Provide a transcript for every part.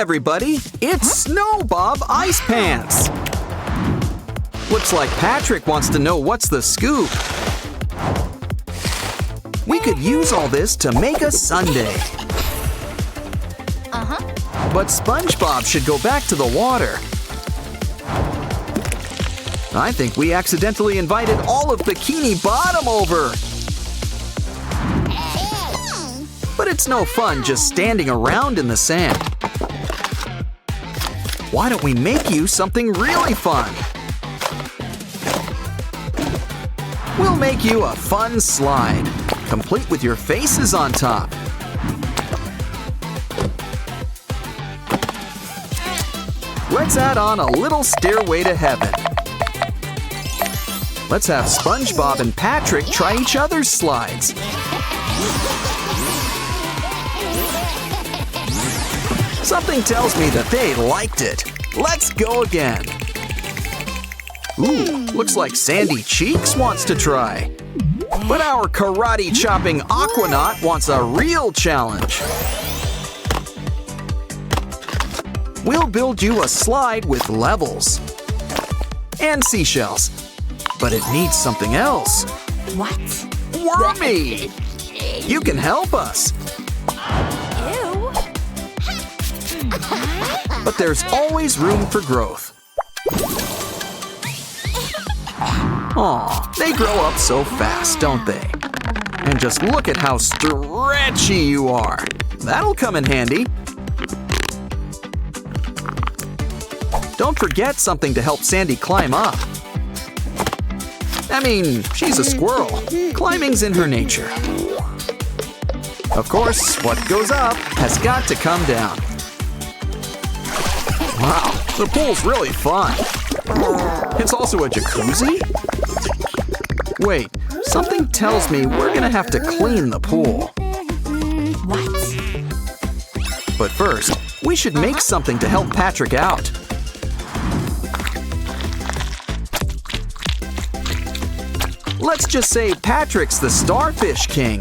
everybody! It's Snow Bob Ice Pants! Looks like Patrick wants to know what's the scoop. We could use all this to make a sundae. But SpongeBob should go back to the water. I think we accidentally invited all of Bikini Bottom over. But it's no fun just standing around in the sand. Why don't we make you something really fun? We'll make you a fun slide, complete with your faces on top. Let's add on a little stairway to heaven. Let's have SpongeBob and Patrick try each other's slides. Something tells me that they liked it. Let's go again. Ooh, looks like Sandy Cheeks wants to try. But our karate-chopping Aquanaut wants a real challenge. We'll build you a slide with levels. And seashells. But it needs something else. What? Wormy! You can help us. Ew. But there's always room for growth. Aw, they grow up so fast, don't they? And just look at how stretchy you are. That'll come in handy. Don't forget something to help Sandy climb up. I mean, she's a squirrel. Climbing's in her nature. Of course, what goes up has got to come down. Wow, the pool's really fun. It's also a jacuzzi? Wait, something tells me we're gonna have to clean the pool. What? But first, we should make something to help Patrick out. Let's just say Patrick's the Starfish King.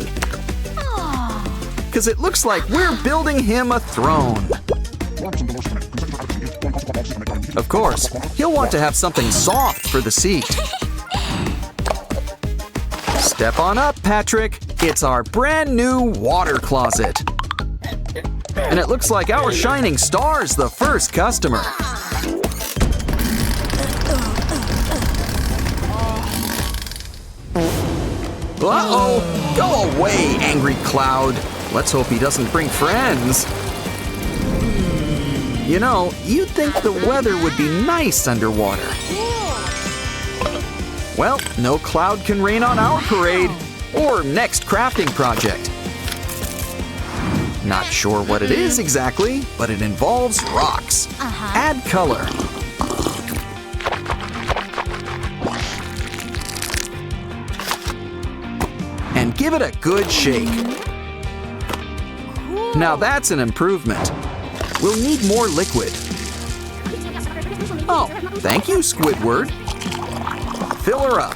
Because it looks like we're building him a throne. Of course, he'll want to have something soft for the seat. Step on up, Patrick. It's our brand new water closet. And it looks like our shining star's the first customer. Uh-oh! Go away, angry cloud. Let's hope he doesn't bring friends. You know, you'd think the weather would be nice underwater. Well, no cloud can rain on our parade or next crafting project. Not sure what it is exactly, but it involves rocks. Add color. And give it a good shake. Now that's an improvement. We'll need more liquid. Oh, thank you, Squidward. Fill her up.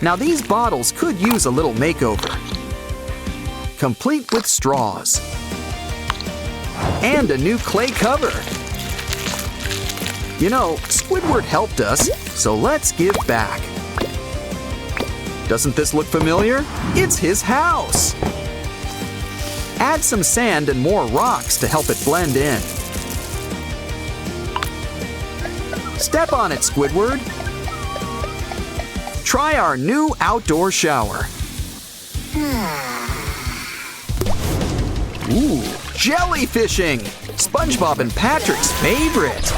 Now these bottles could use a little makeover. Complete with straws. And a new clay cover. You know, Squidward helped us, so let's give back. Doesn't this look familiar? It's his house. Add some sand and more rocks to help it blend in. Step on it, Squidward. Try our new outdoor shower. Ooh, jellyfishing! SpongeBob and Patrick's favorite.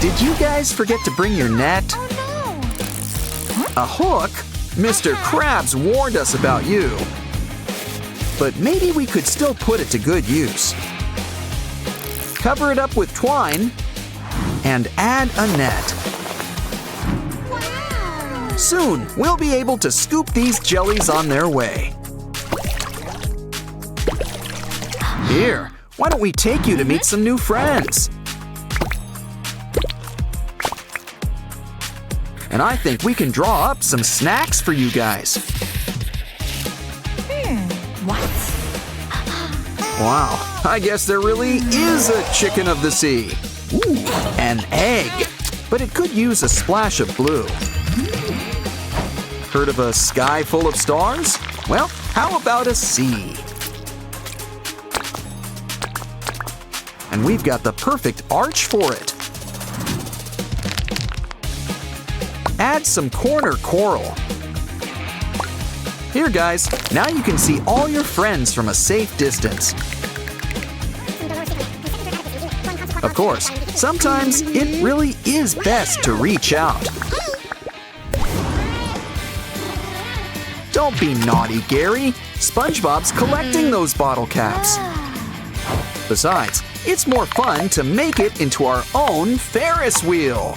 Did you guys forget to bring your net? A hook? Mr. Krabs warned us about you. But maybe we could still put it to good use. Cover it up with twine and add a net. Soon, we'll be able to scoop these jellies on their way. Here, why don't we take you to meet some new friends? And I think we can draw up some snacks for you guys. What? Wow, I guess there really is a chicken of the sea. Ooh, an egg. But it could use a splash of blue. Heard of a sky full of stars? Well, how about a sea? And we've got the perfect arch for it. Add some corner coral. Here, guys, now you can see all your friends from a safe distance. Of course, sometimes it really is best to reach out. Don't be naughty, Gary. SpongeBob's collecting those bottle caps. Besides, it's more fun to make it into our own Ferris wheel.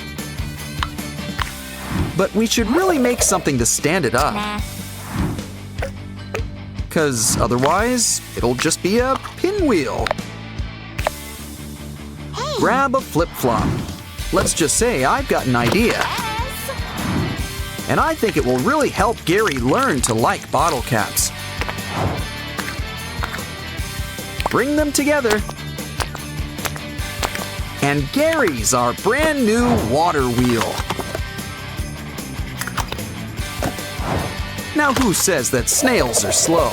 But we should really make something to stand it up. 'Cause otherwise, it'll just be a pinwheel. Grab a flip-flop. Let's just say I've got an idea. And I think it will really help Gary learn to like bottle caps. Bring them together. And Gary's our brand new water wheel. Now who says that snails are slow?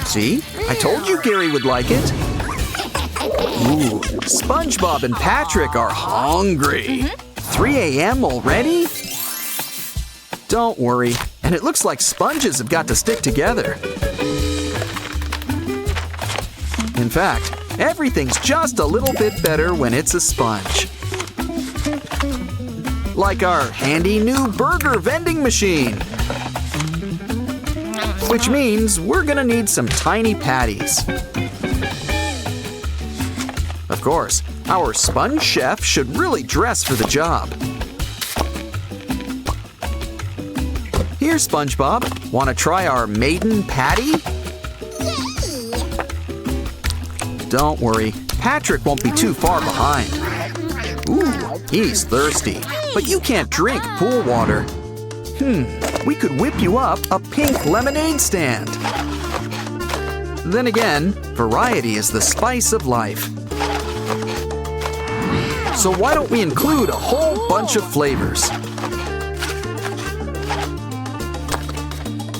See? I told you Gary would like it. Ooh, SpongeBob and Patrick are hungry. 3 a.m. already? Don't worry. And it looks like sponges have got to stick together. In fact, everything's just a little bit better when it's a sponge. Like our handy new burger vending machine. Which means we're gonna need some tiny patties. Of course, our sponge chef should really dress for the job. Here, SpongeBob, wanna try our maiden patty? Don't worry, Patrick won't be too far behind. Ooh, he's thirsty, but you can't drink pool water. We could whip you up a pink lemonade stand. Then again, variety is the spice of life. So why don't we include a whole bunch of flavors?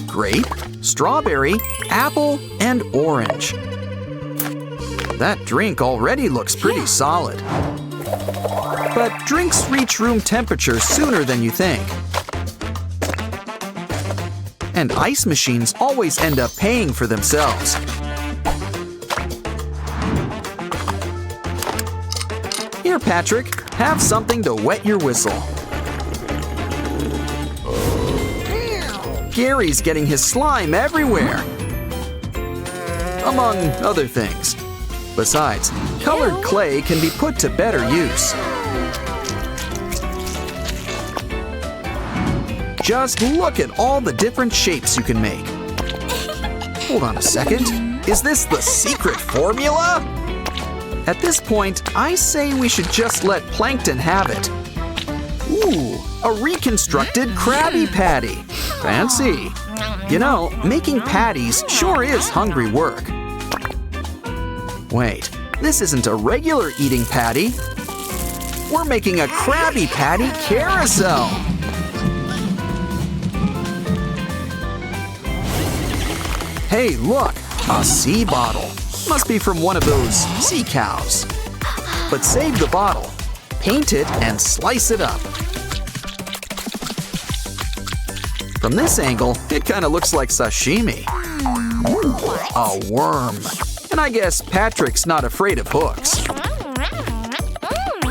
Grape, strawberry, apple, and orange. That drink already looks pretty solid. But drinks reach room temperature sooner than you think. And ice machines always end up paying for themselves. Here, Patrick, have something to wet your whistle. Gary's getting his slime everywhere. Among other things. Besides, colored clay can be put to better use. Just look at all the different shapes you can make. Hold on a second. Is this the secret formula? At this point, I say we should just let Plankton have it. Ooh, a reconstructed Krabby Patty. Fancy. You know, making patties sure is hungry work. Wait, this isn't a regular eating patty. We're making a Krabby Patty carousel. Hey, look, a sea bottle. Must be from one of those sea cows. But save the bottle, paint it, and slice it up. From this angle, it kind of looks like sashimi. A worm. And I guess Patrick's not afraid of hooks.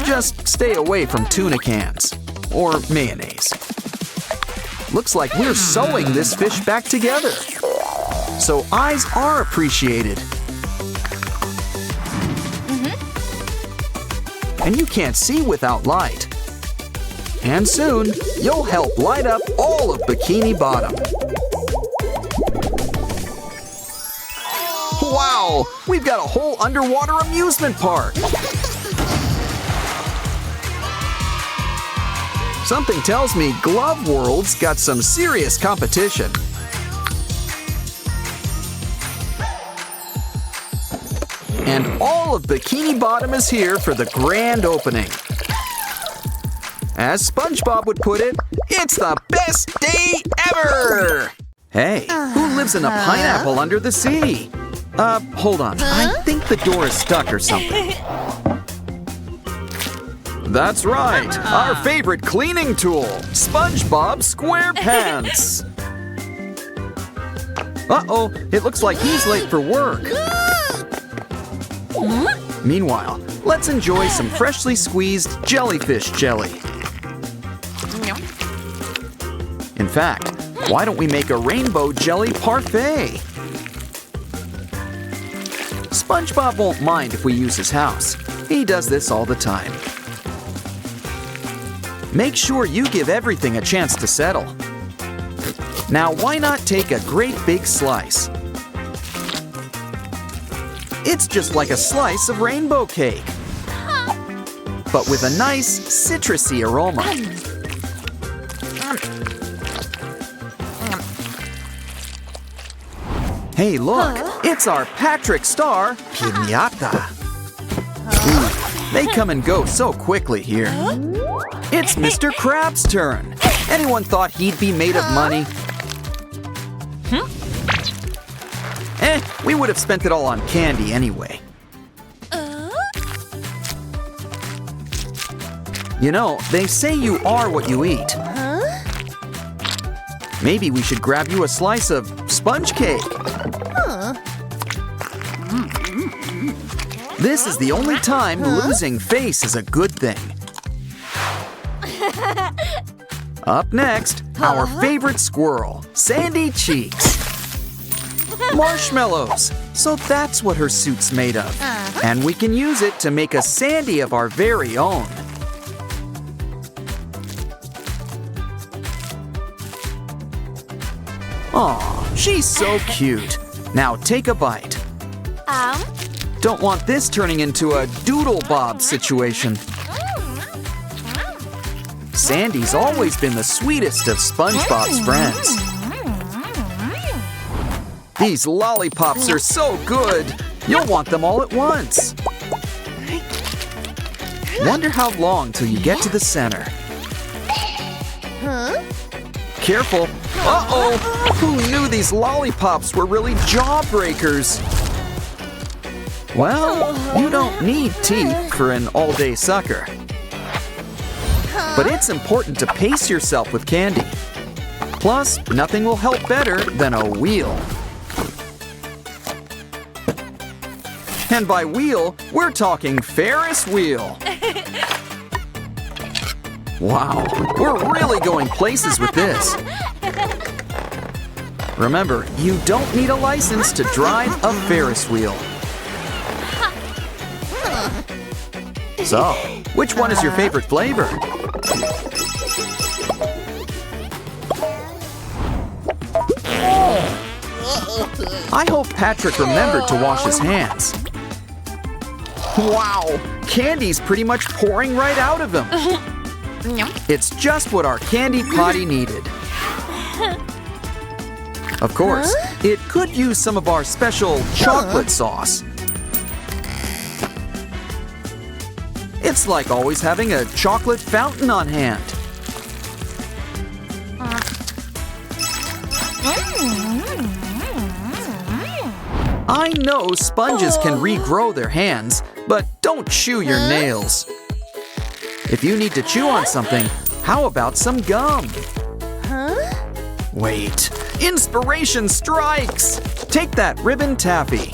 Just stay away from tuna cans. Or mayonnaise. Looks like we're sewing this fish back together. So eyes are appreciated. And you can't see without light. And soon, you'll help light up all of Bikini Bottom. Wow! We've got a whole underwater amusement park! Something tells me Glove World's got some serious competition. And all of Bikini Bottom is here for the grand opening. As SpongeBob would put it, it's the best day ever! Hey, who lives in a pineapple under the sea? Hold on. I think the door is stuck or something. That's right, our favorite cleaning tool, SpongeBob SquarePants. Uh-oh, it looks like he's late for work. Meanwhile, let's enjoy some freshly squeezed jellyfish jelly. In fact, why don't we make a rainbow jelly parfait? SpongeBob won't mind if we use his house. He does this all the time. Make sure you give everything a chance to settle. Now, why not take a great big slice? It's just like a slice of rainbow cake, but with a nice citrusy aroma. Hey, look, it's our Patrick Star Piñata. Ooh, they come and go so quickly here. It's Mr. Krabs' turn. Anyone thought he'd be made of money? We would have spent it all on candy anyway. You know, they say you are what you eat. Maybe we should grab you a slice of sponge cake. This is the only time losing face is a good thing. Up next, our favorite squirrel, Sandy Cheeks. Marshmallows. So that's what her suit's made of. And we can use it to make a Sandy of our very own. Aw, she's so cute. Now take a bite. Don't want this turning into a doodle bob situation. Sandy's always been the sweetest of SpongeBob's friends. These lollipops are so good, you'll want them all at once. Wonder how long till you get to the center. Careful. Uh-oh! Who knew these lollipops were really jawbreakers? Well, you don't need teeth for an all-day sucker. But it's important to pace yourself with candy. Plus, nothing will help better than a wheel. And by wheel, we're talking Ferris wheel. Wow, we're really going places with this. Remember, you don't need a license to drive a Ferris wheel. So, which one is your favorite flavor? I hope Patrick remembered to wash his hands. Wow, candy's pretty much pouring right out of him. It's just what our candy potty needed. Of course, it could use some of our special chocolate sauce. It's like always having a chocolate fountain on hand. I know sponges can regrow their hands, but don't chew your nails. If you need to chew on something, how about some gum? Wait, inspiration strikes! Take that ribbon taffy.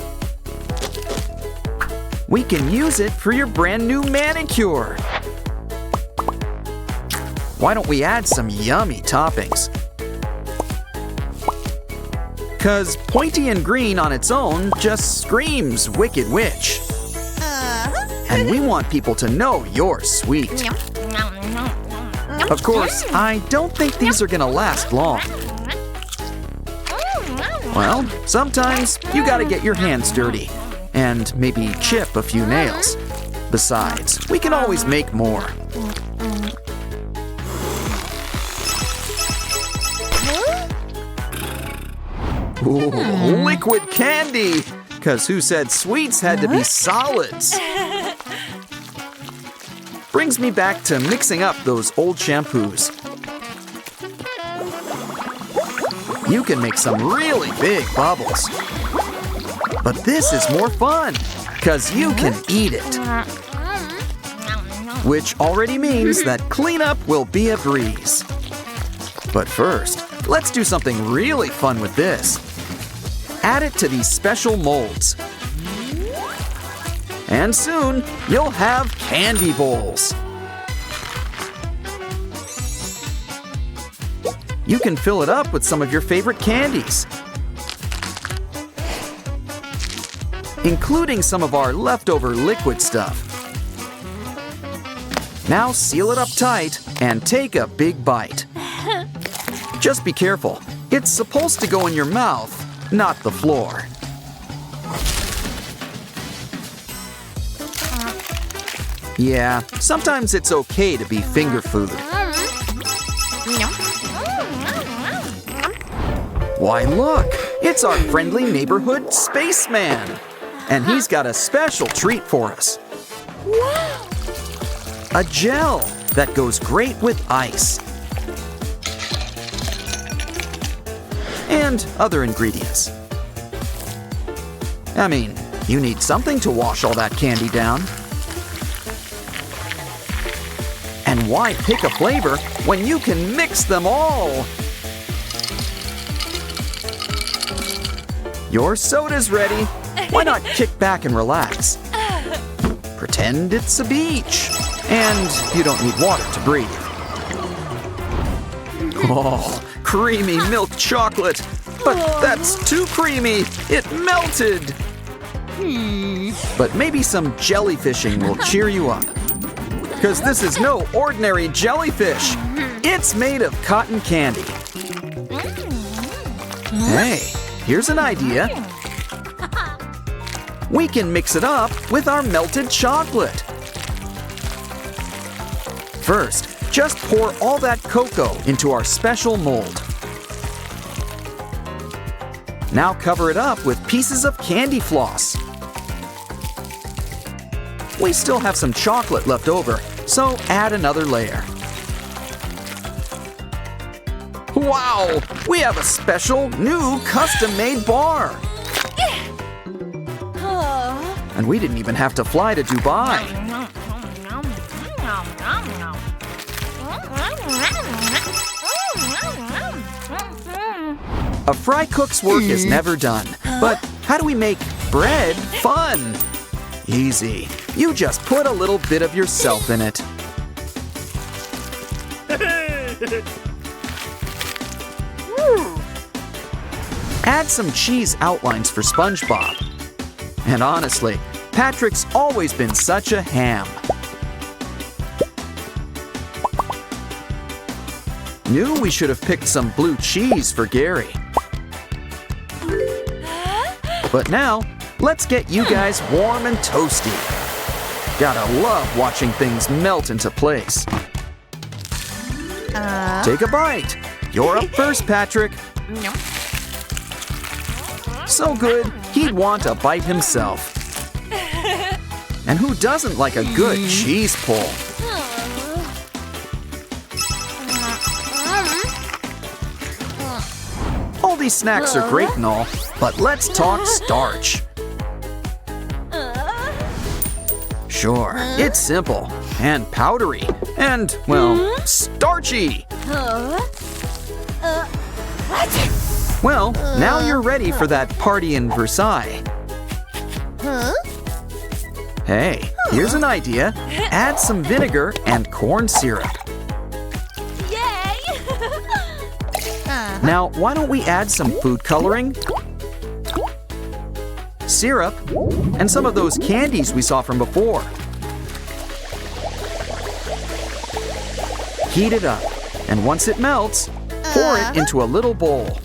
We can use it for your brand new manicure. Why don't we add some yummy toppings? 'Cause pointy and green on its own just screams Wicked Witch. And we want people to know you're sweet. Of course, I don't think these are gonna last long. Well, sometimes you gotta get your hands dirty and maybe chip a few nails. Besides, we can always make more. Ooh, liquid candy! 'Cause who said sweets had to be solids? Brings me back to mixing up those old shampoos. You can make some really big bubbles. But this is more fun, 'cause you can eat it. Which already means that cleanup will be a breeze. But first, let's do something really fun with this. Add it to these special molds. And soon, you'll have candy bowls. You can fill it up with some of your favorite candies, including some of our leftover liquid stuff. Now seal it up tight and take a big bite. Just be careful. It's supposed to go in your mouth, not the floor. Yeah, sometimes it's okay to be finger food. Why look, it's our friendly neighborhood spaceman. And he's got a special treat for us. Wow! A gel that goes great with ice. And other ingredients. I mean, you need something to wash all that candy down. And why pick a flavor when you can mix them all? Your soda's ready. Why not kick back and relax? Pretend it's a beach. And you don't need water to breathe. Oh, creamy milk chocolate. But that's too creamy. It melted. But maybe some jellyfishing will cheer you up. Because this is no ordinary jellyfish. It's made of cotton candy. Hey, here's an idea. We can mix it up with our melted chocolate. First, just pour all that cocoa into our special mold. Now cover it up with pieces of candy floss. We still have some chocolate left over, so add another layer. Wow! We have a special new custom-made bar! And we didn't even have to fly to Dubai. A fry cook's work is never done. But how do we make bread fun? Easy. You just put a little bit of yourself in it. Add some cheese outlines for SpongeBob. And honestly, Patrick's always been such a ham. Knew we should have picked some blue cheese for Gary. But now, let's get you guys warm and toasty. Gotta love watching things melt into place. Take a bite. You're up first, Patrick. So good, he'd want a bite himself. And who doesn't like a good cheese pull? All these snacks are great and all, but let's talk starch. Sure, it's simple and powdery and, well, starchy. Well, now you're ready for that party in Versailles. Hey, here's an idea. Add some vinegar and corn syrup. Yay! Now, why don't we add some food coloring, syrup, and some of those candies we saw from before. Heat it up, and once it melts, pour it into a little bowl.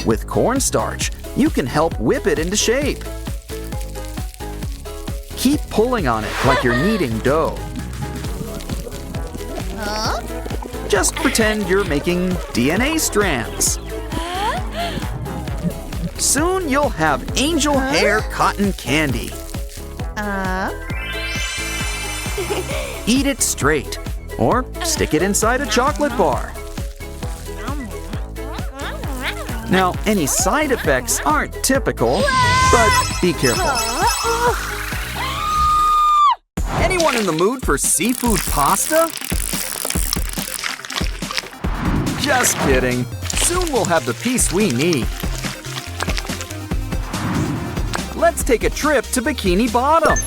With cornstarch, you can help whip it into shape. Keep pulling on it like you're kneading dough. Just pretend you're making DNA strands. Soon you'll have angel hair cotton candy. Eat it straight, or stick it inside a chocolate bar. Now, any side effects aren't typical, but be careful. Anyone in the mood for seafood pasta? Just kidding. Soon we'll have the piece we need. Let's take a trip to Bikini Bottom.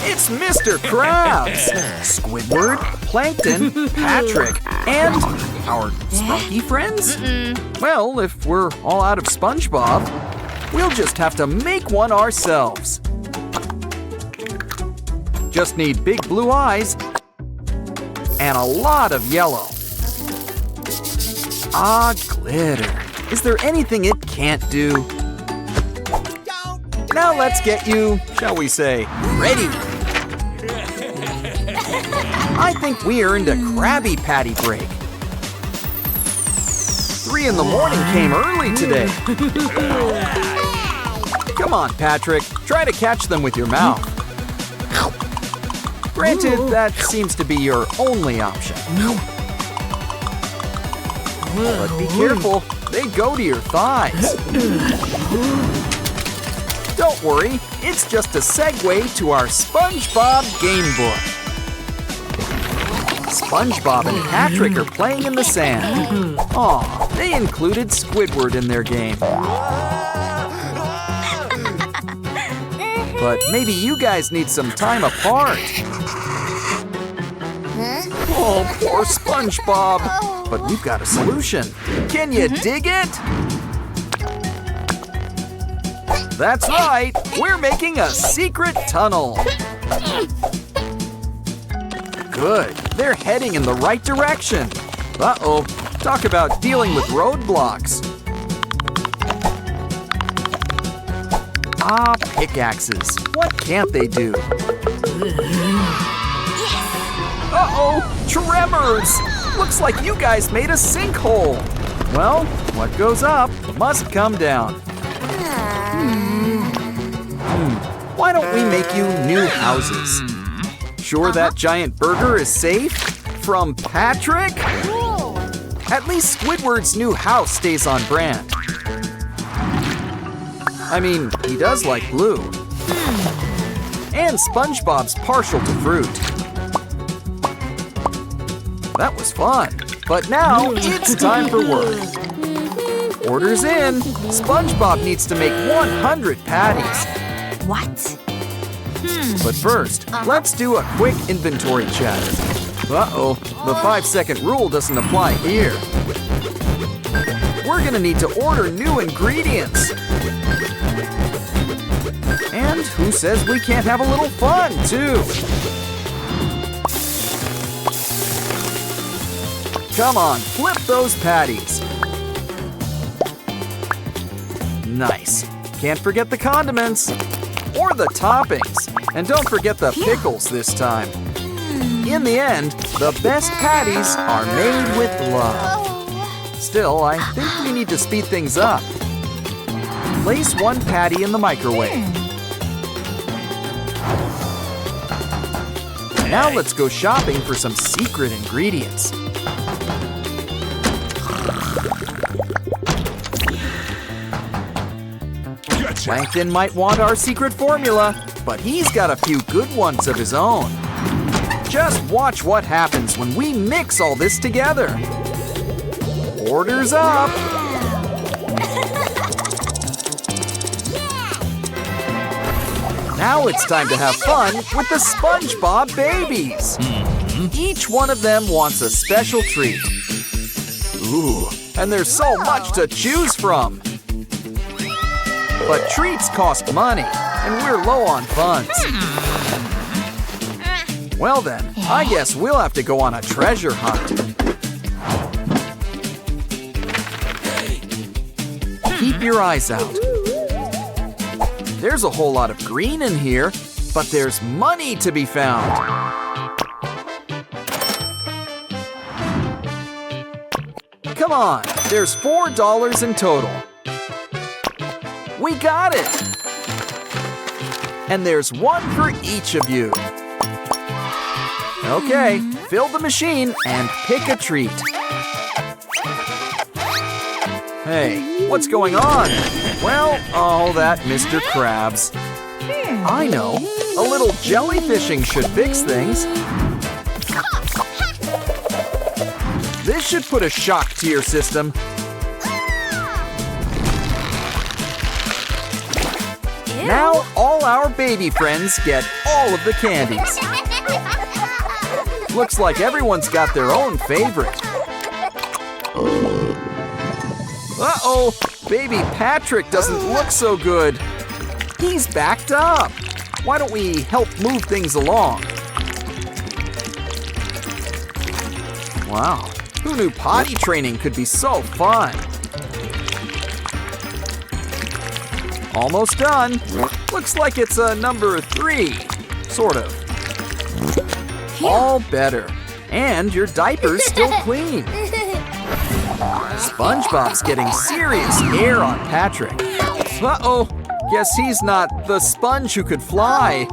It's Mr. Krabs, Squidward, Plankton, Patrick, and our spunky friends? Well, if we're all out of SpongeBob, we'll just have to make one ourselves. Just need big blue eyes and a lot of yellow. Ah, glitter. Is there anything it can't do? Now let's get you, shall we say, ready. I think we earned a Krabby Patty break. 3 in the morning came early today. Come on, Patrick. Try to catch them with your mouth. Granted, that seems to be your only option. But be careful, they go to your thighs. Don't worry, it's just a segue to our SpongeBob game book. SpongeBob and Patrick are playing in the sand. Aw, they included Squidward in their game. But maybe you guys need some time apart. Oh, poor SpongeBob. But we've got a solution. Can you dig it? That's right, we're making a secret tunnel. Good, they're heading in the right direction. Uh-oh, talk about dealing with roadblocks. Ah, pickaxes, what can't they do? Uh-oh, tremors! Looks like you guys made a sinkhole. Well, what goes up must come down. Why don't we make you new houses? Sure that giant burger is safe? From Patrick? At least Squidward's new house stays on brand. I mean, he does like blue. And SpongeBob's partial to fruit. That was fun. But now it's time for work. Orders in. SpongeBob needs to make 100 patties. What? But first, let's do a quick inventory check. Uh-oh, the 5-second rule doesn't apply here. We're gonna need to order new ingredients. And who says we can't have a little fun, too? Come on, flip those patties. Nice. Can't forget the condiments. Or the toppings. And don't forget the pickles this time. In the end, the best patties are made with love. Still, I think we need to speed things up. Place 1 patty in the microwave. Now let's go shopping for some secret ingredients. Plankton might want our secret formula, but he's got a few good ones of his own. Just watch what happens when we mix all this together. Orders up! Now it's time to have fun with the SpongeBob babies. Each one of them wants a special treat. Ooh, and there's so much to choose from. But treats cost money, and we're low on funds. Well then, I guess we'll have to go on a treasure hunt. Keep your eyes out. There's a whole lot of green in here, but there's money to be found. Come on, there's $4 in total. We got it! And there's one for each of you. Okay, fill the machine and pick a treat. Hey, what's going on? Well, oh, that Mr. Krabs. I know, a little jellyfishing should fix things. This should put a shock to your system. Now all our baby friends get all of the candies. Looks like everyone's got their own favorite. Uh-oh, baby Patrick doesn't look so good. He's backed up. Why don't we help move things along? Wow, who knew potty training could be so fun? Almost done. Looks like it's a number 3, sort of. All better. And your diaper's still clean. SpongeBob's getting serious air on Patrick. Uh-oh, guess he's not the sponge who could fly.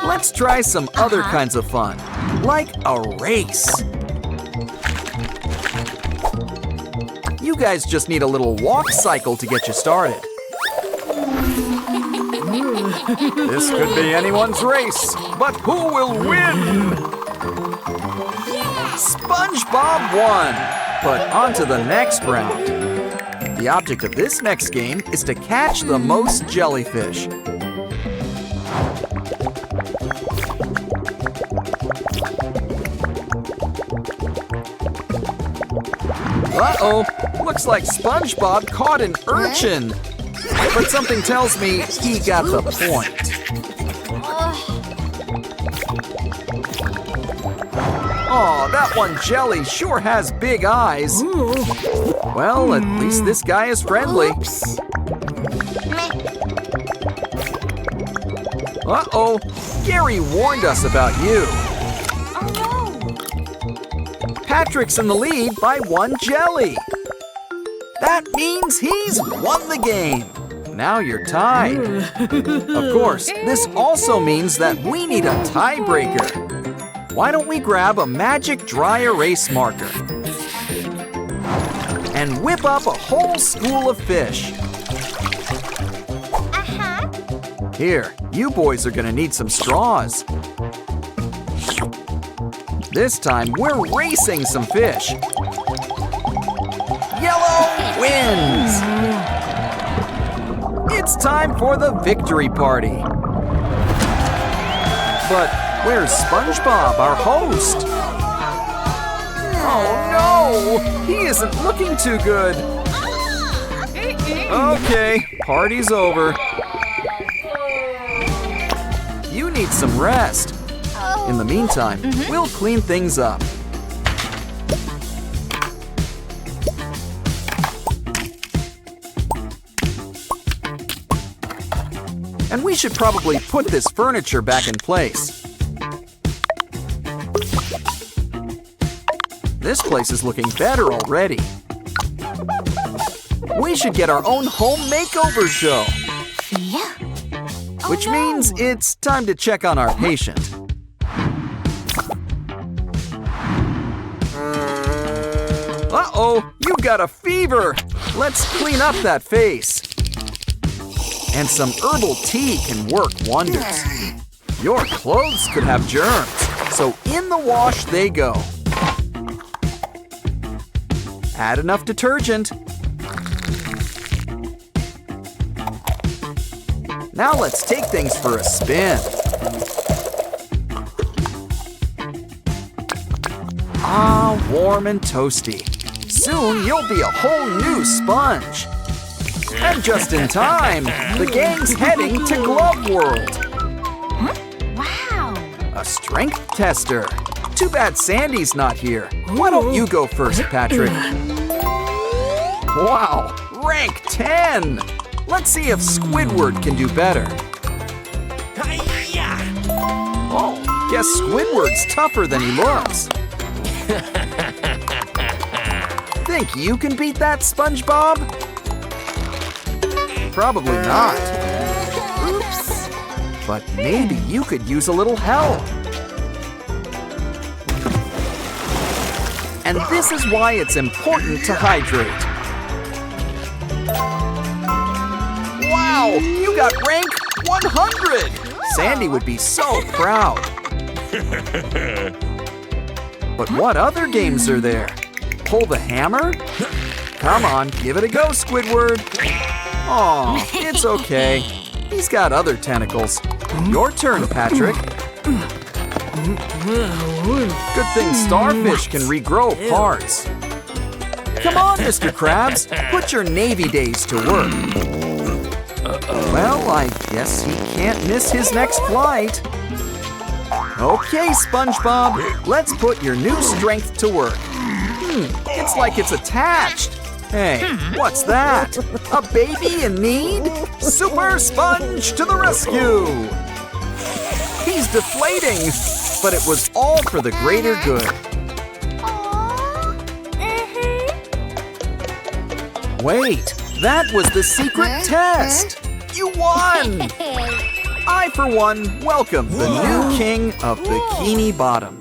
Let's try some other kinds of fun, like a race. You guys just need a little walk cycle to get you started. This could be anyone's race, but who will win? SpongeBob won! But on to the next round. The object of this next game is to catch the most jellyfish. Uh-oh, looks like SpongeBob caught an urchin. But something tells me he got the point. Oh, that one jelly sure has big eyes. Well, at least this guy is friendly. Uh-oh, Gary warned us about you. Patrick's in the lead by 1 jelly. That means he's won the game. Now you're tied. Of course, this also means that we need a tiebreaker. Why don't we grab a magic dry erase marker and whip up a whole school of fish. Here, you boys are gonna need some straws. This time, we're racing some fish. Yellow wins! It's time for the victory party. But where's SpongeBob, our host? Oh no! He isn't looking too good. Okay, party's over. You need some rest. In the meantime, we'll clean things up. And we should probably put this furniture back in place. This place is looking better already. We should get our own home makeover show. Which means it's time to check on our patient. Uh-oh, you got a fever. Let's clean up that face. And some herbal tea can work wonders. Your clothes could have germs, so in the wash they go. Add enough detergent. Now let's take things for a spin. Ah, warm and toasty. Soon you'll be a whole new sponge. And just in time, the gang's heading to Glove World. Wow! A strength tester. Too bad Sandy's not here. Why don't you go first, Patrick? Wow, rank 10! Let's see if Squidward can do better. Oh, guess Squidward's tougher than he looks. Think you can beat that, SpongeBob? Probably not. Oops. But maybe you could use a little help. And this is why it's important to hydrate. Wow, you got rank 100! Sandy would be so proud. But what other games are there? Pull the hammer? Come on, give it a go, Squidward. Aw, it's okay. He's got other tentacles. Your turn, Patrick. Good thing starfish can regrow parts. Come on, Mr. Krabs, put your Navy days to work. Well, I guess he can't miss his next flight. Okay, SpongeBob, let's put your new strength to work. It's like it's attached. Hey, what's that? A baby in need? Super Sponge to the rescue! He's deflating, but it was all for the greater good. Wait, that was the secret test! You won! I, for one, welcome the new king of Bikini Bottom.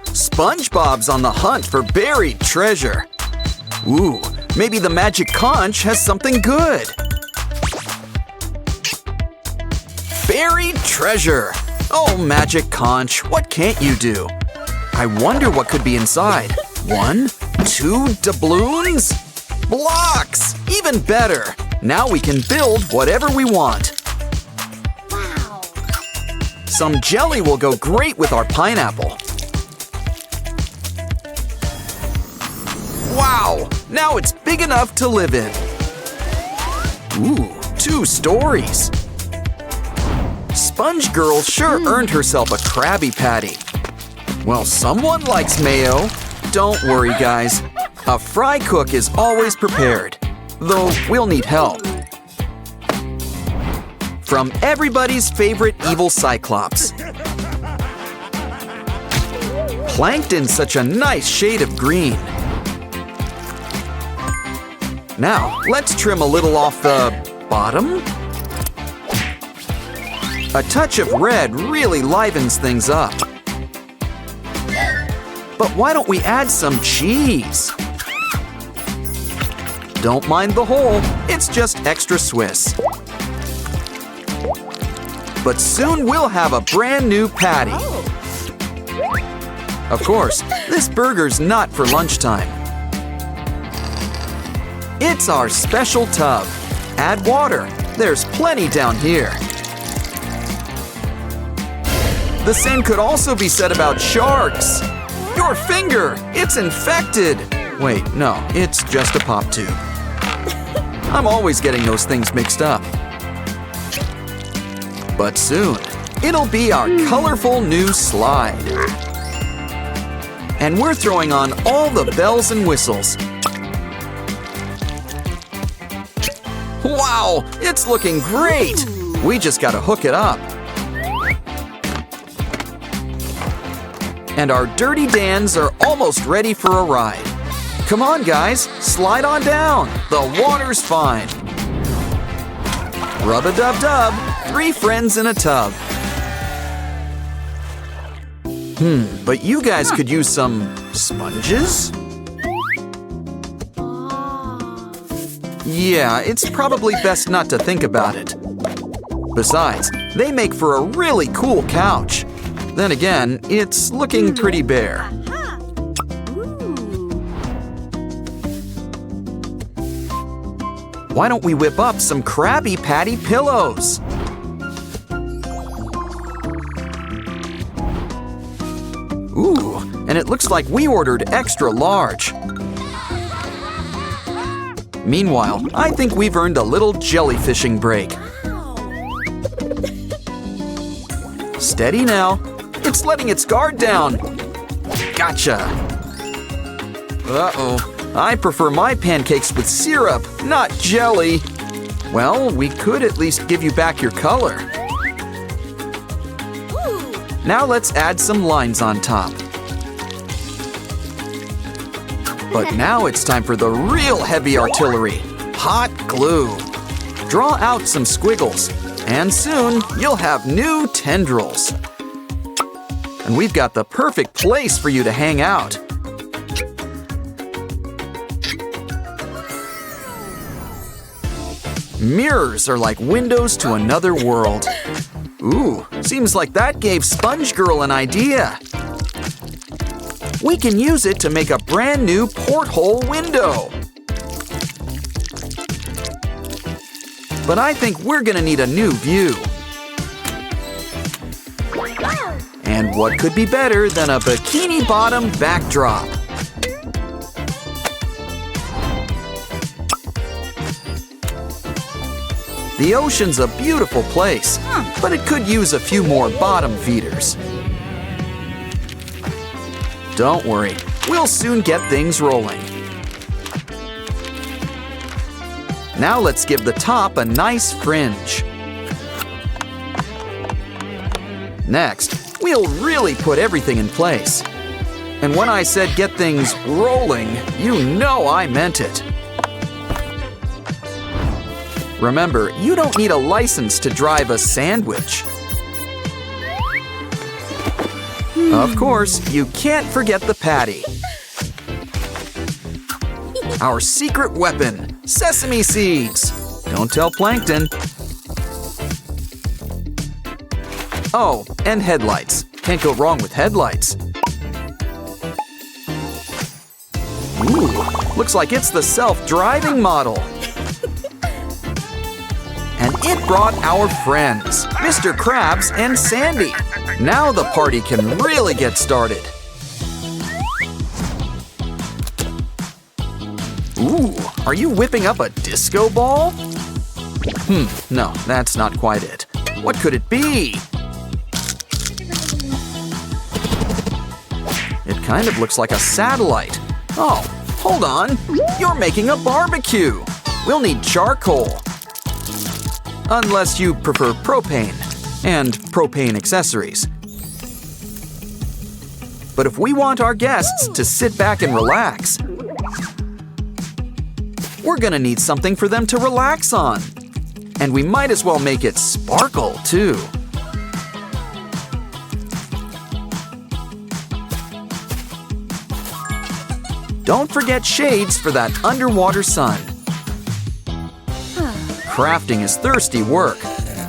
SpongeBob's on the hunt for buried treasure. Ooh, maybe the magic conch has something good. Buried treasure! Oh, magic conch, what can't you do? I wonder what could be inside. 1, 2 doubloons? Blocks! Even better! Now we can build whatever we want. Wow. Some jelly will go great with our pineapple. Wow! Now it's big enough to live in. Ooh, 2 stories. Sponge Girl sure earned herself a Krabby Patty. Well, someone likes mayo. Don't worry, guys. A fry cook is always prepared, though we'll need help. From everybody's favorite evil Cyclops. Plankton such a nice shade of green. Now, let's trim a little off the bottom. A touch of red really livens things up. But why don't we add some cheese? Don't mind the hole, it's just extra Swiss. But soon we'll have a brand new patty. Of course, this burger's not for lunchtime. It's our special tub. Add water. There's plenty down here. The same could also be said about sharks. Your finger! It's infected! Wait, no, it's just a pop tube. I'm always getting those things mixed up. But soon, it'll be our colorful new slide. And we're throwing on all the bells and whistles. Wow, it's looking great! We just gotta hook it up. And our dirty Dans are almost ready for a ride. Come on, guys, slide on down. The water's fine. Rub-a-dub-dub, 3 friends in a tub. But you guys could use some sponges? Yeah, it's probably best not to think about it. Besides, they make for a really cool couch. Then again, it's looking pretty bare. Why don't we whip up some Krabby Patty pillows? Ooh, and it looks like we ordered extra large. Meanwhile, I think we've earned a little jellyfishing break. Steady now. It's letting its guard down. Gotcha. Uh-oh. I prefer my pancakes with syrup, not jelly. Well, we could at least give you back your color. Now let's add some lines on top. But now it's time for the real heavy artillery, hot glue. Draw out some squiggles, and soon you'll have new tendrils. And we've got the perfect place for you to hang out. Mirrors are like windows to another world. Ooh, seems like that gave Sponge Girl an idea. We can use it to make a brand new porthole window. But I think we're gonna need a new view. And what could be better than a bikini bottom backdrop? The ocean's a beautiful place, but it could use a few more bottom feeders. Don't worry, we'll soon get things rolling. Now let's give the top a nice fringe. Next, we'll really put everything in place. And when I said get things rolling, you know I meant it. Remember, you don't need a license to drive a sandwich. Of course, you can't forget the patty. Our secret weapon, sesame seeds. Don't tell Plankton. Oh, and headlights. Can't go wrong with headlights. Ooh, looks like it's the self-driving model. And it brought our friends, Mr. Krabs and Sandy. Now the party can really get started. Ooh, are you whipping up a disco ball? No, that's not quite it. What could it be? It kind of looks like a satellite. Oh, hold on. You're making a barbecue. We'll need charcoal. Unless you prefer propane and propane accessories. But if we want our guests to sit back and relax, we're gonna need something for them to relax on. And we might as well make it sparkle, too. Don't forget shades for that underwater sun. Crafting is thirsty work,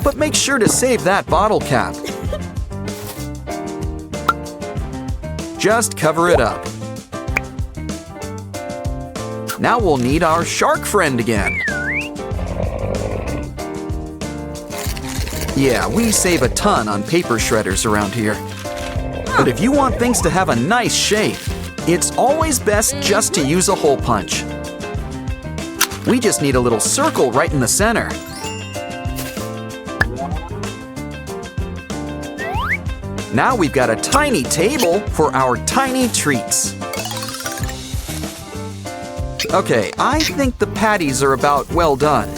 but make sure to save that bottle cap. Just cover it up. Now we'll need our shark friend again. Yeah, we save a ton on paper shredders around here. But if you want things to have a nice shape, it's always best just to use a hole punch. We just need a little circle right in the center. Now we've got a tiny table for our tiny treats. Okay, I think the patties are about well done.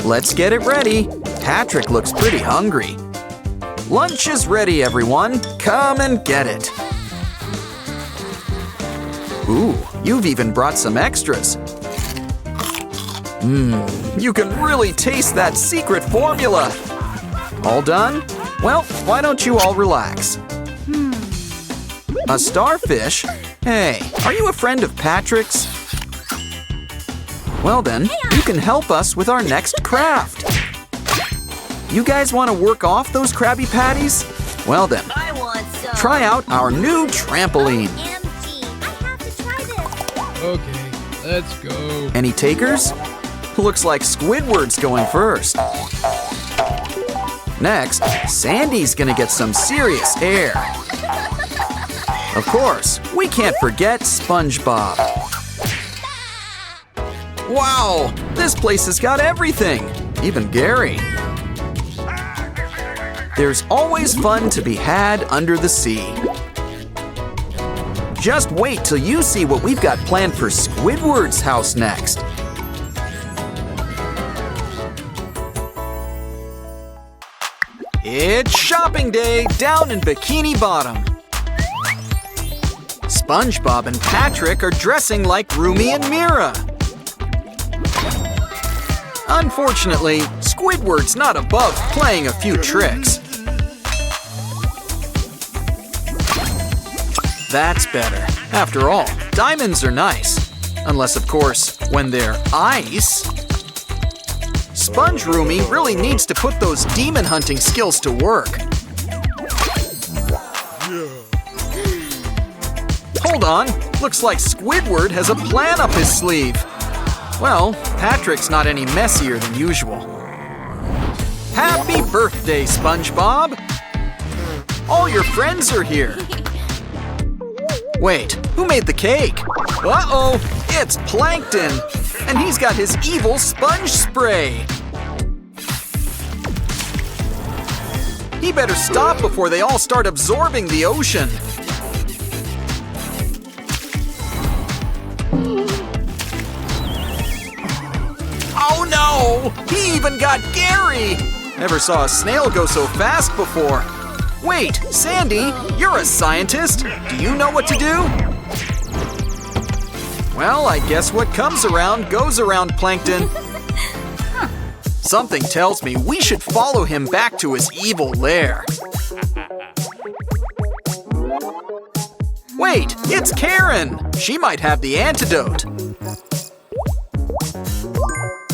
Let's get it ready. Patrick looks pretty hungry. Lunch is ready, everyone. Come and get it. Ooh, you've even brought some extras. You can really taste that secret formula. All done? Well, why don't you all relax? A starfish? Hey, are you a friend of Patrick's? Well then, you can help us with our next craft. You guys want to work off those Krabby Patties? Well then, try out our new trampoline. Okay, let's go. Any takers? Looks like Squidward's going first. Next, Sandy's gonna get some serious air. Of course, we can't forget SpongeBob. Wow, this place has got everything, even Gary. There's always fun to be had under the sea. Just wait till you see what we've got planned for Squidward's house next. It's shopping day down in Bikini Bottom. SpongeBob and Patrick are dressing like Rumi and Mira. Unfortunately, Squidward's not above playing a few tricks. That's better. After all, diamonds are nice. Unless, of course, when they're ice. Sponge Rumi really needs to put those demon hunting skills to work. Hold on, looks like Squidward has a plan up his sleeve. Well, Patrick's not any messier than usual. Happy birthday, SpongeBob! All your friends are here. Wait, who made the cake? Uh-oh, it's Plankton! And he's got his evil sponge spray! He better stop before they all start absorbing the ocean. Oh no! He even got Gary! Never saw a snail go so fast before. Wait, Sandy, you're a scientist. Do you know what to do? Well, I guess what comes around goes around, Plankton. Something tells me we should follow him back to his evil lair. Wait, it's Karen! She might have the antidote.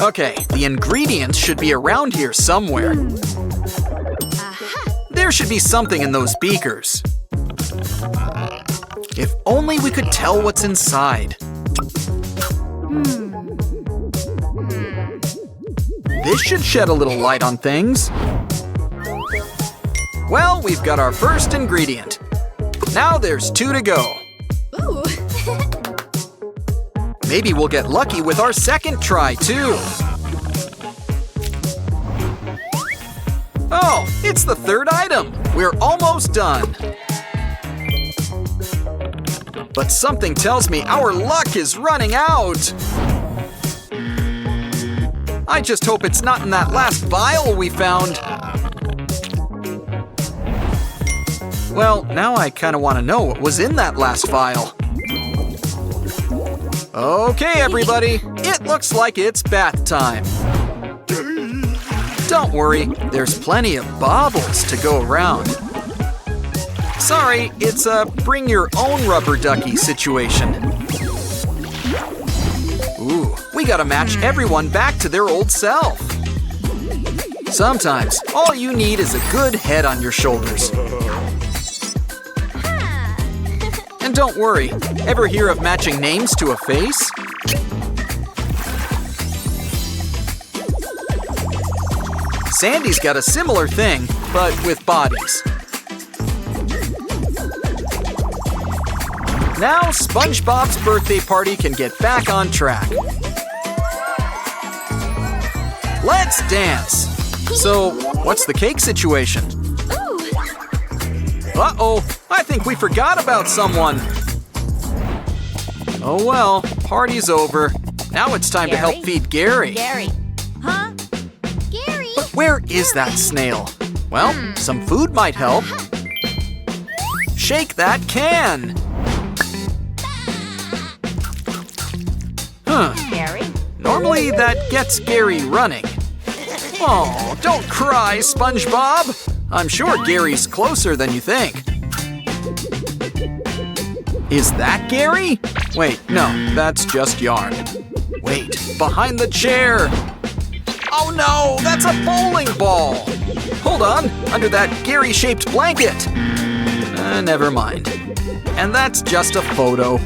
Okay, the ingredients should be around here somewhere. There should be something in those beakers. If only we could tell what's inside. This should shed a little light on things. Well, we've got our first ingredient. Now there's 2 to go. Ooh. Maybe we'll get lucky with our second try, too. Oh, it's the 3rd item. We're almost done. But something tells me our luck is running out. I just hope it's not in that last vial we found. Well, now I kind of want to know what was in that last vial. Okay, everybody, it looks like it's bath time. Don't worry, there's plenty of baubles to go around. Sorry, it's a bring your own rubber ducky situation. Ooh, we gotta match everyone back to their old self. Sometimes, all you need is a good head on your shoulders. And don't worry, ever hear of matching names to a face? Sandy's got a similar thing, but with bodies. Now SpongeBob's birthday party can get back on track. Let's dance! So, what's the cake situation? Uh-oh, I think we forgot about someone. Oh well, party's over. Now it's time to help feed Gary. Gary. Huh? Gary? But where is that snail? Well, some food might help. Shake that can! Huh. Gary? Normally that gets Gary running. Oh, don't cry, SpongeBob! I'm sure Gary's closer than you think. Is that Gary? Wait, no, that's just yarn. Wait, behind the chair! Oh no, that's a bowling ball! Hold on, under that Gary-shaped blanket! Never mind. And that's just a photo.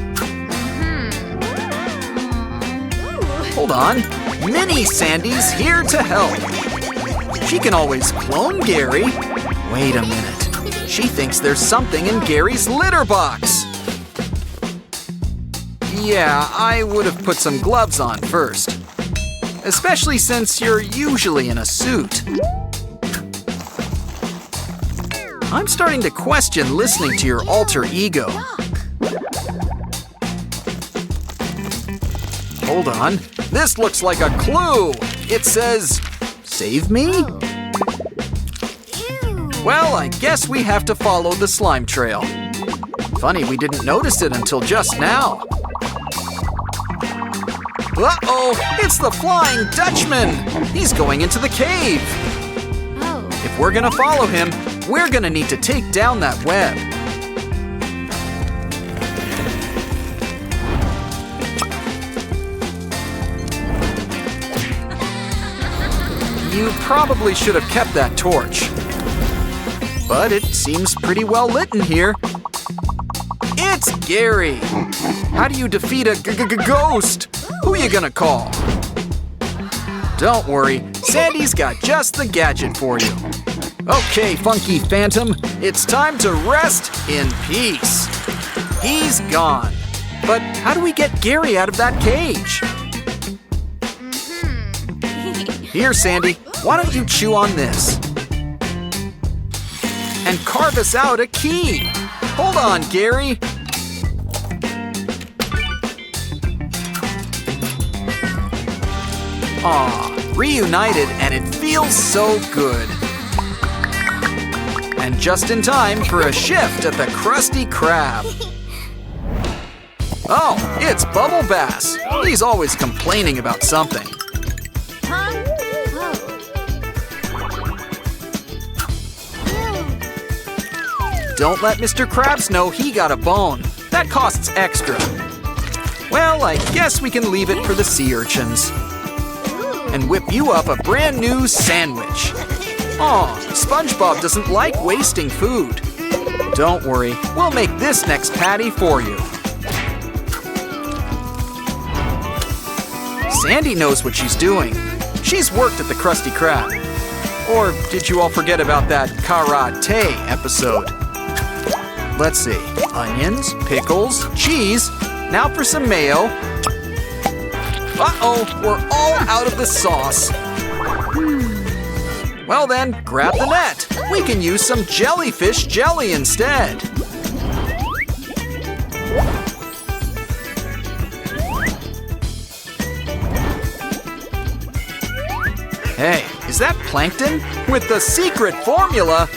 Hold on, Mini Sandy's here to help. She can always clone Gary. Wait a minute. She thinks there's something in Gary's litter box. Yeah, I would have put some gloves on first. Especially since you're usually in a suit. I'm starting to question listening to your alter ego. Hold on. This looks like a clue. It says, "Save me?" Well, I guess we have to follow the slime trail. Funny we didn't notice it until just now. Uh-oh, it's the Flying Dutchman! He's going into the cave! Oh. If we're gonna follow him, we're gonna need to take down that web. You probably should have kept that torch. But it seems pretty well lit in here. It's Gary! How do you defeat a ghost? Who you gonna call? Don't worry, Sandy's got just the gadget for you. Okay, Funky Phantom, it's time to rest in peace. He's gone. But how do we get Gary out of that cage? Here, Sandy, why don't you chew on this? And carve us out a key. Hold on, Gary. Aw, reunited, and it feels so good. And just in time for a shift at the Krusty Krab. Oh, it's Bubble Bass. He's always complaining about something. Huh? Oh. Don't let Mr. Krabs know he got a bone. That costs extra. Well, I guess we can leave it for the sea urchins. And whip you up a brand new sandwich. Aw, SpongeBob doesn't like wasting food. Don't worry, we'll make this next patty for you. Sandy knows what she's doing. She's worked at the Krusty Krab. Or did you all forget about that karate episode? Let's see, onions, pickles, cheese. Now for some mayo. Uh-oh, we're all out of the sauce. Well then, grab the net. We can use some jellyfish jelly instead. Hey, is that plankton? With the secret formula?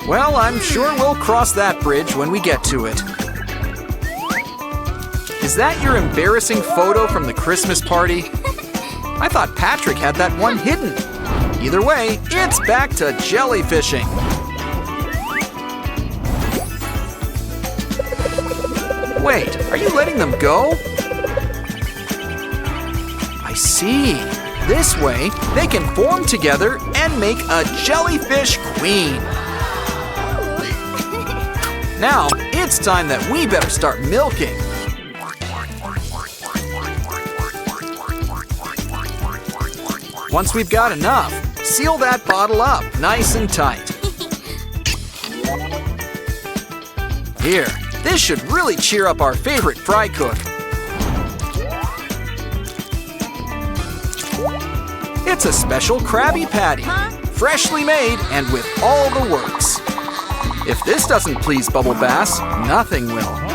Well, I'm sure we'll cross that bridge when we get to it. Is that your embarrassing photo from the Christmas party? I thought Patrick had that one hidden. Either way, it's back to jellyfishing. Wait, are you letting them go? I see. This way, they can form together and make a jellyfish queen. Now, it's time that we better start milking. Once we've got enough, seal that bottle up nice and tight. Here, this should really cheer up our favorite fry cook. It's a special Krabby Patty, freshly made and with all the works. If this doesn't please Bubble Bass, nothing will.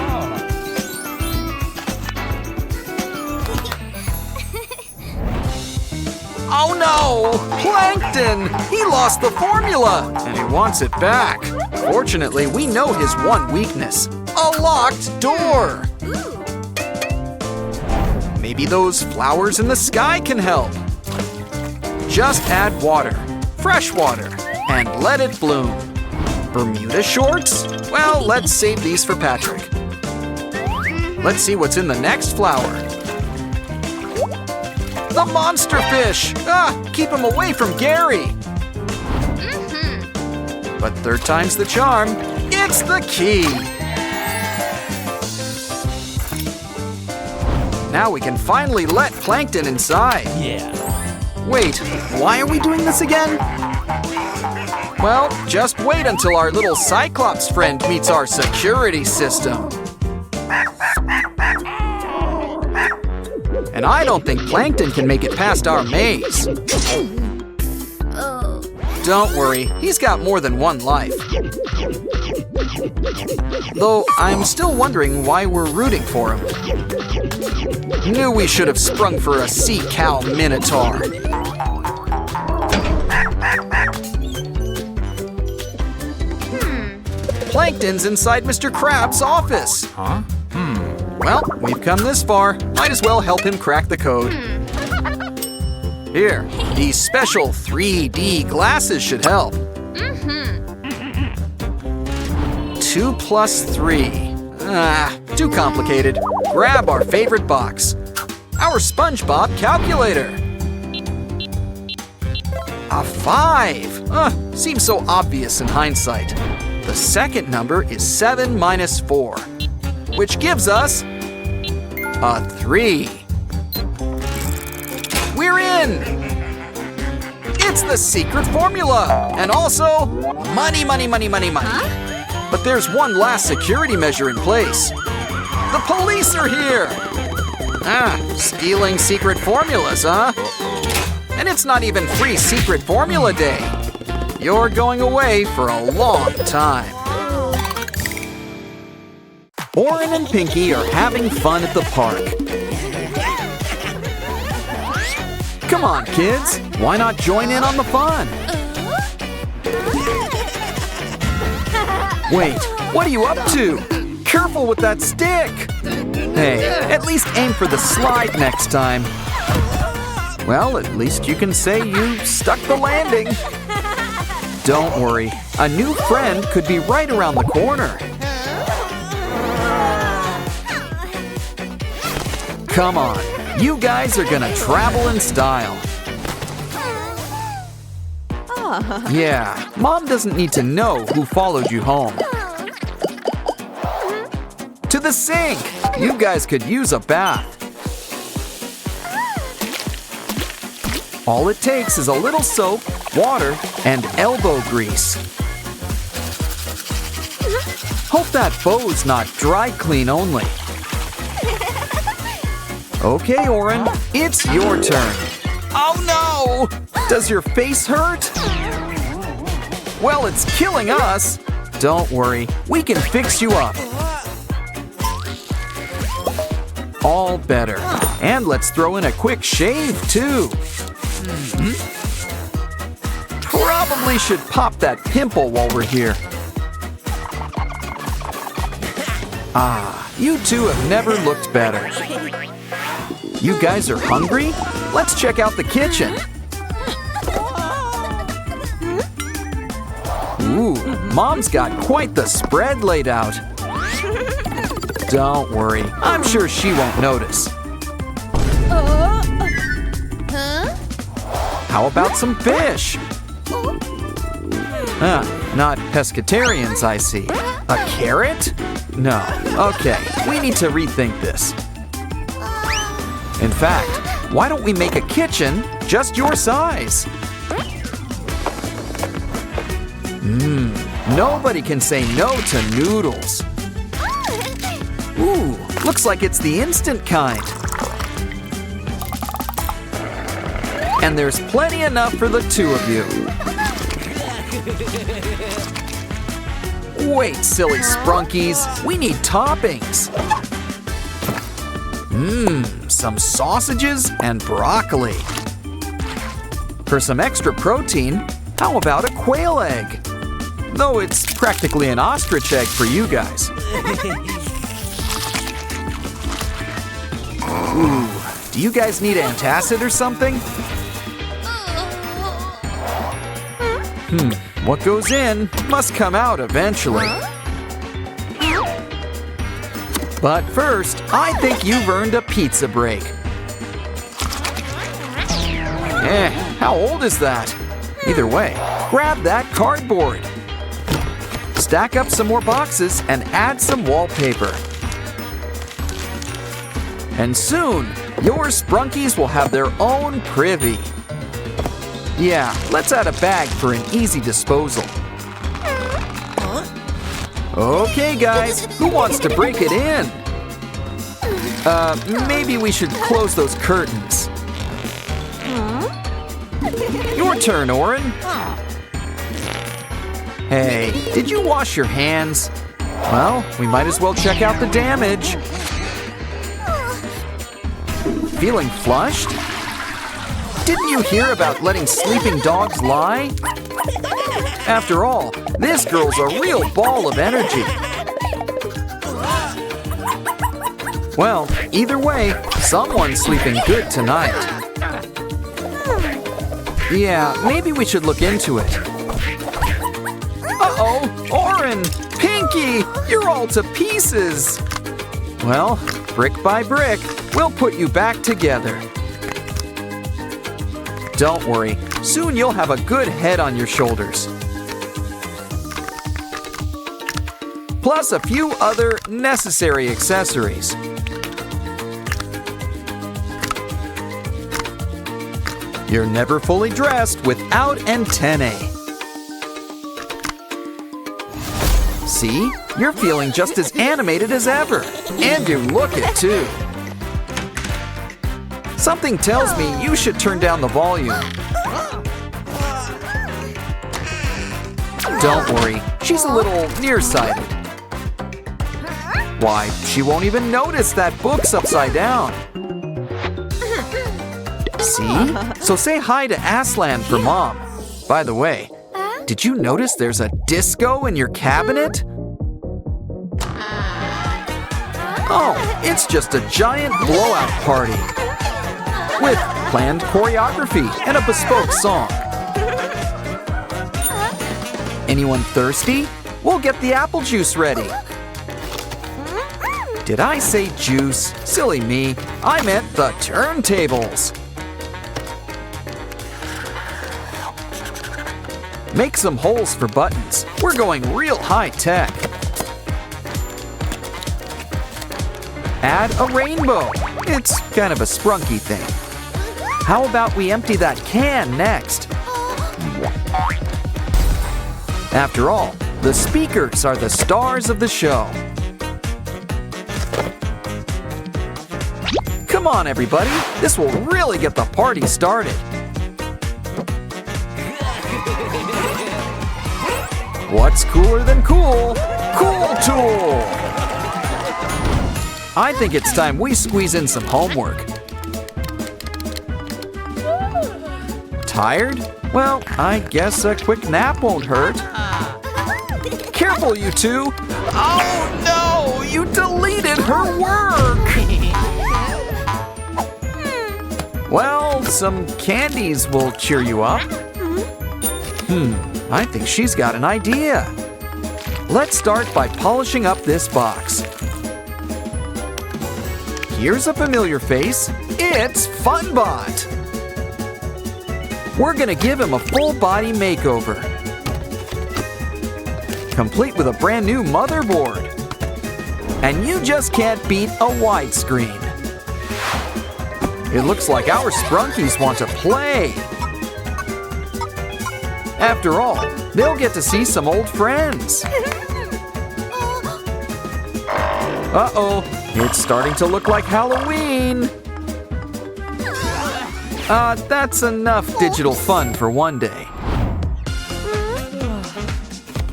Oh no! Plankton! He lost the formula! And he wants it back. Fortunately, we know his one weakness. A locked door! Maybe those flowers in the sky can help. Just add water, fresh water, and let it bloom. Bermuda shorts? Well, let's save these for Patrick. Let's see what's in the next flower. The monster fish! Ah, keep him away from Gary! But third time's the charm. It's the key! Now we can finally let Plankton inside. Yeah. Wait, why are we doing this again? Well, just wait until our little Cyclops friend meets our security system. And I don't think Plankton can make it past our maze. Oh. Don't worry, he's got more than one life. Though I'm still wondering why we're rooting for him. Knew we should have sprung for a sea cow minotaur. Plankton's inside Mr. Krabs' office. Huh? Well, we've come this far. Might as well help him crack the code. Here, these special 3D glasses should help. 2 plus 3. Too complicated. Grab our favorite box. Our SpongeBob calculator. A 5. Seems so obvious in hindsight. The second number is 7 minus 4, which gives us a 3. We're in! It's the secret formula! And also, money, money, money, money, money. But there's one last security measure in place. The police are here! Stealing secret formulas, huh? And it's not even free Secret Formula Day. You're going away for a long time. Oren and Pinky are having fun at the park. Come on, kids. Why not join in on the fun? Wait, what are you up to? Careful with that stick. Hey, at least aim for the slide next time. Well, at least you can say you stuck the landing. Don't worry, a new friend could be right around the corner. Come on, you guys are gonna travel in style. Yeah, Mom doesn't need to know who followed you home. To the sink! You guys could use a bath. All it takes is a little soap, water, and elbow grease. Hope that bow's not dry clean only. Okay, Oren, it's your turn. Oh no! Does your face hurt? Well, it's killing us. Don't worry, we can fix you up. All better. And let's throw in a quick shave, too. Probably should pop that pimple while we're here. You two have never looked better. You guys are hungry? Let's check out the kitchen. Ooh, Mom's got quite the spread laid out. Don't worry, I'm sure she won't notice. How about some fish? Not pescatarians, I see. A carrot? No. Okay, we need to rethink this. In fact, why don't we make a kitchen just your size? Nobody can say no to noodles. Ooh, looks like it's the instant kind. And there's plenty enough for the two of you. Wait, silly sprunkies, we need toppings. Some sausages and broccoli. For some extra protein, how about a quail egg? Though it's practically an ostrich egg for you guys. Ooh, do you guys need antacid or something? What goes in must come out eventually. But first, I think you've earned a pizza break. How old is that? Either way, grab that cardboard. Stack up some more boxes and add some wallpaper. And soon, your sprunkies will have their own privy. Yeah, let's add a bag for an easy disposal. Okay, guys, who wants to break it in? Maybe we should close those curtains. Your turn, Oren. Hey, did you wash your hands? Well, we might as well check out the damage. Feeling flushed? Didn't you hear about letting sleeping dogs lie? After all, this girl's a real ball of energy. Well, either way, someone's sleeping good tonight. Yeah, maybe we should look into it. Uh-oh, Oren! Pinky! You're all to pieces! Well, brick by brick, we'll put you back together. Don't worry, soon you'll have a good head on your shoulders. Plus a few other necessary accessories. You're never fully dressed without antennae. See? You're feeling just as animated as ever. And you look it too. Something tells me you should turn down the volume. Don't worry, she's a little nearsighted. Why, she won't even notice that book's upside down. See? So say hi to Aslan for Mom. By the way, did you notice there's a disco in your cabinet? Oh, it's just a giant blowout party with planned choreography and a bespoke song. Anyone thirsty? We'll get the apple juice ready. Did I say juice? Silly me. I meant the turntables. Make some holes for buttons. We're going real high tech. Add a rainbow. It's kind of a sprunky thing. How about we empty that can next? After all, the speakers are the stars of the show. Come on, everybody. This will really get the party started. What's cooler than cool? Cool Tool! I think it's time we squeeze in some homework. Tired? Well, I guess a quick nap won't hurt. Careful, you two! Oh no! You deleted her work! Well, some candies will cheer you up. I think she's got an idea. Let's start by polishing up this box. Here's a familiar face. It's Funbot. We're gonna give him a full body makeover, complete with a brand new motherboard. And you just can't beat a widescreen. It looks like our Sprunkies want to play. After all, they'll get to see some old friends. Uh-oh, it's starting to look like Halloween. That's enough digital fun for one day.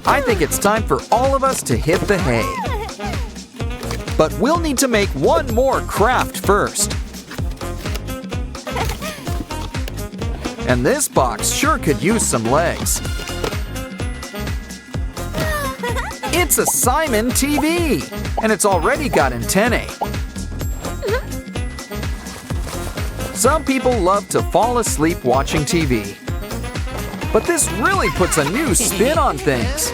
I think it's time for all of us to hit the hay. But we'll need to make one more craft first. And this box sure could use some legs. It's a Simon TV, and it's already got antennae. Some people love to fall asleep watching TV. But this really puts a new spin on things.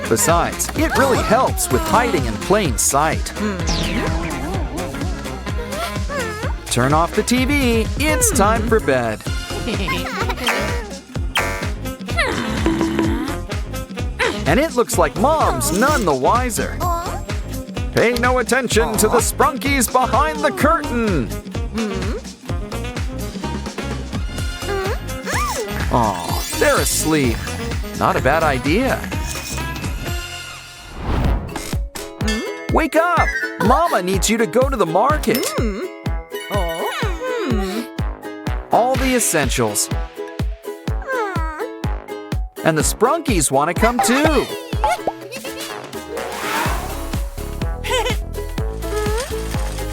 Besides, it really helps with hiding in plain sight. Turn off the TV. It's time for bed. And it looks like Mom's none the wiser. Pay no attention to the Sprunkies behind the curtain. Aw, they're asleep. Not a bad idea. Wake up! Mama needs you to go to the market. All the essentials. And the Sprunkies want to come too.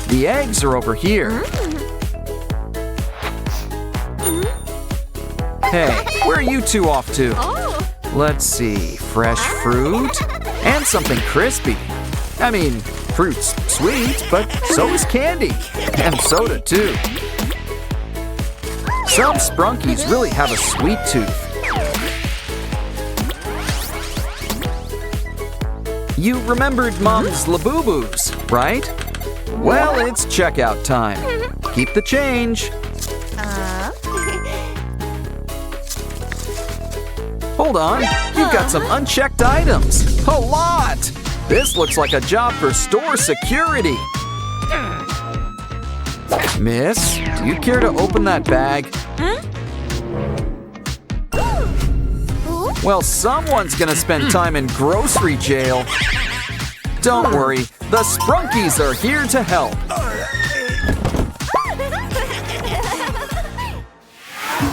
The eggs are over here. Hey, where are you two off to? Oh. Let's see, fresh fruit and something crispy. I mean, fruit's sweet, but so is candy. And soda too. Some Sprunkies really have a sweet tooth. You remembered Mom's Labubu's, right? Well, it's checkout time. Keep the change. Hold on, you've got some unchecked items. A lot! This looks like a job for store security. Miss, do you care to open that bag? Well, someone's gonna spend time in grocery jail. Don't worry, the Sprunkies are here to help.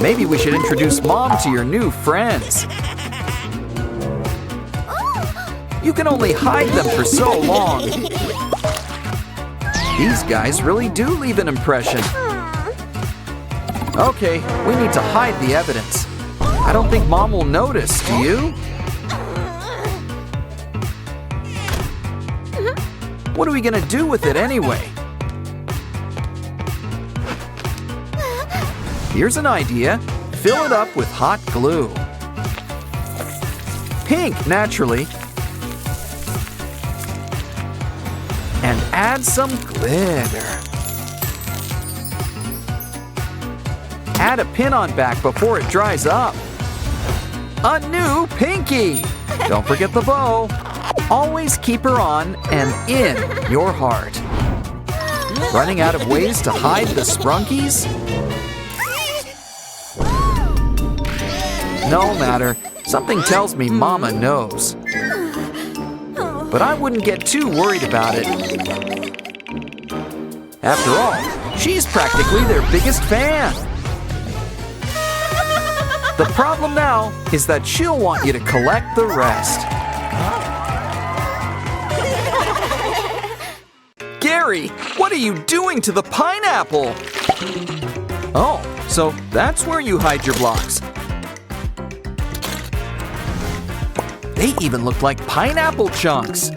Maybe we should introduce Mom to your new friends. You can only hide them for so long. These guys really do leave an impression. Okay, we need to hide the evidence. I don't think Mom will notice, do you? What are we gonna do with it anyway? Here's an idea. Fill it up with hot glue. Pink, naturally. And add some glitter. Add a pin-on back before it dries up. A new pinky! Don't forget the bow. Always keep her on and in your heart. Running out of ways to hide the Sprunkies? No matter. Something tells me Mama knows. But I wouldn't get too worried about it. After all, she's practically their biggest fan. The problem now is that she'll want you to collect the rest. Gary, what are you doing to the pineapple? Oh, so that's where you hide your blocks. They even look like pineapple chunks.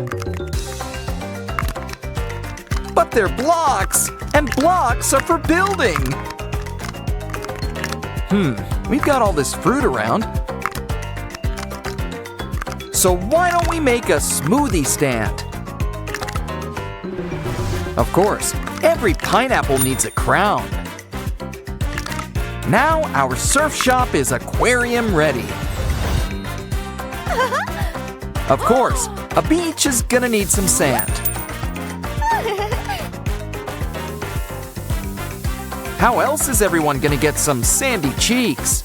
But they're blocks, and blocks are for building. We've got all this fruit around. So why don't we make a smoothie stand? Of course, every pineapple needs a crown. Now our surf shop is aquarium ready. Of course, a beach is gonna need some sand. How else is everyone gonna get some sandy cheeks?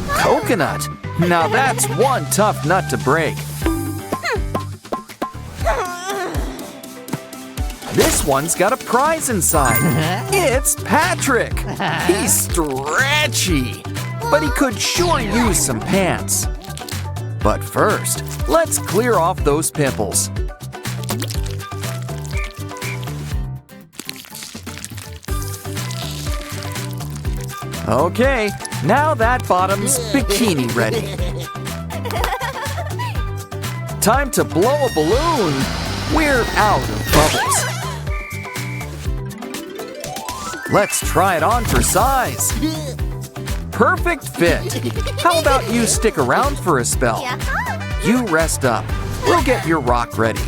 Coconut. Now that's one tough nut to break. This one's got a prize inside. It's Patrick. He's stretchy, but he could sure use some pants. But first, let's clear off those pimples. Okay, now that bottom's bikini ready. Time to blow a balloon. We're out of bubbles. Let's try it on for size. Perfect fit. How about you stick around for a spell? You rest up. We'll get your rock ready.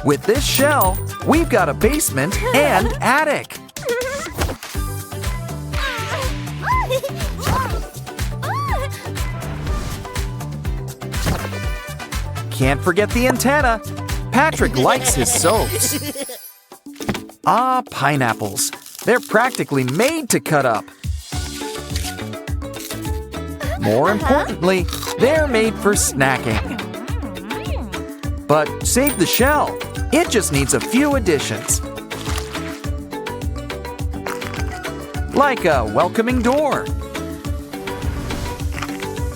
With this shell, we've got a basement and attic. Can't forget the antenna. Patrick likes his soaps. Ah, pineapples. They're practically made to cut up. More importantly, they're made for snacking. But save the shell. It just needs a few additions. Like a welcoming door.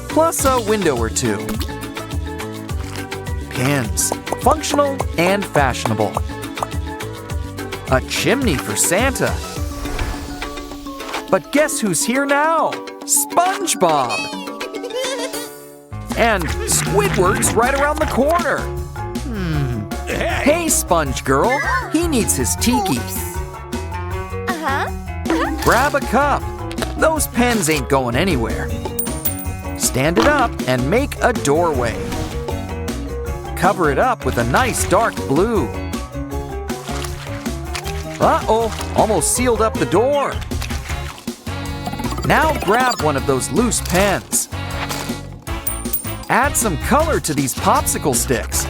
Plus a window or two. Pins, functional and fashionable. A chimney for Santa. But guess who's here now? SpongeBob! And Squidward's right around the corner. Hey, Sponge Girl, he needs his tiki. Grab a cup. Those pens ain't going anywhere. Stand it up and make a doorway. Cover it up with a nice dark blue. Uh-oh, almost sealed up the door. Now grab one of those loose pens. Add some color to these popsicle sticks.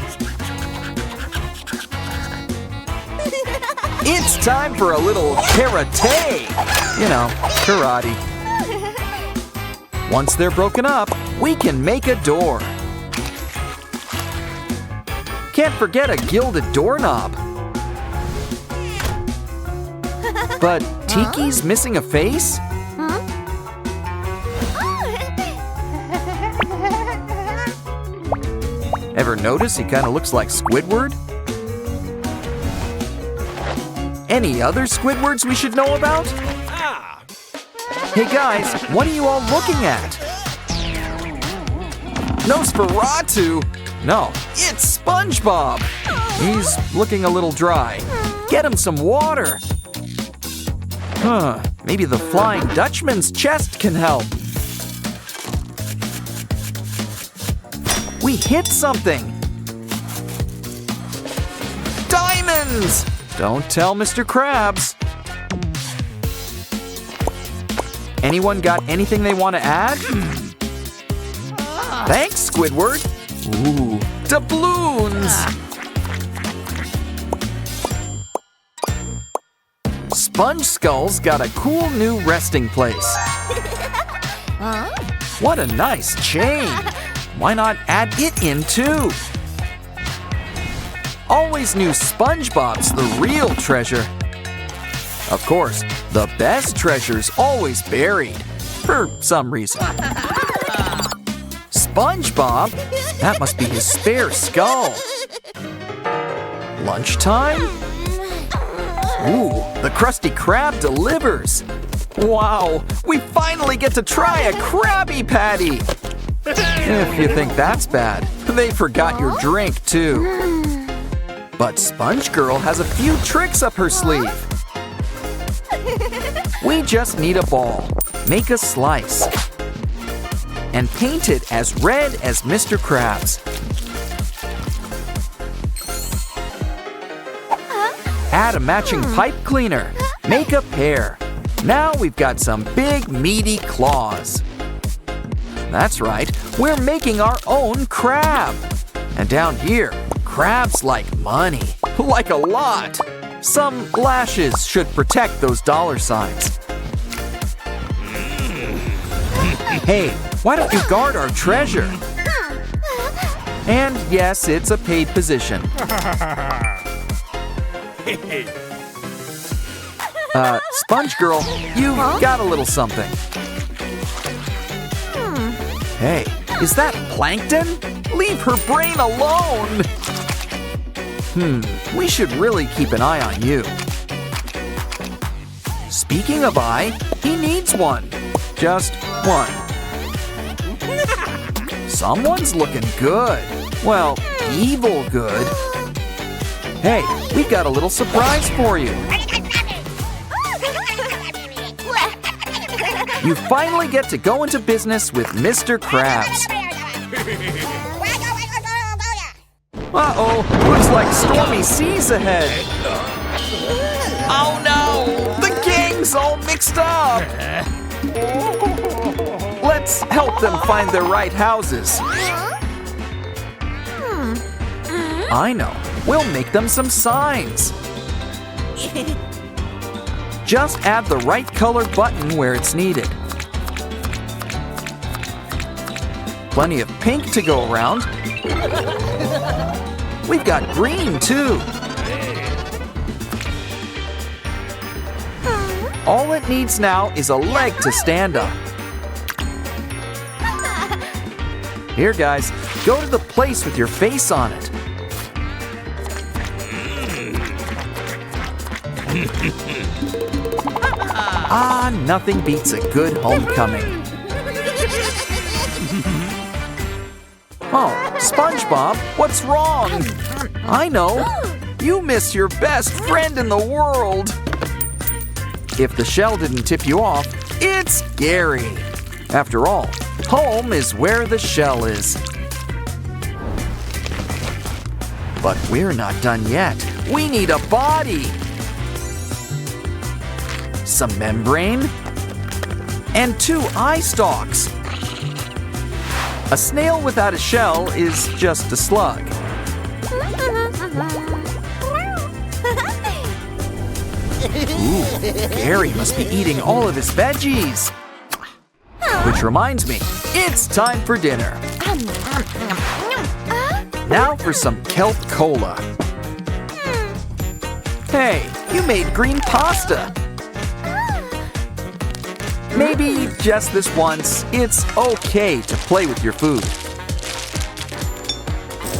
It's time for a little karate. You know, karate. Once they're broken up, we can make a door. Can't forget a gilded doorknob. But Tiki's missing a face? Ever notice he kind of looks like Squidward? Any other Squidwards we should know about? Hey guys, what are you all looking at? Nosferatu? No, it's SpongeBob. He's looking a little dry. Get him some water. Maybe the Flying Dutchman's chest can help. We hit something. Diamonds! Don't tell Mr. Krabs. Anyone got anything they want to add? Thanks, Squidward. Ooh, doubloons! Sponge Skull's got a cool new resting place. What a nice chain! Why not add it in too? Always knew SpongeBob's the real treasure. Of course, the best treasure's always buried, for some reason. SpongeBob? That must be his spare skull. Lunchtime? Ooh, the Krusty Krab delivers. Wow, we finally get to try a Krabby Patty. If you think that's bad, they forgot your drink too. But Sponge Girl has a few tricks up her sleeve. We just need a ball, make a slice, and paint it as red as Mr. Krabs. Add a matching pipe cleaner, make a pair. Now we've got some big meaty claws. That's right, we're making our own crab. And down here, crabs like money, like a lot. Some lashes should protect those dollar signs. Hey, why don't you guard our treasure? And yes, it's a paid position. Sponge Girl, you got a little something. Hey, is that Plankton? Leave her brain alone! We should really keep an eye on you. Speaking of eye, he needs one. Just one. Someone's looking good. Well, evil good. Hey, we've got a little surprise for you. You finally get to go into business with Mr. Krabs. Uh-oh, looks like stormy seas ahead. Oh no, the gang's all mixed up. Let's help them find their right houses. I know, we'll make them some signs. Just add the right color button where it's needed. Plenty of pink to go around. We've got green too. All it needs now is a leg to stand up. Here guys, go to the place with your face on it. Ah, nothing beats a good homecoming. Oh, SpongeBob, what's wrong? I know. You miss your best friend in the world. If the shell didn't tip you off, it's Gary. After all, home is where the shell is. But we're not done yet. We need a body. Some membrane, and 2 eye stalks. A snail without a shell is just a slug. Ooh, Gary must be eating all of his veggies. Which reminds me, it's time for dinner. Now for some kelp cola. Hey, you made green pasta. Maybe just this once, it's okay to play with your food.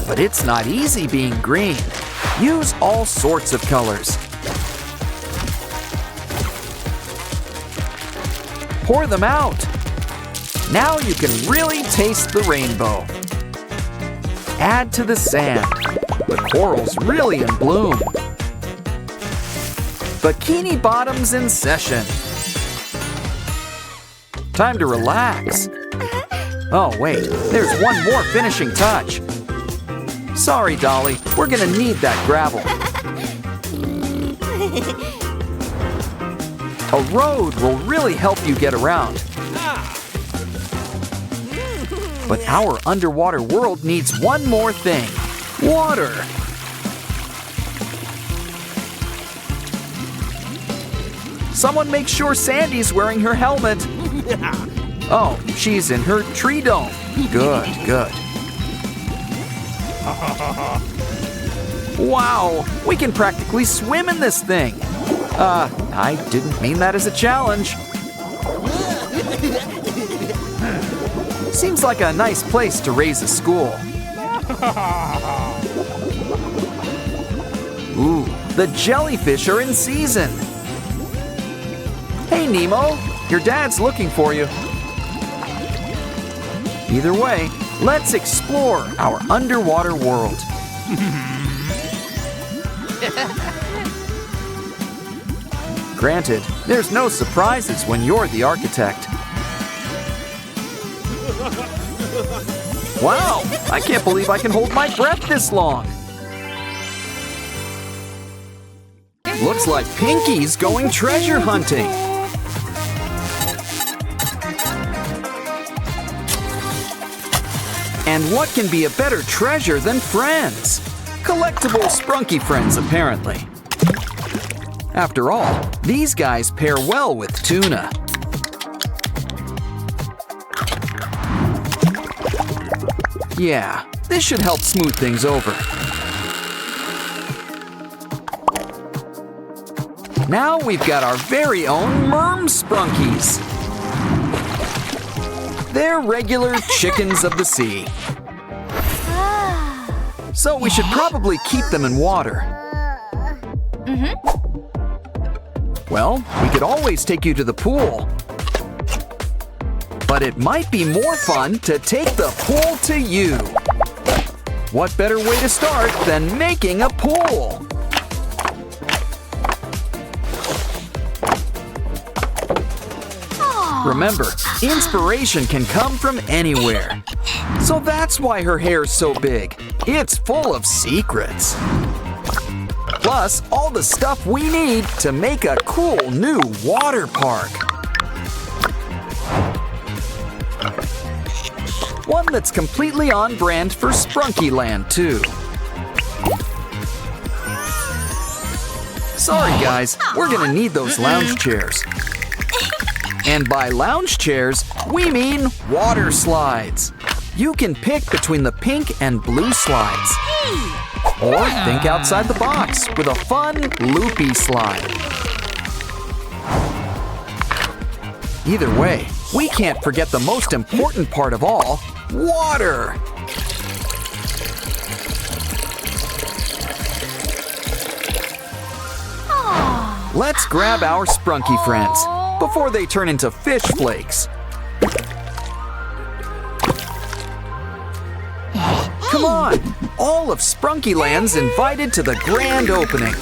But it's not easy being green. Use all sorts of colors. Pour them out. Now you can really taste the rainbow. Add to the sand. The coral's really in bloom. Bikini Bottom's in session. Time to relax. Oh wait, there's one more finishing touch. Sorry, Dolly, we're gonna need that gravel. A road will really help you get around. But our underwater world needs one more thing. Water. Someone make sure Sandy's wearing her helmet. Oh, she's in her tree dome. Good, good. Wow, we can practically swim in this thing. I didn't mean that as a challenge. Seems like a nice place to raise a school. Ooh, the jellyfish are in season. Hey, Nemo, your dad's looking for you. Either way, let's explore our underwater world. Granted, there's no surprises when you're the architect. Wow, I can't believe I can hold my breath this long. Looks like Pinky's going treasure hunting. And what can be a better treasure than friends? Collectible Sprunky friends, apparently. After all, these guys pair well with tuna. Yeah, this should help smooth things over. Now we've got our very own Merm Sprunkies. They're regular chickens of the sea. So we should probably keep them in water. Well, we could always take you to the pool. But it might be more fun to take the pool to you. What better way to start than making a pool? Remember, inspiration can come from anywhere. So that's why her hair's so big. It's full of secrets. Plus, all the stuff we need to make a cool new water park. One that's completely on brand for Sprunky Land, too. Sorry, guys, we're gonna need those lounge chairs. And by lounge chairs, we mean water slides. You can pick between the pink and blue slides. Or think outside the box with a fun, loopy slide. Either way, we can't forget the most important part of all, water. Let's grab our Sprunky friends. before they turn into fish flakes. Come on! All of Sprunkyland's invited to the grand opening.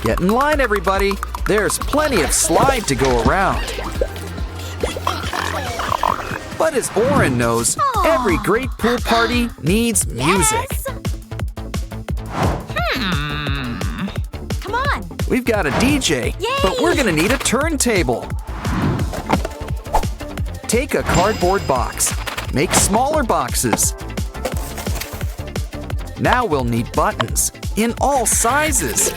Get in line, everybody. There's plenty of slide to go around. But as Oren knows, every great pool party needs music. Come on. We've got a DJ, but we're gonna need a turntable. Take a cardboard box. Make smaller boxes. Now we'll need buttons in all sizes.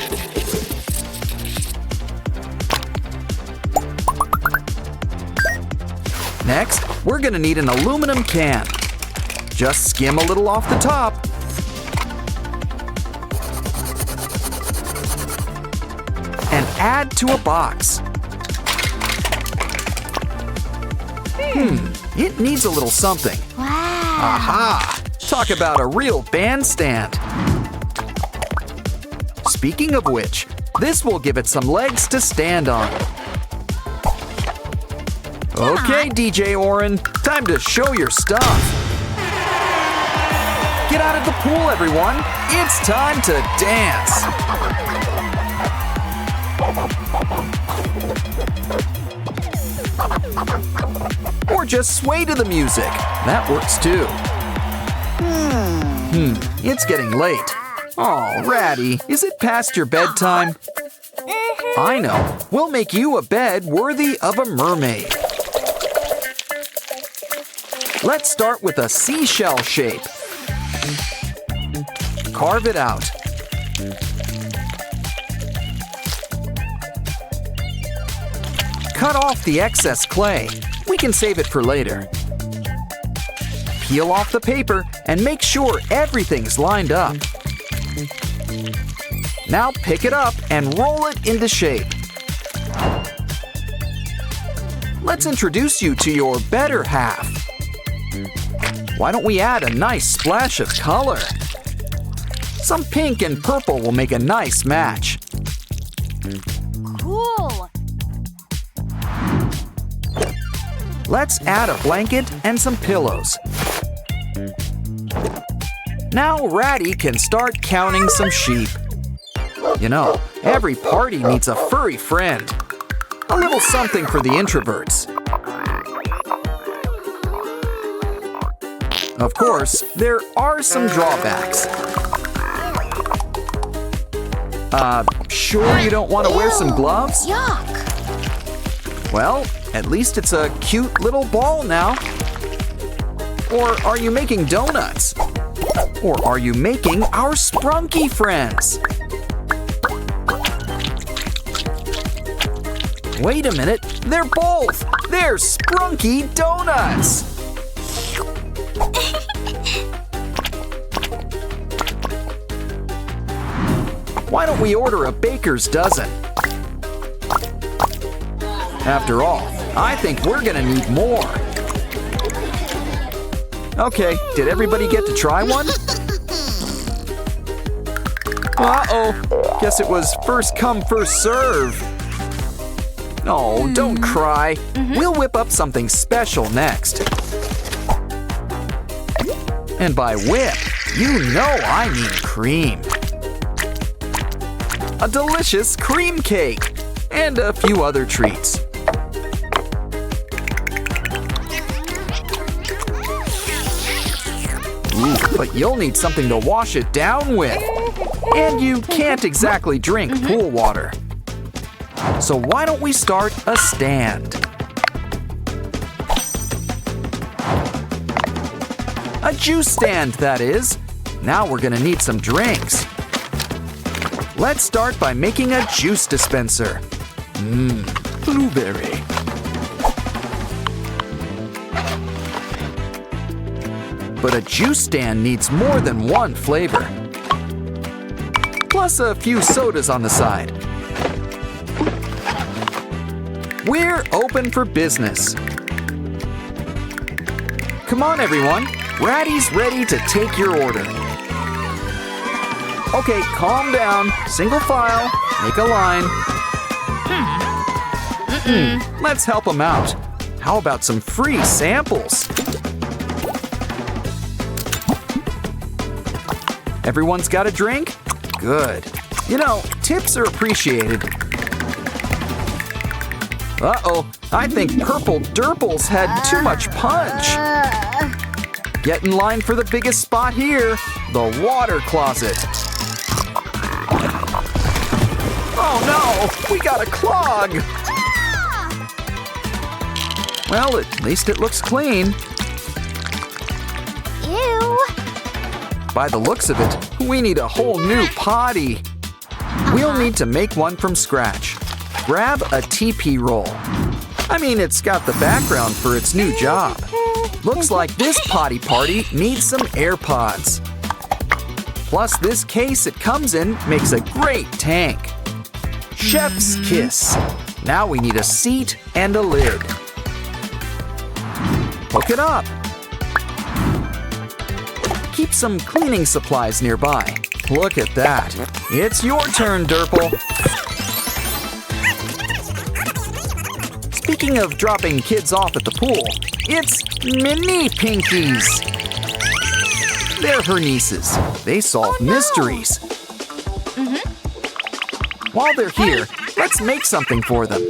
Next, we're gonna need an aluminum can. Just skim a little off the top. And add to a box. It needs a little something. Wow. Aha! Talk about a real bandstand. Speaking of which, this will give it some legs to stand on. Okay, DJ Oren, time to show your stuff. Get out of the pool, everyone. It's time to dance. Or just sway to the music. That works too. It's getting late. Oh, Ratty, is it past your bedtime? I know. We'll make you a bed worthy of a mermaid. Let's start with a seashell shape. Carve it out. Cut off the excess clay. We can save it for later. Peel off the paper and make sure everything's lined up. Now pick it up and roll it into shape. Let's introduce you to your better half. Why don't we add a nice splash of color? Some pink and purple will make a nice match. Cool. Let's add a blanket and some pillows. Now Ratty can start counting some sheep. You know, every party needs a furry friend. A little something for the introverts. Of course, there are some drawbacks. Sure you don't want to wear some gloves? Yuck. Well, at least it's a cute little ball now. Or are you making donuts? Or are you making our Sprunky friends? Wait a minute, they're both! They're Sprunky donuts! Why don't we order a baker's dozen? After all, I think we're gonna need more. Okay, did everybody get to try one? Uh-oh, guess it was first come, first serve. Oh, don't cry. We'll whip up something special next. And by whip, you know I mean cream. A delicious cream cake and a few other treats. Ooh, but you'll need something to wash it down with. And you can't exactly drink pool water. So why don't we start a stand? A juice stand, that is. Now we're gonna need some drinks. Let's start by making a juice dispenser. Blueberry. But a juice stand needs more than one flavor. Plus a few sodas on the side. We're open for business. Come on, everyone. Ratty's ready to take your order. Okay, calm down. Single file. Make a line. Let's help them out. How about some free samples? Everyone's got a drink? Good. You know, tips are appreciated. Uh-oh, I think Purple Durples had too much punch. Get in line for the biggest spot here, the water closet. Oh no, we got a clog. Well, at least it looks clean. Ew. By the looks of it, we need a whole new potty. We'll need to make one from scratch. Grab a TP roll. I mean, it's got the background for its new job. Looks like this potty party needs some AirPods. Plus, this case it comes in makes a great tank. Chef's kiss. Now we need a seat and a lid. Hook it up. Keep some cleaning supplies nearby. Look at that. It's your turn, Durple. Speaking of dropping kids off at the pool, it's Mini Pinkies. They're her nieces. They solve mysteries. While they're here, let's make something for them.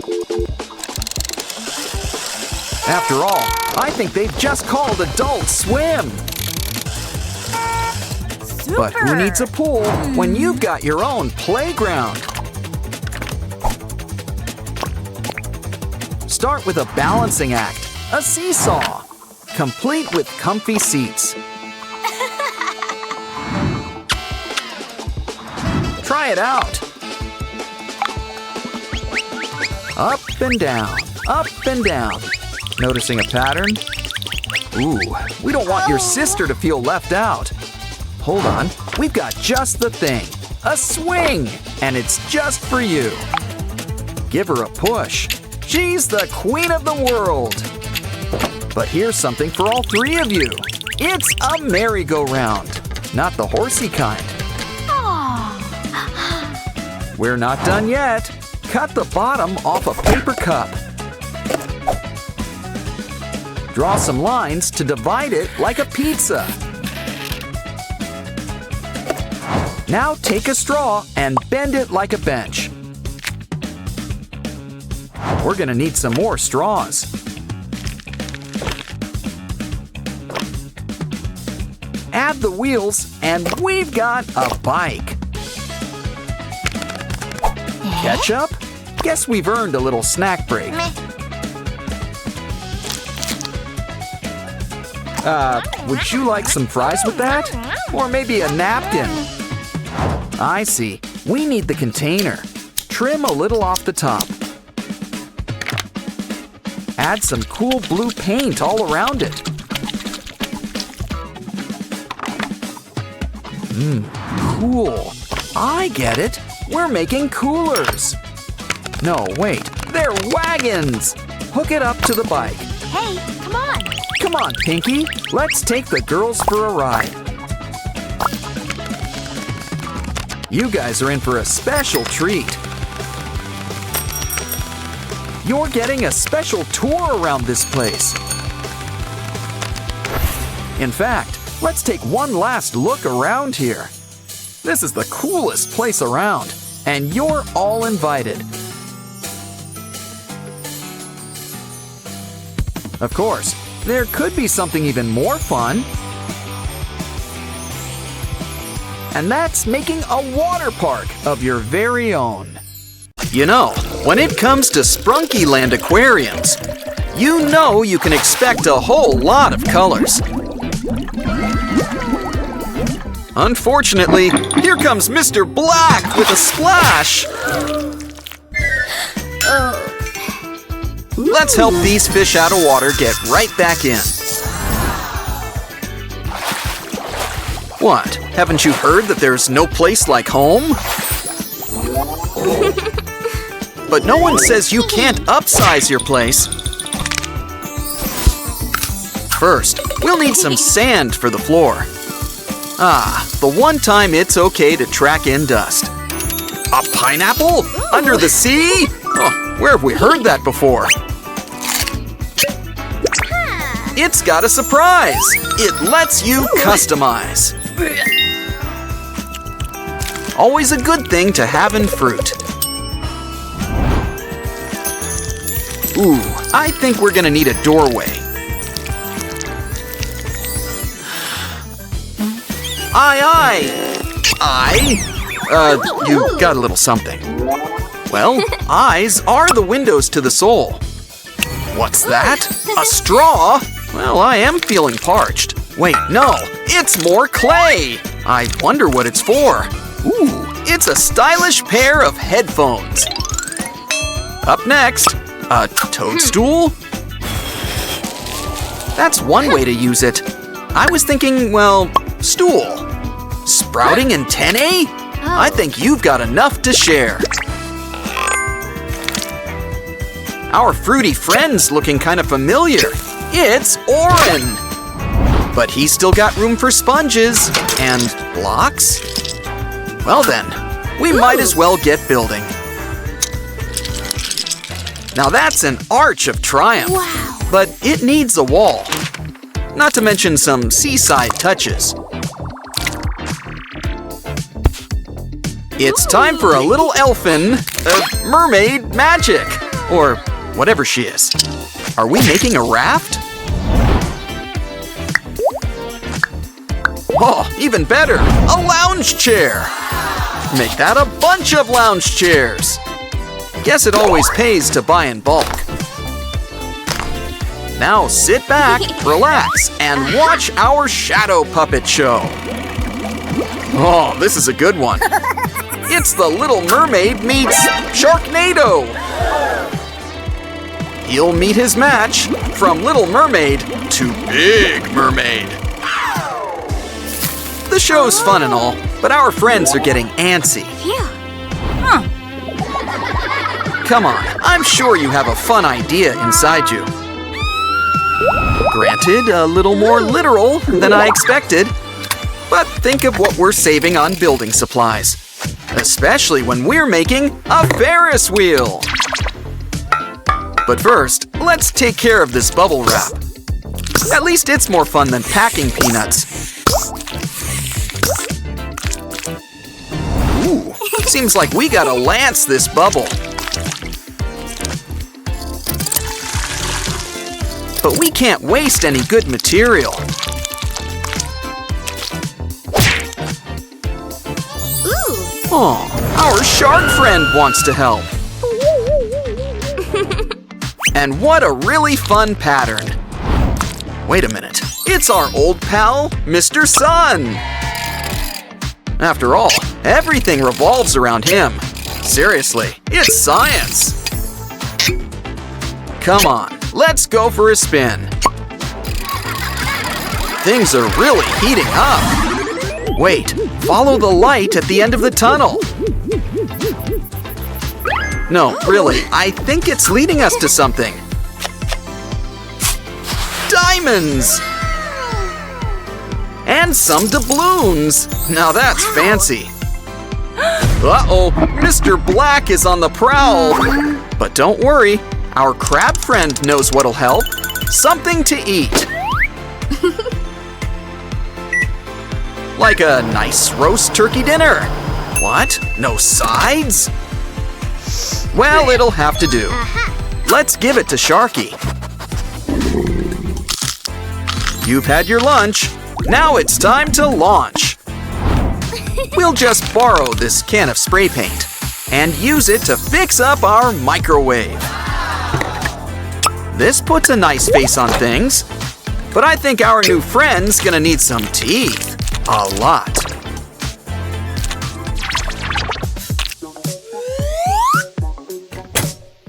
After all, I think they've just called Adult Swim. But who needs a pool when you've got your own playground? Start with a balancing act, a seesaw, complete with comfy seats. Try it out. Up and down, up and down. Noticing a pattern? Ooh, we don't want your sister to feel left out. Hold on, we've got just the thing. A swing, and it's just for you. Give her a push. She's the queen of the world. But here's something for all three of you. It's a merry-go-round, not the horsey kind. We're not done yet. Cut the bottom off a paper cup. Draw some lines to divide it like a pizza. Now take a straw and bend it like a bench. We're gonna need some more straws. Add the wheels and we've got a bike. Ketchup? Guess we've earned a little snack break. Would you like some fries with that? Or maybe a napkin? I see. We need the container. Trim a little off the top. Add some cool blue paint all around it. Cool. I get it. We're making coolers. No, wait. They're wagons. Hook it up to the bike. Hey, come on. Come on, Pinky. Let's take the girls for a ride. You guys are in for a special treat. You're getting a special tour around this place. In fact, let's take one last look around here. This is the coolest place around, and you're all invited. Of course, there could be something even more fun. And that's making a water park of your very own. You know, when it comes to Sprunkyland aquariums, you know you can expect a whole lot of colors. Unfortunately, here comes Mr. Black with a splash. Let's help these fish out of water get right back in. What? Haven't you heard that there's no place like home? But no one says you can't upsize your place. First, we'll need some sand for the floor. Ah, the one time it's okay to track in dust. A pineapple? Under the sea? Oh, where have we heard that before? It's got a surprise! It lets you customize. Always a good thing to have in fruit. Ooh, I think we're gonna need a doorway. You got a little something. Well, eyes are the windows to the soul. What's that? A straw? Well, I am feeling parched. Wait, no, it's more clay. I wonder what it's for. Ooh, it's a stylish pair of headphones. Up next, a toadstool? That's one way to use it. I was thinking, well, stool. Sprouting antennae? I think you've got enough to share. Our fruity friend's looking kind of familiar. It's Oren. But he's still got room for sponges and blocks. Well then, we might as well get building. Now that's an arch of triumph. Wow. But it needs a wall. Not to mention some seaside touches. It's time for a little elfin, mermaid magic, or whatever she is. Are we making a raft? Oh, even better, a lounge chair. Make that a bunch of lounge chairs. Guess it always pays to buy in bulk. Now sit back, relax, and watch our shadow puppet show. Oh, this is a good one. It's the Little Mermaid meets Sharknado. He'll meet his match from Little Mermaid to Big Mermaid. The show's fun and all, but our friends are getting antsy. Yeah. Come on, I'm sure you have a fun idea inside you. Granted, a little more literal than I expected, but think of what we're saving on building supplies. Especially when we're making a Ferris wheel. But first, let's take care of this bubble wrap. At least it's more fun than packing peanuts. Ooh, seems like we gotta lance this bubble. But we can't waste any good material. Oh, our shark friend wants to help. And what a really fun pattern. Wait a minute, it's our old pal, Mr. Sun. After all, everything revolves around him. Seriously, it's science. Come on, let's go for a spin. Things are really heating up. Wait, follow the light at the end of the tunnel. No, really, I think it's leading us to something. Diamonds! And some doubloons. Now that's fancy. Uh-oh, Mr. Black is on the prowl. But don't worry, our crab friend knows what'll help. Something to eat. Like a nice roast turkey dinner. What? No sides? Well, it'll have to do. Let's give it to Sharky. You've had your lunch. Now it's time to launch. We'll just borrow this can of spray paint and use it to fix up our microwave. This puts a nice face on things, but I think our new friend's gonna need some teeth. A lot.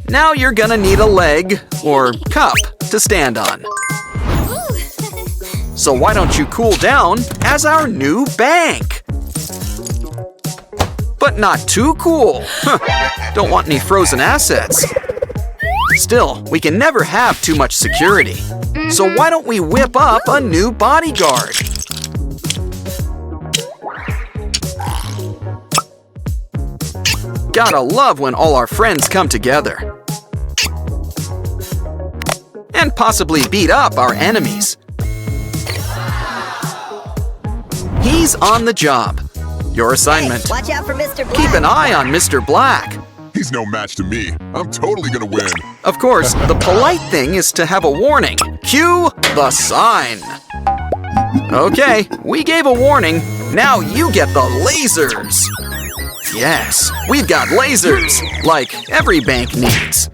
Now you're gonna need a leg or cup to stand on. So why don't you cool down as our new bank? But not too cool. Don't want any frozen assets. Still, we can never have too much security. So why don't we whip up a new bodyguard? Gotta love when all our friends come together. And possibly beat up our enemies. He's on the job. Your assignment. Hey, watch out for Mr. Black. Keep an eye on Mr. Black. He's no match to me. I'm totally gonna win. Of course, the polite thing is to have a warning. Cue the sign. Okay, we gave a warning. Now you get the lasers. Yes, we've got lasers, like every bank needs.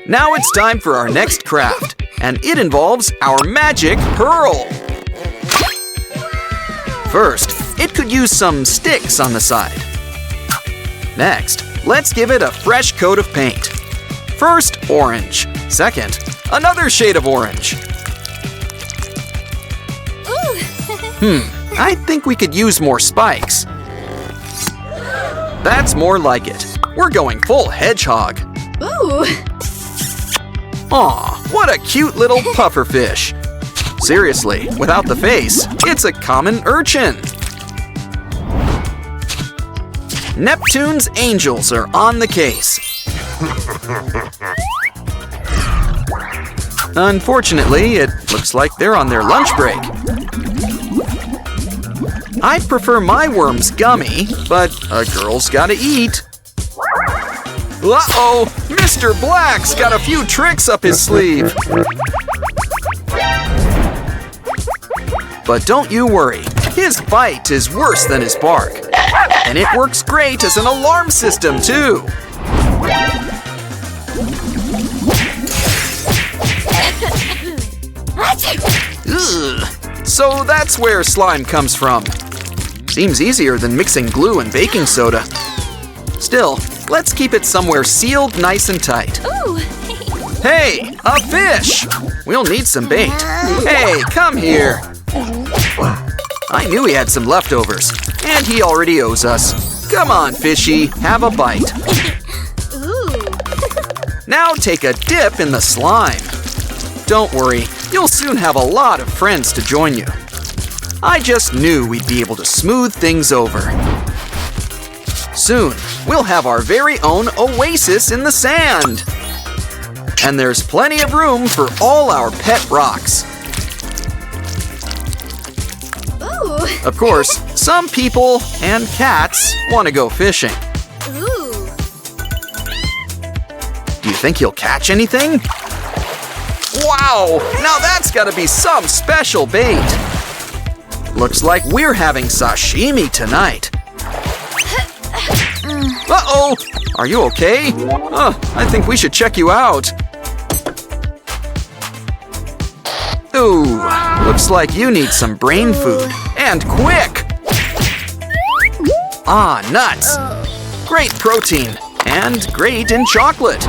Now it's time for our next craft, and it involves our magic pearl. First, it could use some sticks on the side. Next, let's give it a fresh coat of paint. First, orange. Second, another shade of orange. I think we could use more spikes. That's more like it. We're going full hedgehog. Ooh. Aw, what a cute little pufferfish. Seriously, without the face, it's a common urchin. Neptune's angels are on the case. Unfortunately, it looks like they're on their lunch break. I prefer my worms gummy, but a girl's gotta eat. Uh-oh, Mr. Black's got a few tricks up his sleeve. But don't you worry, his bite is worse than his bark. And it works great as an alarm system, too. Ugh. So that's where slime comes from. Seems easier than mixing glue and baking soda. Still, let's keep it somewhere sealed nice and tight. Ooh. Hey, a fish! We'll need some bait. Hey, come here. I knew he had some leftovers, and he already owes us. Come on, fishy, have a bite. Ooh. Now take a dip in the slime. Don't worry, you'll soon have a lot of friends to join you. I just knew we'd be able to smooth things over. Soon, we'll have our very own oasis in the sand. And there's plenty of room for all our pet rocks. Ooh. Of course, some people and cats want to go fishing. Ooh. Do you think he'll catch anything? Wow, now that's gotta be some special bait. Looks like we're having sashimi tonight. Uh-oh, are you okay? I think we should check you out. Ooh, looks like you need some brain food, and quick! Ah, nuts. Great protein, and great in chocolate.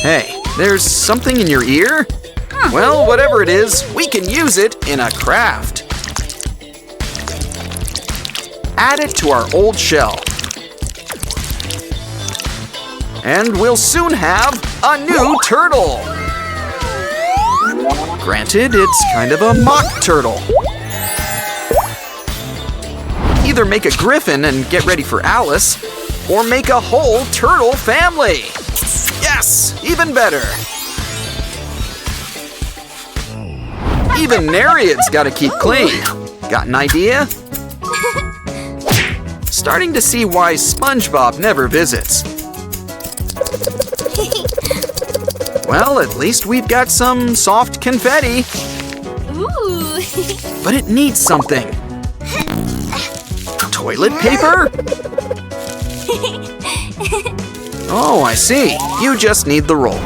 Hey, there's something in your ear? Well, whatever it is, we can use it in a craft. Add it to our old shell. And we'll soon have a new turtle. Granted, it's kind of a mock turtle. Either make a griffin and get ready for Alice, or make a whole turtle family. Yes, even better. Even Nereid's gotta keep clean. Got an idea? Starting to see why SpongeBob never visits. Well, at least we've got some soft confetti. Ooh. But it needs something. Toilet paper? Oh, I see. You just need the roll.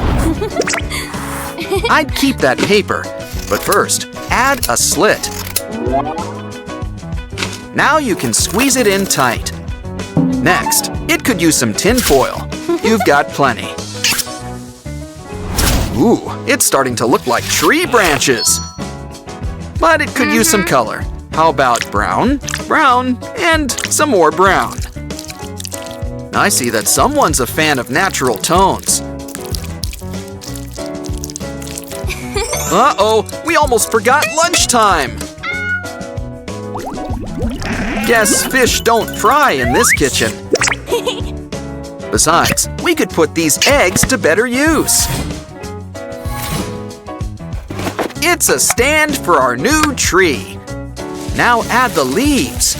I'd keep that paper, but first, add a slit. Now you can squeeze it in tight. Next, it could use some tin foil. You've got plenty. Ooh, it's starting to look like tree branches. But it could use some color. How about brown, brown, and some more brown? I see that someone's a fan of natural tones. Uh-oh, we almost forgot lunchtime. Guess fish don't fry in this kitchen. Besides, we could put these eggs to better use. It's a stand for our new tree. Now add the leaves.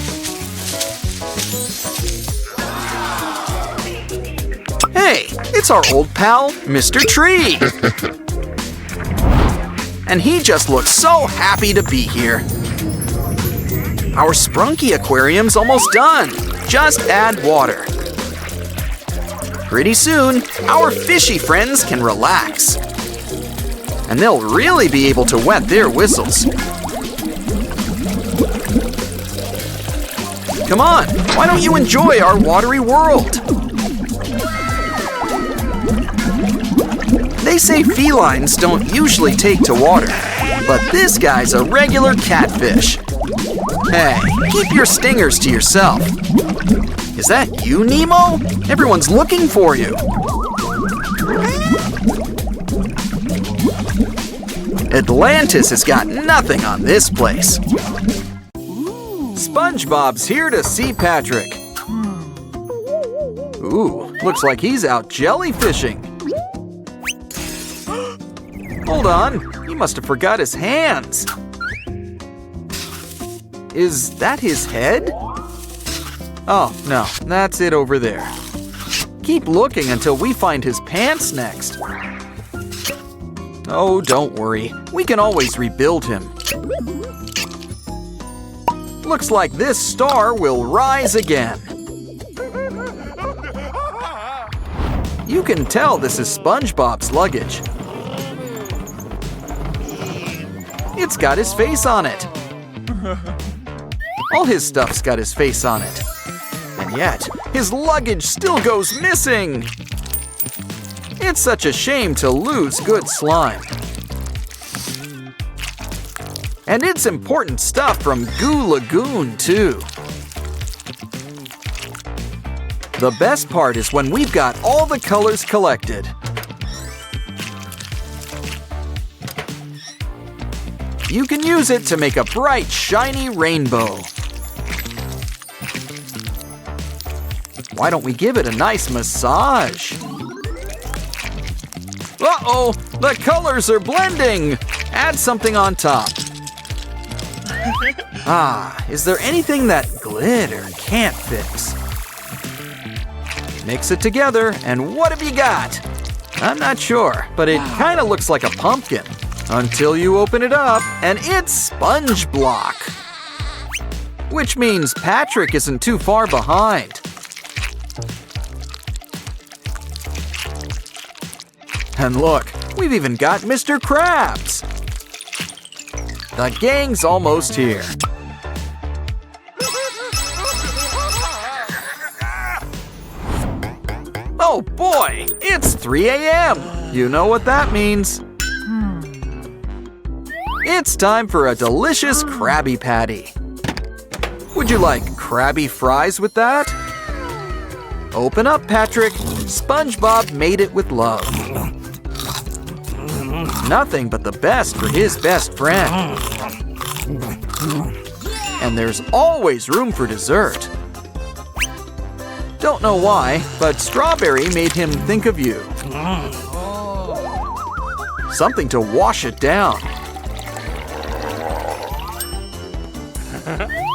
Hey, it's our old pal, Mr. Tree. And he just looks so happy to be here. Our Sprunky aquarium's almost done. Just add water. Pretty soon, our fishy friends can relax. And they'll really be able to wet their whistles. Come on, why don't you enjoy our watery world? They say felines don't usually take to water, but this guy's a regular catfish. Hey, keep your stingers to yourself. Is that you, Nemo? Everyone's looking for you. Atlantis has got nothing on this place. SpongeBob's here to see Patrick. Ooh, looks like he's out jellyfishing. Hold on, he must have forgot his hands. Is that his head? Oh, no, that's it over there. Keep looking until we find his pants next. Oh, don't worry. We can always rebuild him. Looks like this star will rise again. You can tell this is SpongeBob's luggage. It's got his face on it. All his stuff's got his face on it. And yet, his luggage still goes missing. It's such a shame to lose good slime. And it's important stuff from Goo Lagoon, too. The best part is when we've got all the colors collected. You can use it to make a bright, shiny rainbow. Why don't we give it a nice massage? Uh-oh, the colors are blending! Add something on top. Ah, is there anything that glitter can't fix? Mix it together, and what have you got? I'm not sure, but it kind of looks like a pumpkin. Until you open it up, and it's Sponge Block. Which means Patrick isn't too far behind. And look, we've even got Mr. Krabs. The gang's almost here. Oh boy, it's 3 a.m. You know what that means. It's time for a delicious Krabby Patty. Would you like Krabby fries with that? Open up, Patrick. SpongeBob made it with love. Nothing but the best for his best friend. And there's always room for dessert. Don't know why, but strawberry made him think of you. Something to wash it down.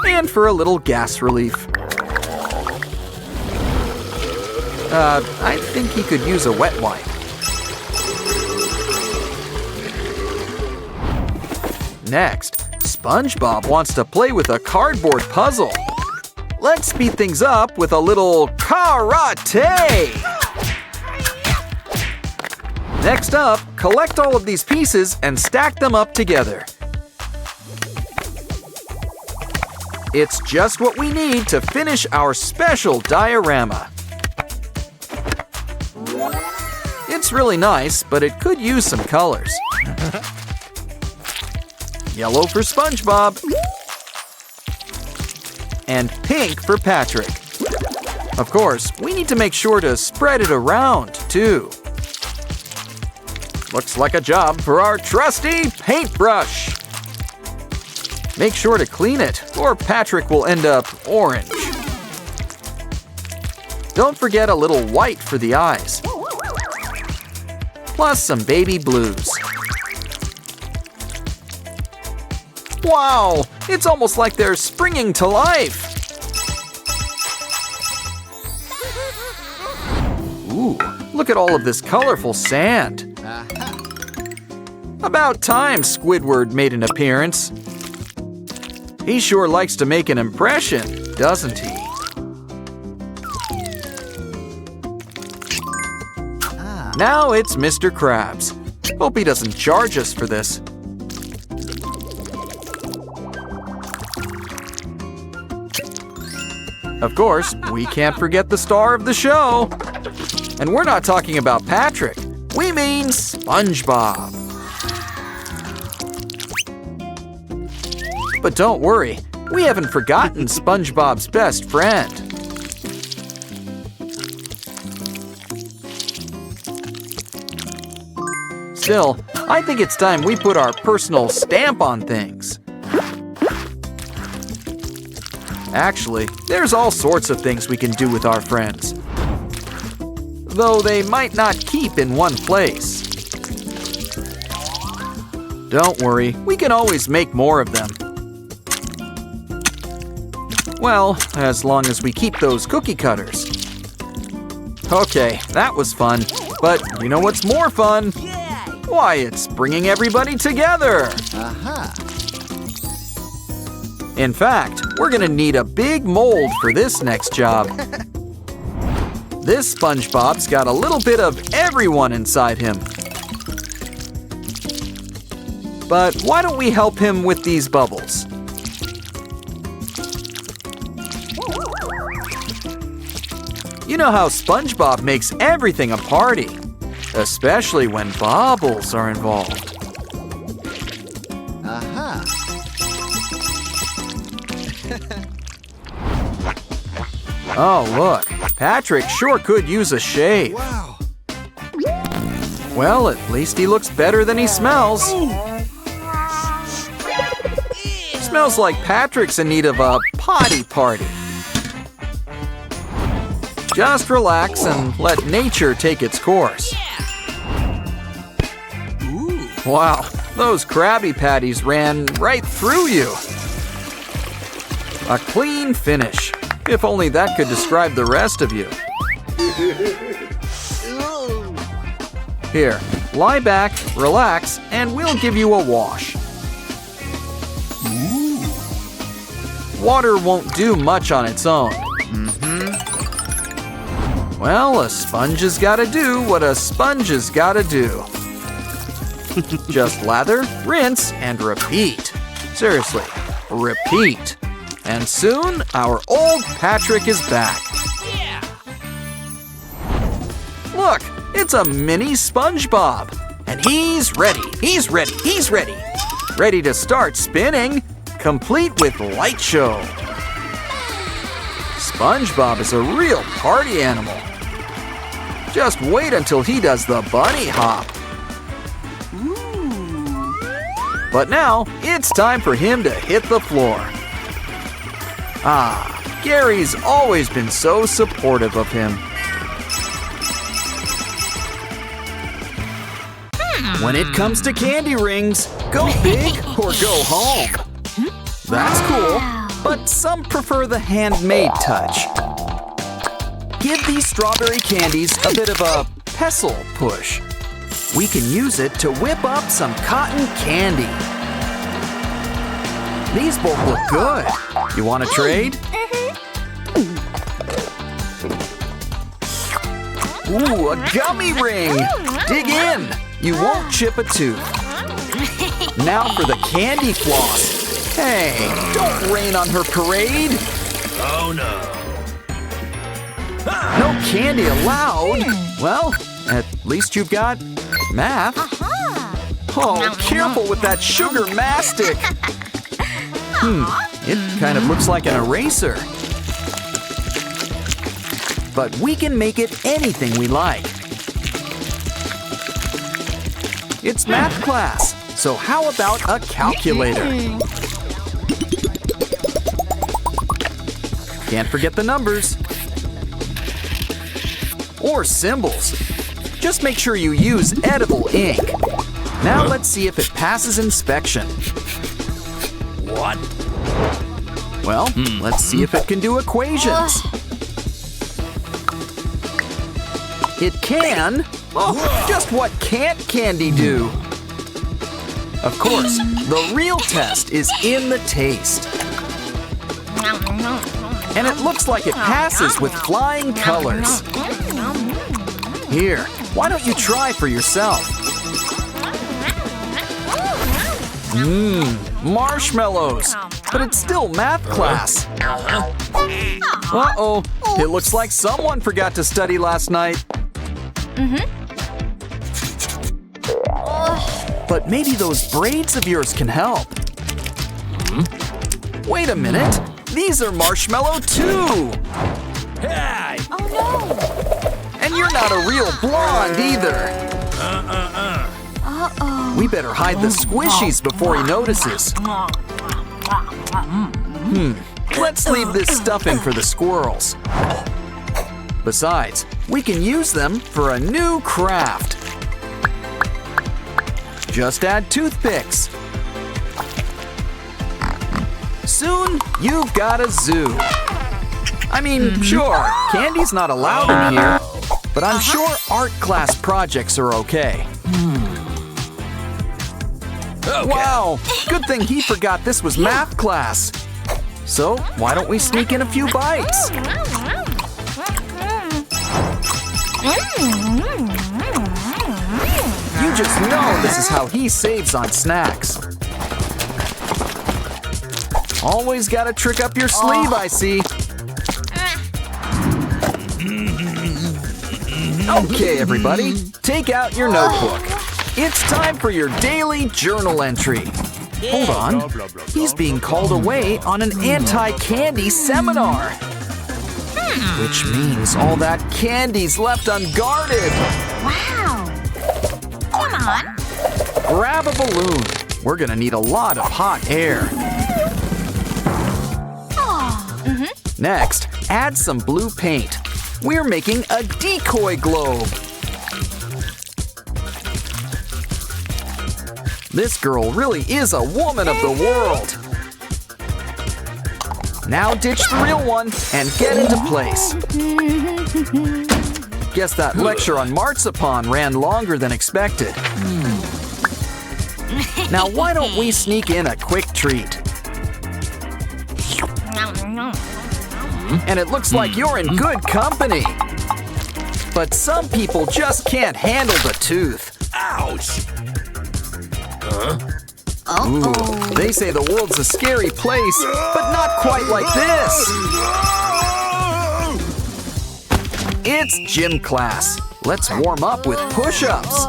And for a little gas relief. I think he could use a wet wipe. Next, SpongeBob wants to play with a cardboard puzzle. Let's speed things up with a little karate! Next up, collect all of these pieces and stack them up together. It's just what we need to finish our special diorama. It's really nice, but it could use some colors. Yellow for SpongeBob. And pink for Patrick. Of course, we need to make sure to spread it around, too. Looks like a job for our trusty paintbrush. Make sure to clean it, or Patrick will end up orange. Don't forget a little white for the eyes. Plus some baby blues. Wow! It's almost like they're springing to life! Ooh, look at all of this colorful sand. About time Squidward made an appearance. He sure likes to make an impression, doesn't he? Now it's Mr. Krabs. Hope he doesn't charge us for this. Of course, we can't forget the star of the show. And we're not talking about Patrick. We mean SpongeBob. But don't worry, we haven't forgotten SpongeBob's best friend. Still, I think it's time we put our personal stamp on things. Actually, there's all sorts of things we can do with our friends. Though they might not keep in one place. Don't worry, we can always make more of them. Well, as long as we keep those cookie cutters. Okay, that was fun. But you know what's more fun? Why, it's bringing everybody together! In fact, we're gonna need a big mold for this next job. This SpongeBob's got a little bit of everyone inside him. But why don't we help him with these bubbles? You know how SpongeBob makes everything a party. Especially when bubbles are involved. Oh, look. Patrick sure could use a shave. Wow. Well, at least he looks better than he smells. Smells like Patrick's in need of a potty party. Just relax and let nature take its course. Wow, those Krabby Patties ran right through you. A clean finish. If only that could describe the rest of you. Here, lie back, relax, and we'll give you a wash. Water won't do much on its own. Well, a sponge has gotta do what a sponge has gotta do. Just lather, rinse, and repeat. Seriously, repeat. And soon, our old Patrick is back. Look, it's a mini SpongeBob. And he's ready, he's ready, he's ready. Ready to start spinning, complete with light show. SpongeBob is a real party animal. Just wait until he does the bunny hop. But now, it's time for him to hit the floor. Ah, Gary's always been so supportive of him. When it comes to candy rings, go big or go home. That's cool, but some prefer the handmade touch. Give these strawberry candies a bit of a pestle push. We can use it to whip up some cotton candy. These both look good. You want to trade? Ooh, a gummy ring! Dig in! You won't chip a tooth. Now for the candy floss. Hey, don't rain on her parade. Oh no. No candy allowed. Well, at least you've got math. Oh, careful with that sugar mastic. It kind of looks like an eraser. But we can make it anything we like. It's math class, so how about a calculator? Can't forget the numbers. Or symbols. Just make sure you use edible ink. Now let's see if it passes inspection. What? Well, let's see if it can do equations. It can. Oh, just what can't candy do? Of course, the real test is in the taste. And it looks like it passes with flying colors. Here, why don't you try for yourself? Marshmallows. But it's still math class. Uh-oh, it looks like someone forgot to study last night. But maybe those braids of yours can help. Wait a minute. These are marshmallow too. Hey! Oh no! And you're not a real blonde either. Uh-oh. We better hide the squishies before he notices. Let's leave this stuffing for the squirrels. Besides, we can use them for a new craft. Just add toothpicks. Soon, you've got a zoo. I mean, sure, candy's not allowed in here, but I'm sure art class projects are okay. Wow, good thing he forgot this was math class. So, why don't we sneak in a few bites? You just know this is how he saves on snacks. Always gotta trick up your sleeve, I see. Okay, everybody, take out your notebook. It's time for your daily journal entry. Hold on, he's being called away on an anti-candy seminar. Which means all that candy's left unguarded. Wow! Come on! Grab a balloon. We're gonna need a lot of hot air. Next, add some blue paint. We're making a decoy globe. This girl really is a woman of the world. Now ditch the real one and get into place. Guess that lecture on marzipan ran longer than expected. Now why don't we sneak in a quick treat? And it looks like you're in good company. But some people just can't handle the tooth. Ouch! Ooh, they say the world's a scary place, but not quite like this. It's gym class. Let's warm up with push-ups.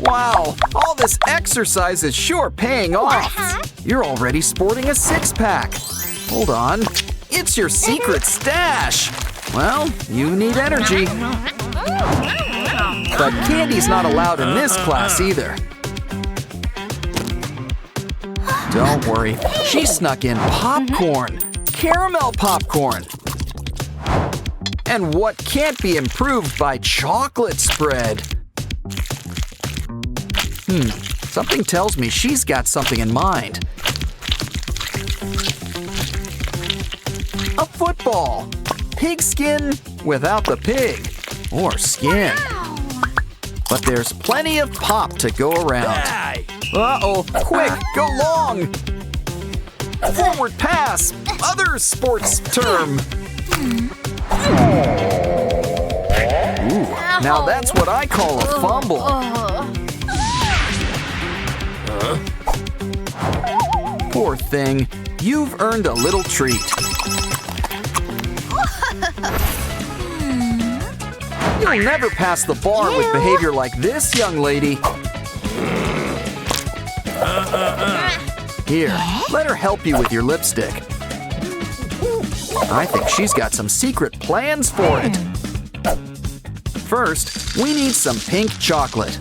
Wow, all this exercise is sure paying off. You're already sporting a six-pack. Hold on, it's your secret stash. Well, you need energy. But candy's not allowed in this class either. Don't worry, she snuck in popcorn. Caramel popcorn. And what can't be improved by chocolate spread? Something tells me she's got something in mind. A football. Pigskin without the pig. Or skin. But there's plenty of pop to go around. Uh-oh, quick, go long. Forward pass, other sports term. Ooh, now that's what I call a fumble. Poor thing, you've earned a little treat. You'll never pass the bar with behavior like this, young lady. Here, let her help you with your lipstick. I think she's got some secret plans for it. First, we need some pink chocolate.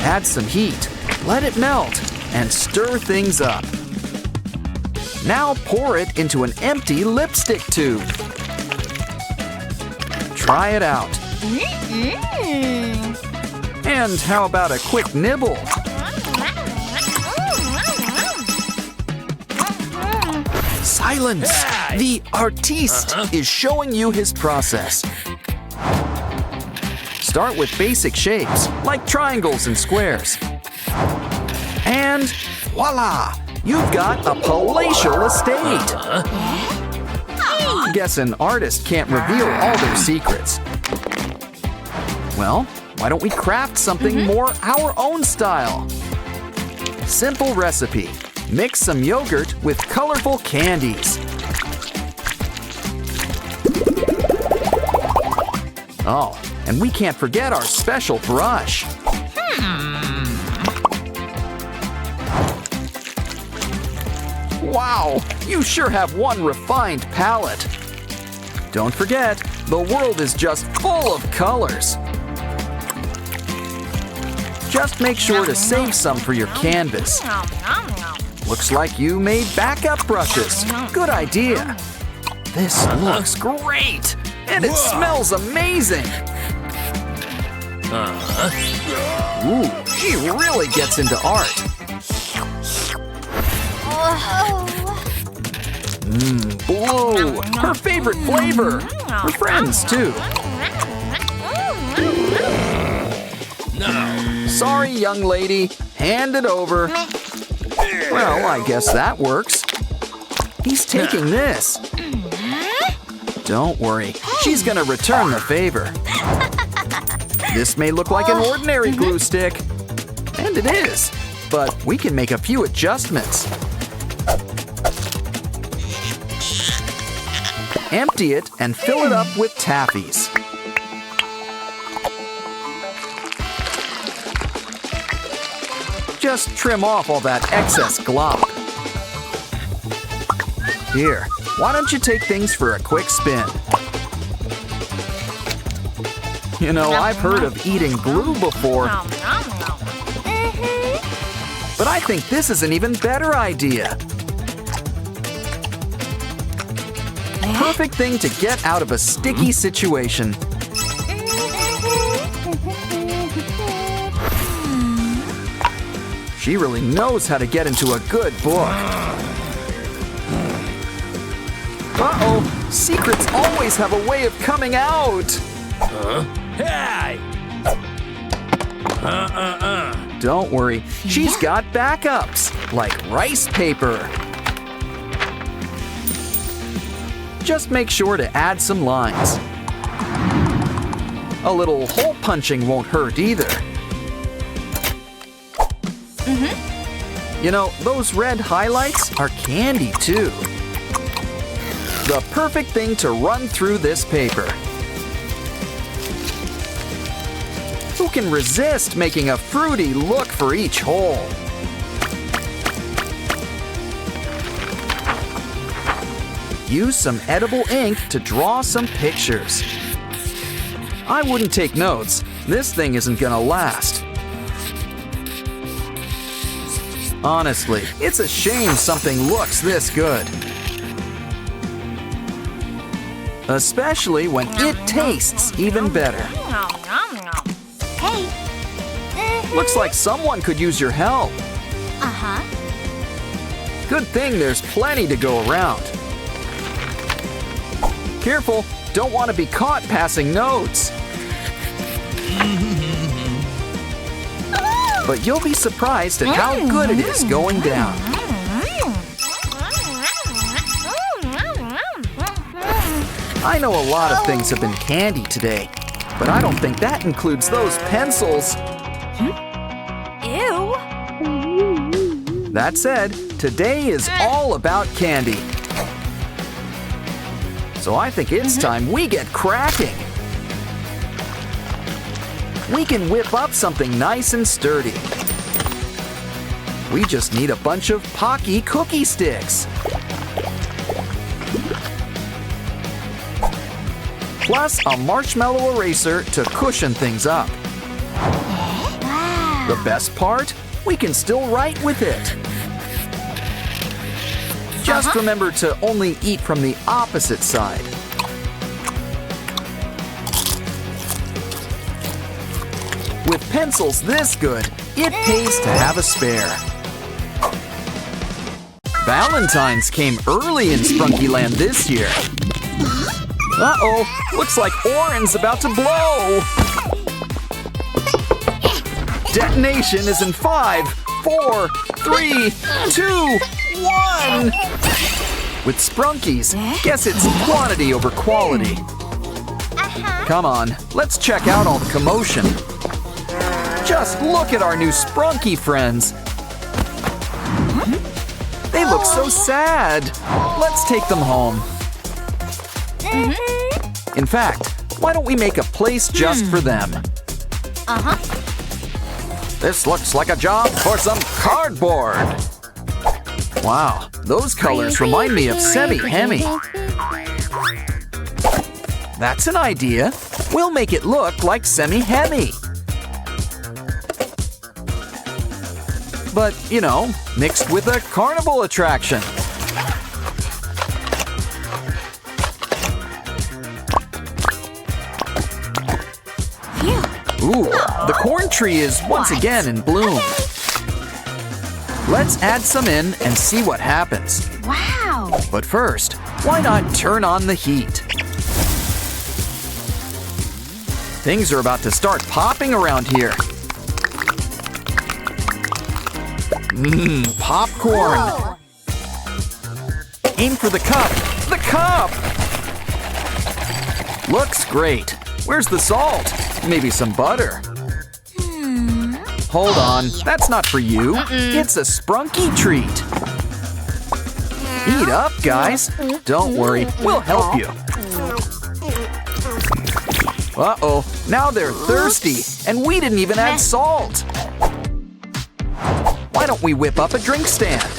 Add some heat, let it melt, and stir things up. Now pour it into an empty lipstick tube. Try it out. And how about a quick nibble? Silence! The artiste is showing you his process. Start with basic shapes, like triangles and squares. And voila! You've got a palatial estate! Guess an artist can't reveal all their secrets. Well, why don't we craft something more our own style? Simple recipe. Mix some yogurt with colorful candies. Oh, and we can't forget our special brush. Wow, you sure have one refined palette. Don't forget, the world is just full of colors. Just make sure to save some for your canvas. Looks like you made backup brushes. Good idea. This looks great, and it smells amazing. Ooh, she really gets into art. Blue, her favorite flavor. Her friends, too. Sorry, young lady. Hand it over. Well, I guess that works. He's taking this. Don't worry, she's gonna return the favor. This may look like an ordinary glue stick. And it is. But we can make a few adjustments. Empty it and fill it up with taffies. Just trim off all that excess glop. Here, why don't you take things for a quick spin? You know, I've heard of eating glue before. But I think this is an even better idea. Perfect thing to get out of a sticky situation. She really knows how to get into a good book. Uh-oh, secrets always have a way of coming out. Hey! Don't worry, she's got backups, like rice paper. Just make sure to add some lines. A little hole punching won't hurt either. You know, those red highlights are candy too. The perfect thing to run through this paper. Who can resist making a fruity look for each hole? Use some edible ink to draw some pictures. I wouldn't take notes. This thing isn't gonna last. Honestly, it's a shame something looks this good. Especially when it tastes even better. Hey. Looks like someone could use your help. Good thing there's plenty to go around. Careful, don't want to be caught passing notes. But you'll be surprised at how good it is going down. I know a lot of things have been candy today, but I don't think that includes those pencils. Ew. That said, today is all about candy. So I think it's time we get cracking. We can whip up something nice and sturdy. We just need a bunch of Pocky cookie sticks. Plus a marshmallow eraser to cushion things up. The best part? We can still write with it. Just remember to only eat from the opposite side. With pencils this good, it pays to have a spare. Valentine's came early in Sprunkyland this year. Uh-oh, looks like Oren's about to blow. Detonation is in 5, 4, 3, 2, 1. With Sprunkies, guess it's quantity over quality. Come on, let's check out all the commotion. Just look at our new Sprunky friends. They look so sad. Let's take them home. In fact, why don't we make a place just for them? This looks like a job for some cardboard. Wow, those colors remind me of Semi-Hemi. That's an idea. We'll make it look like Semi-Hemi. But, you know, mixed with a carnival attraction. Ooh, the corn tree is once again in bloom. Let's add some in and see what happens. Wow. But first, why not turn on the heat? Things are about to start popping around here. Popcorn. Aim for the cup. The cup! Looks great. Where's the salt? Maybe some butter. Hold on, that's not for you. It's a Sprunky treat. Eat up, guys. Don't worry, we'll help you. Uh-oh, now they're thirsty, and we didn't even add salt. Why don't we whip up a drink stand?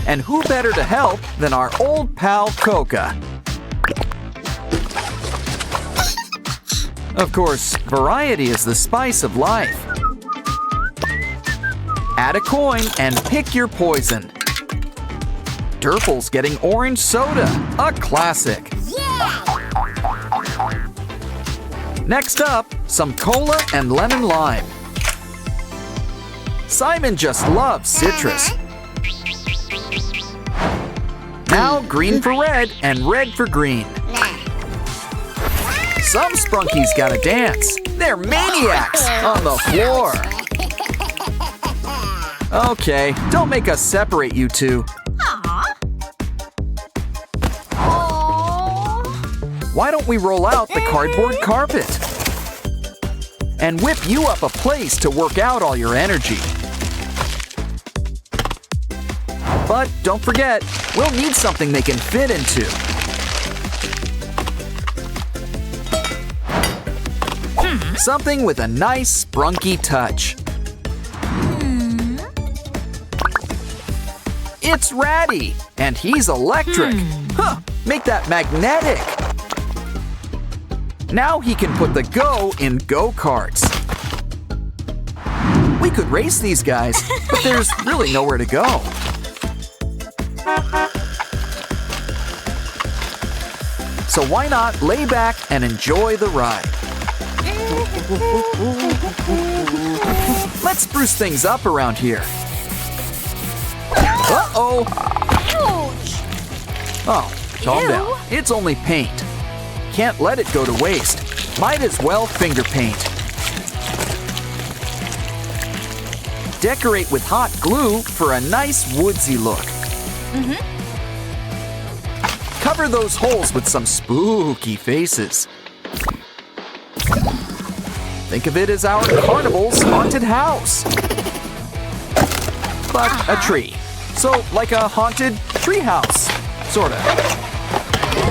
And who better to help than our old pal Coca? Of course, variety is the spice of life. Add a coin and pick your poison. Durple's getting orange soda, a classic. Next up, some cola and lemon lime. Simon just loves citrus. Now green for red and red for green. Some Sprunkies gotta dance. They're maniacs on the floor. Okay, don't make us separate you two. Why don't we roll out the cardboard carpet? And whip you up a place to work out all your energy. But don't forget, we'll need something they can fit into. Something with a nice Sprunky touch. It's Ratty, and he's electric. Huh, make that magnetic. Now he can put the go in go-karts. We could race these guys, but there's really nowhere to go. So why not lay back and enjoy the ride? Let's spruce things up around here. Uh-oh! Oh, calm down. It's only paint. Can't let it go to waste. Might as well finger paint. Decorate with hot glue for a nice woodsy look. Cover those holes with some spooky faces. Think of it as our carnival's haunted house. But a tree. So like a haunted tree house. Sorta.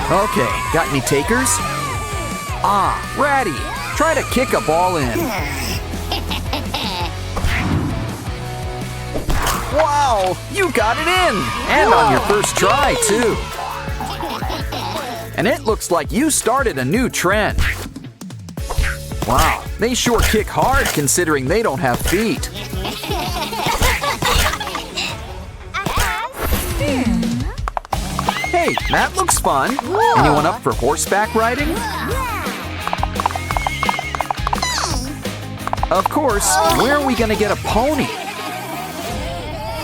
Okay, got any takers? Ah, Ratty, try to kick a ball in. Wow, you got it in! And on your first try, too. And it looks like you started a new trend. Wow, they sure kick hard considering they don't have feet. Hey, that looks fun. Anyone up for horseback riding? Of course, where are we gonna get a pony?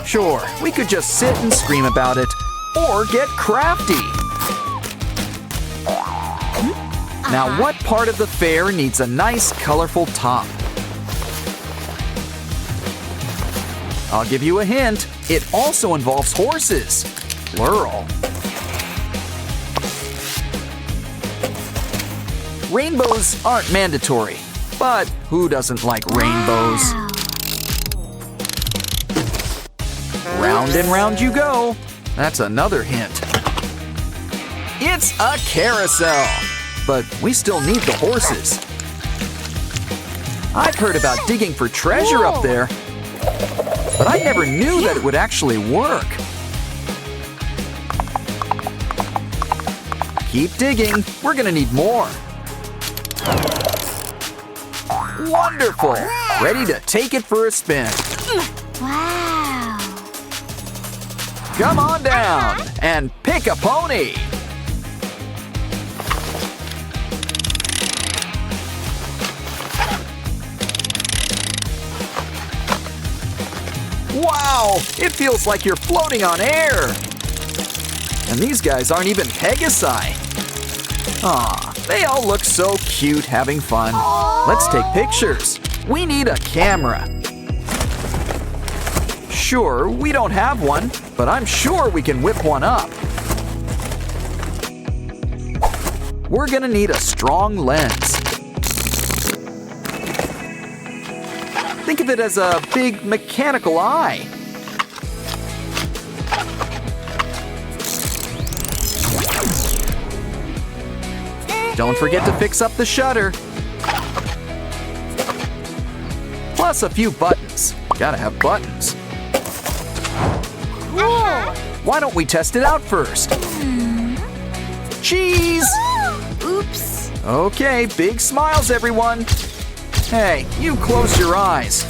Sure, we could just sit and scream about it, or get crafty. Now, what part of the fair needs a nice, colorful top? I'll give you a hint. It also involves horses. Plural. Rainbows aren't mandatory, but who doesn't like rainbows? Wow. Round and round you go. That's another hint. It's a carousel, but we still need the horses. I've heard about digging for treasure up there, but I never knew that it would actually work. Keep digging, we're gonna need more. Wonderful! Ready to take it for a spin. Wow. Come on down and pick a pony. Wow, it feels like you're floating on air. And these guys aren't even Pegasi. Aw, they all look so cute having fun. Let's take pictures. We need a camera. Sure, we don't have one, but I'm sure we can whip one up. We're gonna need a strong lens. Think of it as a big mechanical eye. Don't forget to fix up the shutter. Plus a few buttons. Gotta have buttons. Cool. Why don't we test it out first? Cheese! Oops. Okay, big smiles, everyone. Hey, you close your eyes.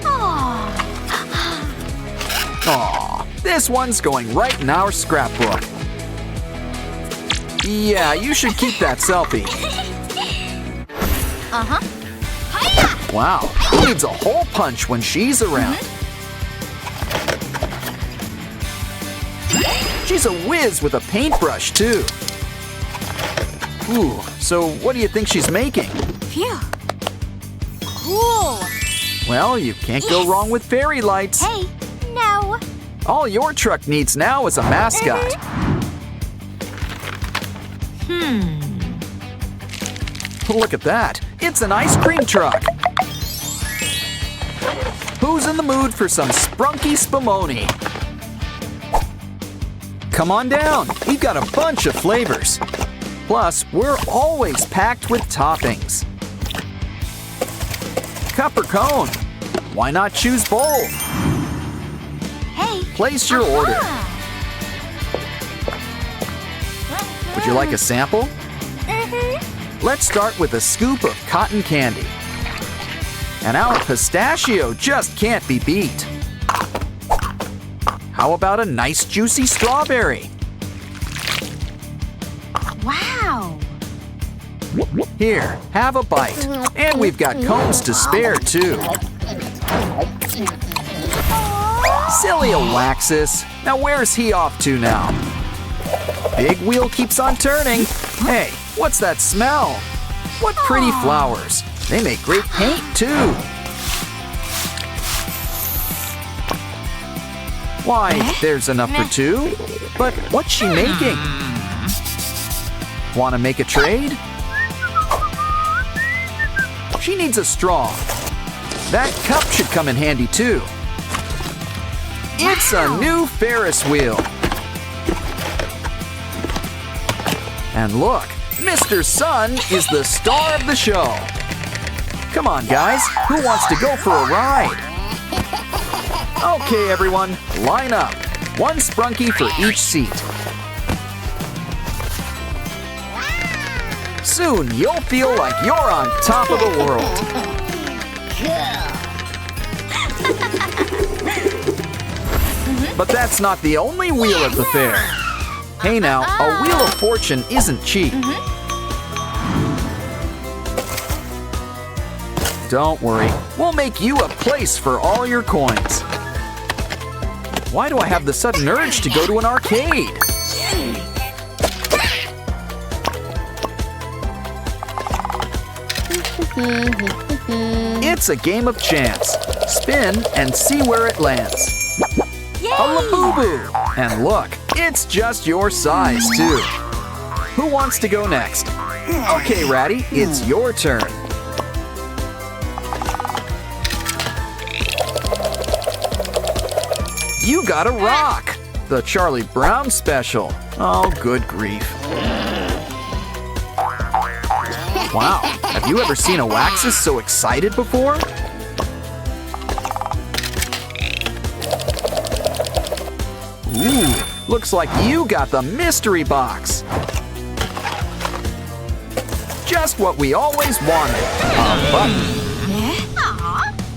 Aw. Aw, this one's going right in our scrapbook. Yeah, you should keep that selfie. Uh-huh. Wow, who needs a hole punch when she's around? She's a whiz with a paintbrush, too. Ooh, so what do you think she's making? Phew. Cool. Well, you can't go wrong with fairy lights. Hey, no. All your truck needs now is a mascot. Look at that. It's an ice cream truck. Who's in the mood for some sprunky spumoni? Come on down. We've got a bunch of flavors. Plus, we're always packed with toppings. Cup or cone? Why not choose both? Hey. Place your order. Would you like a sample? Let's start with a scoop of cotton candy. And our pistachio just can't be beat. How about a nice juicy strawberry? Wow. Here, have a bite. And we've got cones to spare, too. Silly Alexis. Now where's he off to now? Big wheel keeps on turning. Hey, what's that smell? What pretty flowers. They make great paint, too. Why, there's enough for two. But what's she making? Want to make a trade? She needs a straw. That cup should come in handy, too. It's a new Ferris wheel. And look, Mr. Sun is the star of the show. Come on, guys. Who wants to go for a ride? Okay, everyone, line up. One sprunky for each seat. Soon, you'll feel like you're on top of the world. But that's not the only wheel at the fair. Hey now, a Wheel of Fortune isn't cheap. Don't worry, we'll make you a place for all your coins. Why do I have the sudden urge to go to an arcade? It's a game of chance. Spin and see where it lands. A Labubu! And look, it's just your size, too. Who wants to go next? Okay, Ratty, it's your turn. You got a rock! The Charlie Brown special. Oh, good grief. Wow, have you ever seen a Waxus so excited before? Ooh, looks like you got the mystery box. Just what we always wanted. A button.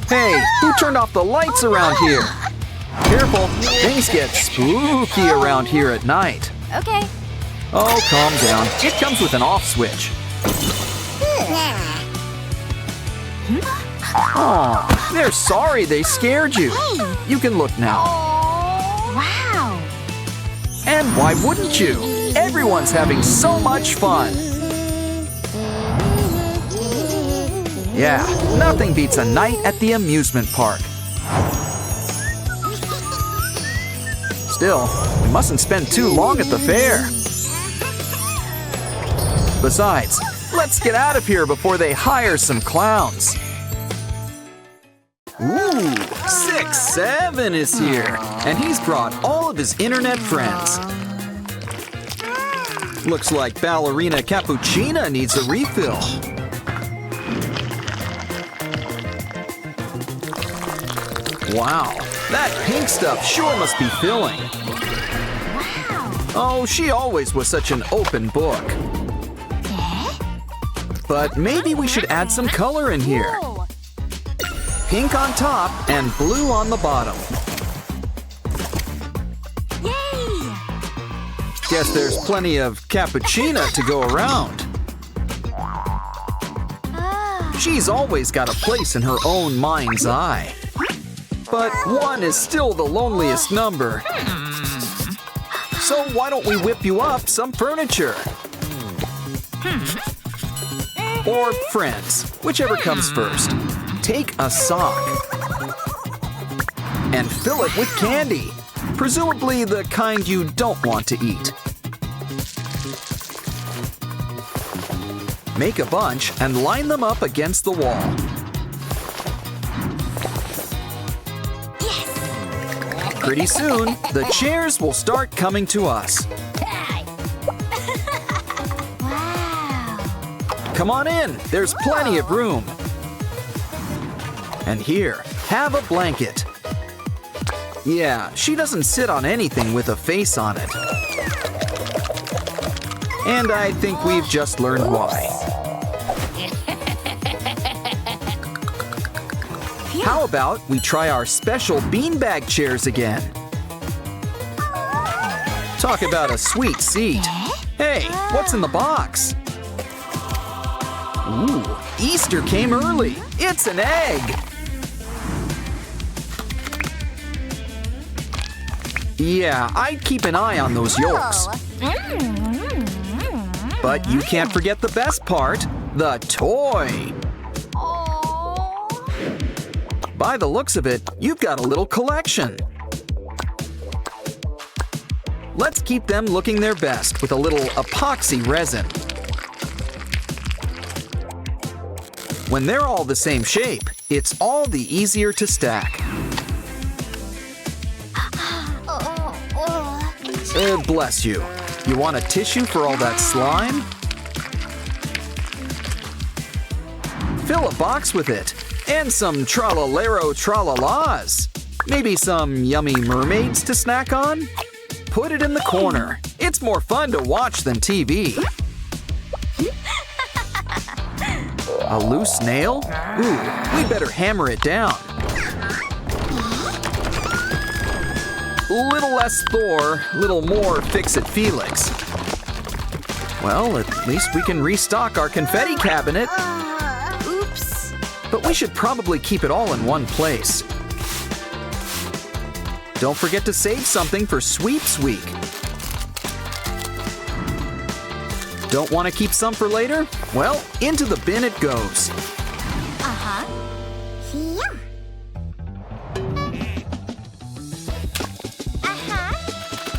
Hey, who turned off the lights around here? Careful, things get spooky around here at night. Okay. Oh, calm down. It comes with an off switch. Aw, they're sorry they scared you. You can look now. Wow. And why wouldn't you? Everyone's having so much fun. Yeah, nothing beats a night at the amusement park. Still, we mustn't spend too long at the fair. Besides, let's get out of here before they hire some clowns. Ooh, 6-7 is here, and he's brought all of his internet friends. Looks like Ballerina Cappuccina needs a refill. Wow, that pink stuff sure must be filling. Oh, she always was such an open book. But maybe we should add some color in here. Pink on top and blue on the bottom. Yay! Guess there's plenty of cappuccina to go around. She's always got a place in her own mind's eye. But 1 is still the loneliest number. So why don't we whip you up some furniture? Or friends, whichever comes first. Take a sock and fill it with candy, presumably the kind you don't want to eat. Make a bunch and line them up against the wall. Pretty soon, the chairs will start coming to us. Wow. Come on in, there's plenty of room. And here, have a blanket. Yeah, she doesn't sit on anything with a face on it. And I think we've just learned why. How about we try our special beanbag chairs again? Talk about a sweet seat. Hey, what's in the box? Ooh, Easter came early. It's an egg. Yeah, I'd keep an eye on those yolks. But you can't forget the best part, the toy. By the looks of it, you've got a little collection. Let's keep them looking their best with a little epoxy resin. When they're all the same shape, it's all the easier to stack. Bless you. You want a tissue for all that slime? Fill a box with it. And some tralalero tralalas. Maybe some yummy mermaids to snack on? Put it in the corner. It's more fun to watch than TV. A loose nail? Ooh, we'd better hammer it down. Little less Thor, little more Fix-It Felix. Well, at least we can restock our confetti cabinet. Oops. But we should probably keep it all in one place. Don't forget to save something for Sweeps Week. Don't want to keep some for later? Well, into the bin it goes. Uh-huh. Here.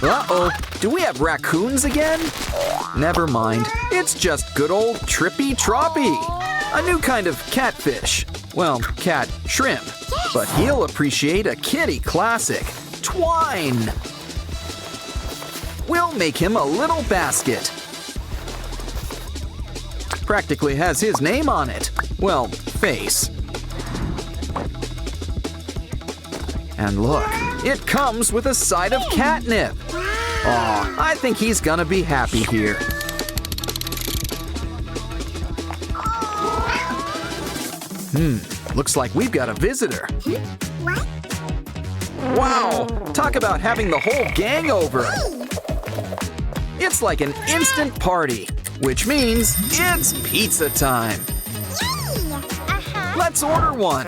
Uh-oh, do we have raccoons again? Never mind, it's just good old Trippy Troppy. A new kind of catfish. Well, cat shrimp. But he'll appreciate a kitty classic, Twine. We'll make him a little basket. Practically has his name on it. Well, face. And look, it comes with a side of catnip. Aw, I think he's gonna be happy here. Looks like we've got a visitor. Wow, talk about having the whole gang over. It's like an instant party, which means it's pizza time. Let's order one.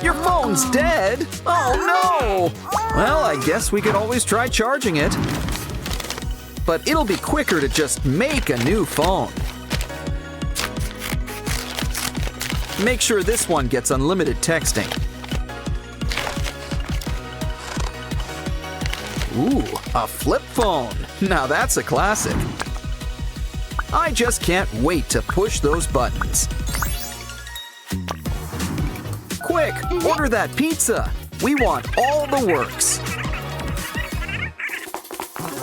Your phone's dead. Oh no! Well, I guess we could always try charging it. But it'll be quicker to just make a new phone. Make sure this one gets unlimited texting. Ooh, a flip phone. Now that's a classic. I just can't wait to push those buttons. Quick, order that pizza. We want all the works.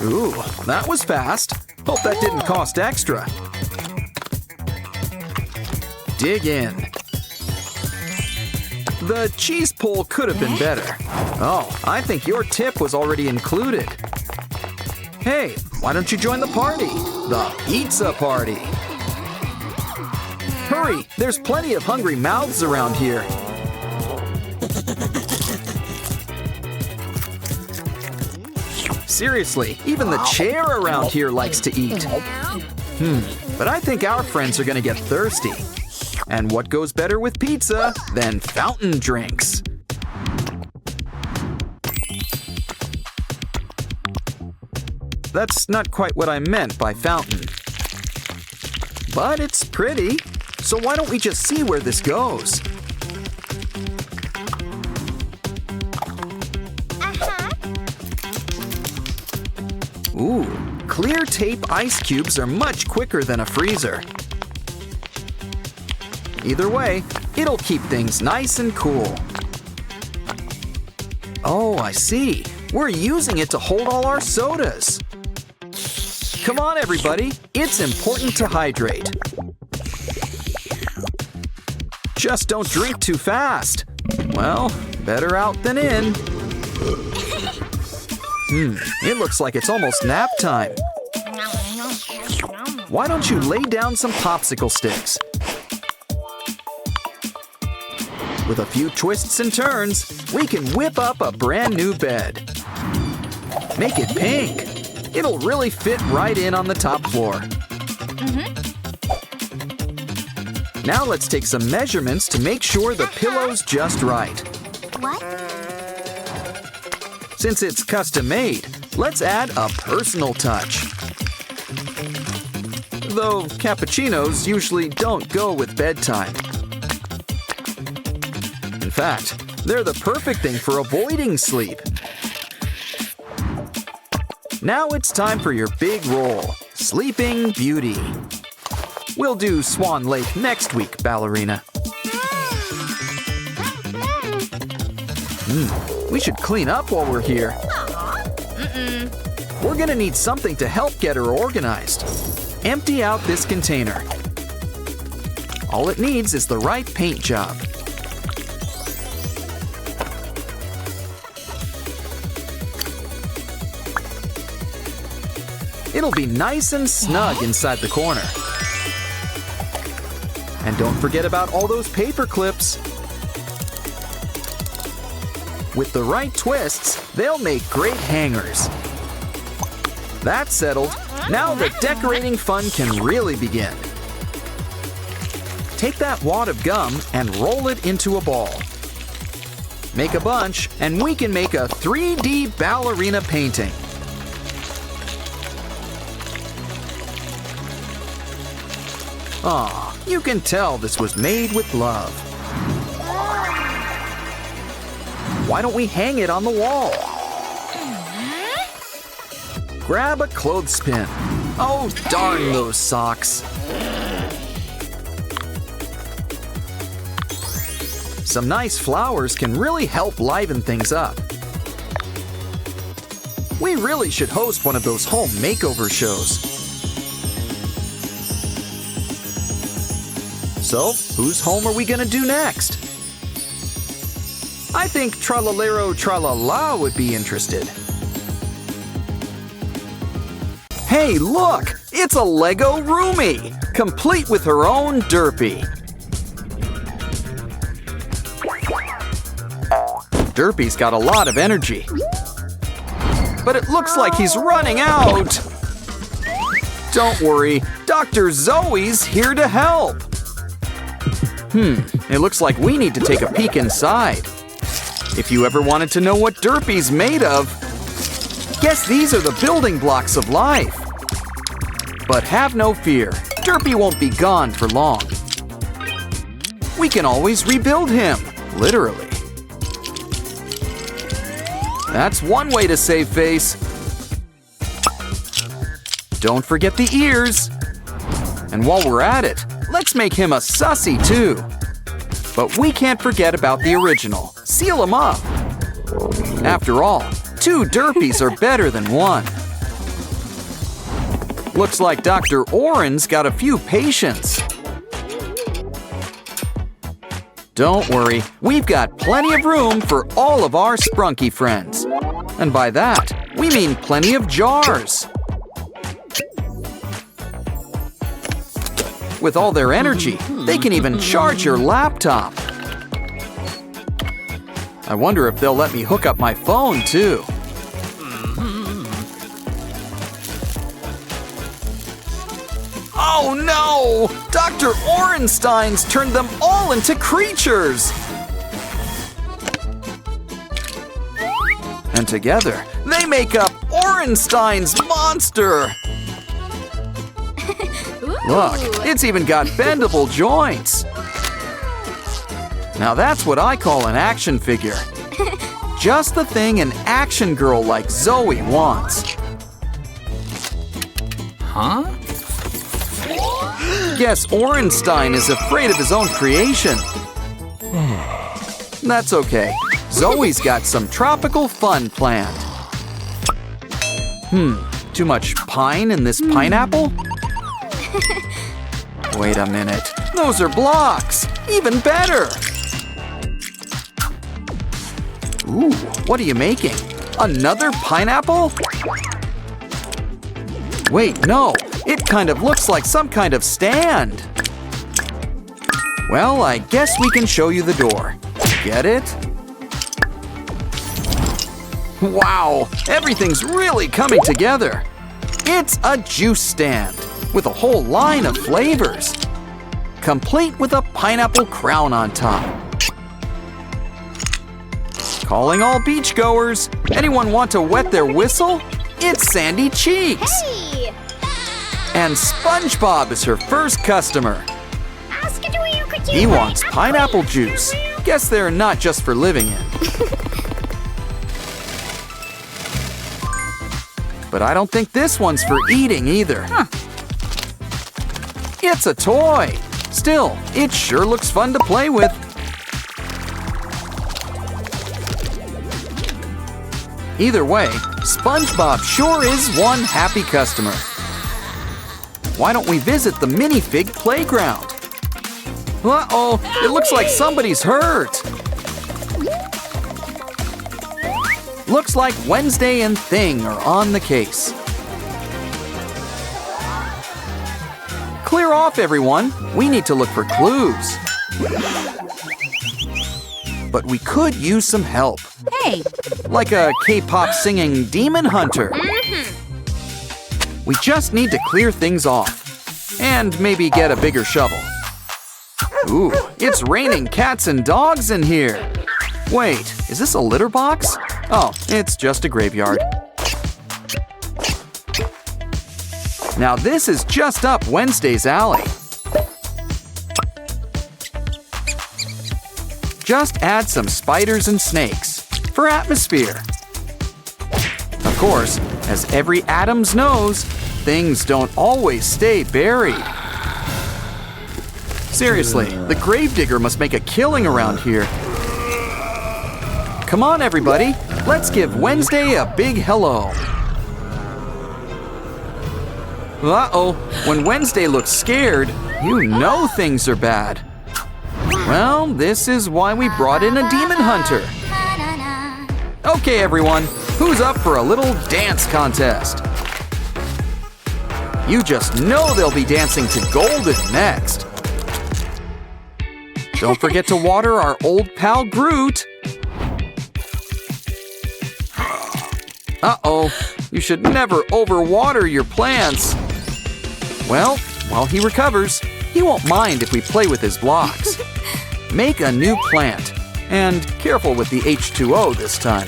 Ooh, that was fast. Hope that didn't cost extra. Dig in. The cheese pull could have been better. Oh, I think your tip was already included. Hey, why don't you join the party? The pizza party. Hurry, there's plenty of hungry mouths around here. Seriously, even the chair around here likes to eat. But I think our friends are gonna get thirsty. And what goes better with pizza than fountain drinks? That's not quite what I meant by fountain. But it's pretty, so why don't we just see where this goes? Ooh, clear tape ice cubes are much quicker than a freezer. Either way, it'll keep things nice and cool. Oh, I see. We're using it to hold all our sodas. Come on, everybody. It's important to hydrate. Just don't drink too fast. Well, better out than in. It looks like it's almost nap time. Why don't you lay down some popsicle sticks? With a few twists and turns, we can whip up a brand new bed. Make it pink. It'll really fit right in on the top floor. Now let's take some measurements to make sure the pillow's just right. What? Since it's custom made, let's add a personal touch. Though cappuccinos usually don't go with bedtime. In fact, they're the perfect thing for avoiding sleep. Now it's time for your big roll, Sleeping Beauty. We'll do Swan Lake next week, ballerina. We should clean up while we're here. We're gonna need something to help get her organized. Empty out this container. All it needs is the right paint job. It'll be nice and snug inside the corner. And don't forget about all those paper clips. With the right twists, they'll make great hangers. That's settled. Now the decorating fun can really begin. Take that wad of gum and roll it into a ball. Make a bunch, and we can make a 3D ballerina painting. Aw, you can tell this was made with love. Why don't we hang it on the wall? Grab a clothespin. Oh, darn those socks. Some nice flowers can really help liven things up. We really should host one of those home makeover shows. So, whose home are we gonna do next? I think Tralalero Tralala would be interested. Hey, look! It's a Lego roomie, complete with her own derpy. Derpy's got a lot of energy. But it looks like he's running out. Don't worry, Dr. Zoe's here to help. It looks like we need to take a peek inside. If you ever wanted to know what Derpy's made of, guess these are the building blocks of life. But have no fear, Derpy won't be gone for long. We can always rebuild him, literally. That's one way to save face. Don't forget the ears. And while we're at it, let's make him a sussy too. But we can't forget about the original. Seal him up. After all, 2 Derpies are better than 1. Looks like Dr. Oren's got a few patients. Don't worry, we've got plenty of room for all of our sprunky friends. And by that, we mean plenty of jars. With all their energy, they can even charge your laptop. I wonder if they'll let me hook up my phone, too. Oh no! Dr. Orenstein's turned them all into creatures! And together, they make up Orenstein's monster! Look, it's even got bendable joints! Now that's what I call an action figure. Just the thing an action girl like Zoe wants. Huh? Guess Orenstein is afraid of his own creation. That's okay. Zoe's got some tropical fun planned. Too much pine in this pineapple? Wait a minute. Those are blocks! Even better! Ooh, what are you making? Another pineapple? Wait, no. It kind of looks like some kind of stand. Well, I guess we can show you the door. Get it? Wow, everything's really coming together. It's a juice stand with a whole line of flavors, complete with a pineapple crown on top. Calling all beachgoers. Anyone want to wet their whistle? It's Sandy Cheeks. Hey! And SpongeBob is her first customer. He wants pineapple juice. Guess they're not just for living in. But I don't think this one's for eating either. It's a toy. Still, it sure looks fun to play with. Either way, SpongeBob sure is one happy customer. Why don't we visit the minifig playground? Uh-oh, it looks like somebody's hurt. Looks like Wednesday and Thing are on the case. Clear off, everyone. We need to look for clues. But we could use some help. Hey! Like a K-pop singing demon hunter. We just need to clear things off. And maybe get a bigger shovel. Ooh, it's raining cats and dogs in here. Wait, is this a litter box? Oh, it's just a graveyard. Now this is just up Wednesday's alley. Just add some spiders and snakes for atmosphere. Of course, as every Addams knows, things don't always stay buried. Seriously, the gravedigger must make a killing around here. Come on, everybody. Let's give Wednesday a big hello. Uh-oh, when Wednesday looks scared, you know things are bad. Well, this is why we brought in a demon hunter. Okay, everyone, who's up for a little dance contest? You just know they'll be dancing to Golden next. Don't forget to water our old pal Groot. Uh-oh, you should never overwater your plants. Well, while he recovers, he won't mind if we play with his blocks. Make a new plant, and careful with the H2O this time.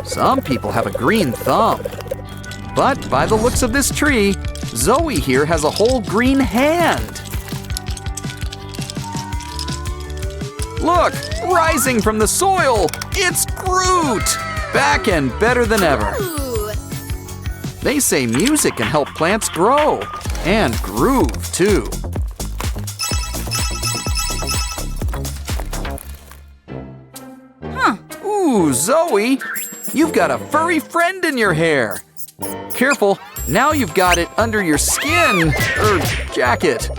Some people have a green thumb. But by the looks of this tree, Zoe here has a whole green hand. Look, rising from the soil, it's Groot! Back and better than ever. They say music can help plants grow, and groove too. Ooh, Zoe, you've got a furry friend in your hair. Careful, now you've got it under your skin, or jacket.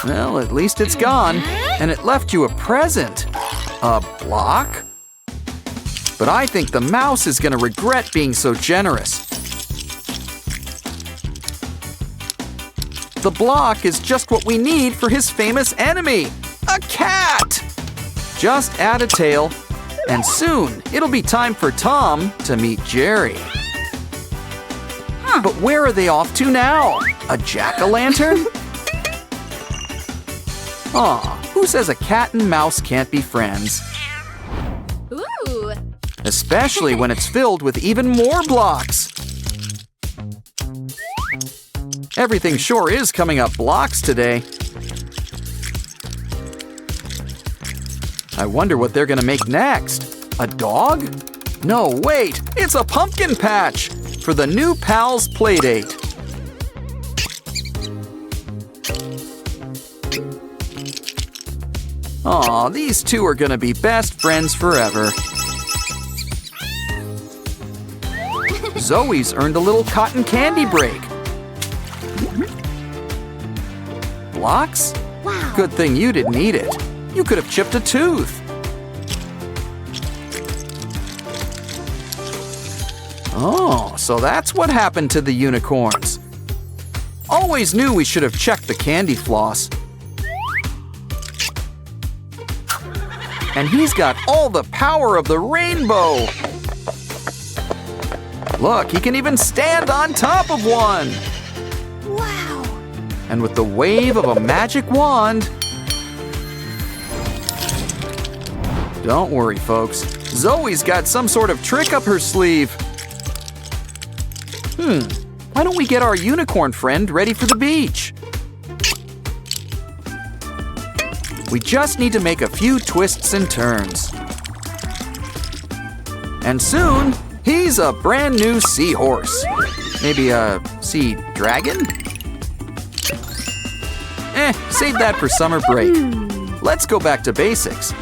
Well, at least it's gone, and it left you a present. A block? But I think the mouse is gonna regret being so generous. The block is just what we need for his famous enemy, a cat! Just add a tail, and soon it'll be time for Tom to meet Jerry. But where are they off to now? A jack-o'-lantern? Aw, who says a cat and mouse can't be friends? Ooh! Especially when it's filled with even more blocks. Everything sure is coming up blocks today. I wonder what they're gonna make next. A dog? No, wait, it's a pumpkin patch for the new Pals Playdate. Aw, these two are gonna be best friends forever. Zoe's earned a little cotton candy break. Blocks? Wow. Good thing you didn't eat it. You could have chipped a tooth. Oh, so that's what happened to the unicorns. Always knew we should have checked the candy floss. And he's got all the power of the rainbow. Look, he can even stand on top of one. Wow. And with the wave of a magic wand... Don't worry, folks. Zoe's got some sort of trick up her sleeve. Why don't we get our unicorn friend ready for the beach? We just need to make a few twists and turns. And soon, he's a brand new seahorse. Maybe a sea dragon? Save that for summer break. Let's go back to basics.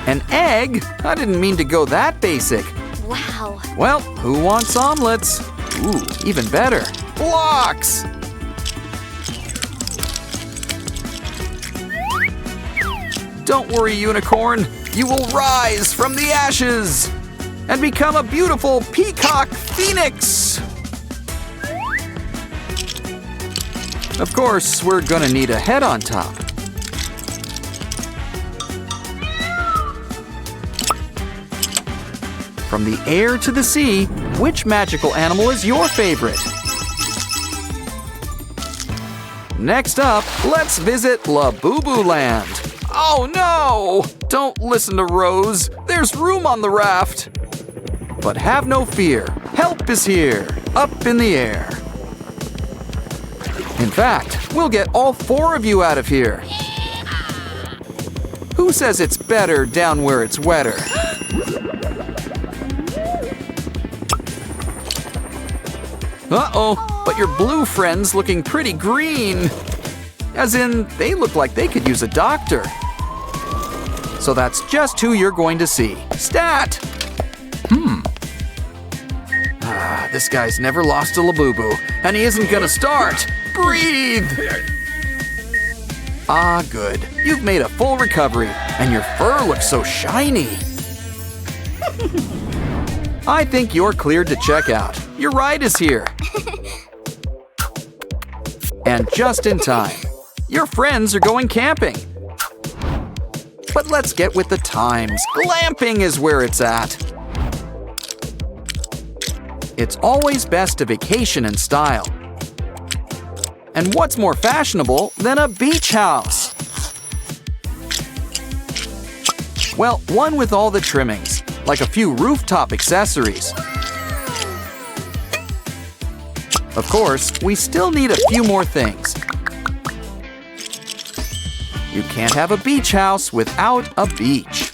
An egg? I didn't mean to go that basic. Wow. Well, who wants omelets? Ooh, even better. Blocks! Don't worry, unicorn. You will rise from the ashes and become a beautiful peacock phoenix. Of course, we're gonna need a head on top. From the air to the sea, which magical animal is your favorite? Next up, let's visit Labubu Land. Oh no! Don't listen to Rose. There's room on the raft. But have no fear. Help is here, up in the air. In fact, we'll get all 4 of you out of here. Who says it's better down where it's wetter? Uh-oh, but your blue friend's looking pretty green. As in, they look like they could use a doctor. So that's just who you're going to see. Stat! This guy's never lost a Labubu, and he isn't gonna start. Breathe! Ah, good. You've made a full recovery, and your fur looks so shiny. I think you're cleared to check out. Your ride is here. And just in time. Your friends are going camping. But let's get with the times. Glamping is where it's at. It's always best to vacation in style. And what's more fashionable than a beach house? Well, one with all the trimmings, like a few rooftop accessories. Of course, we still need a few more things. You can't have a beach house without a beach.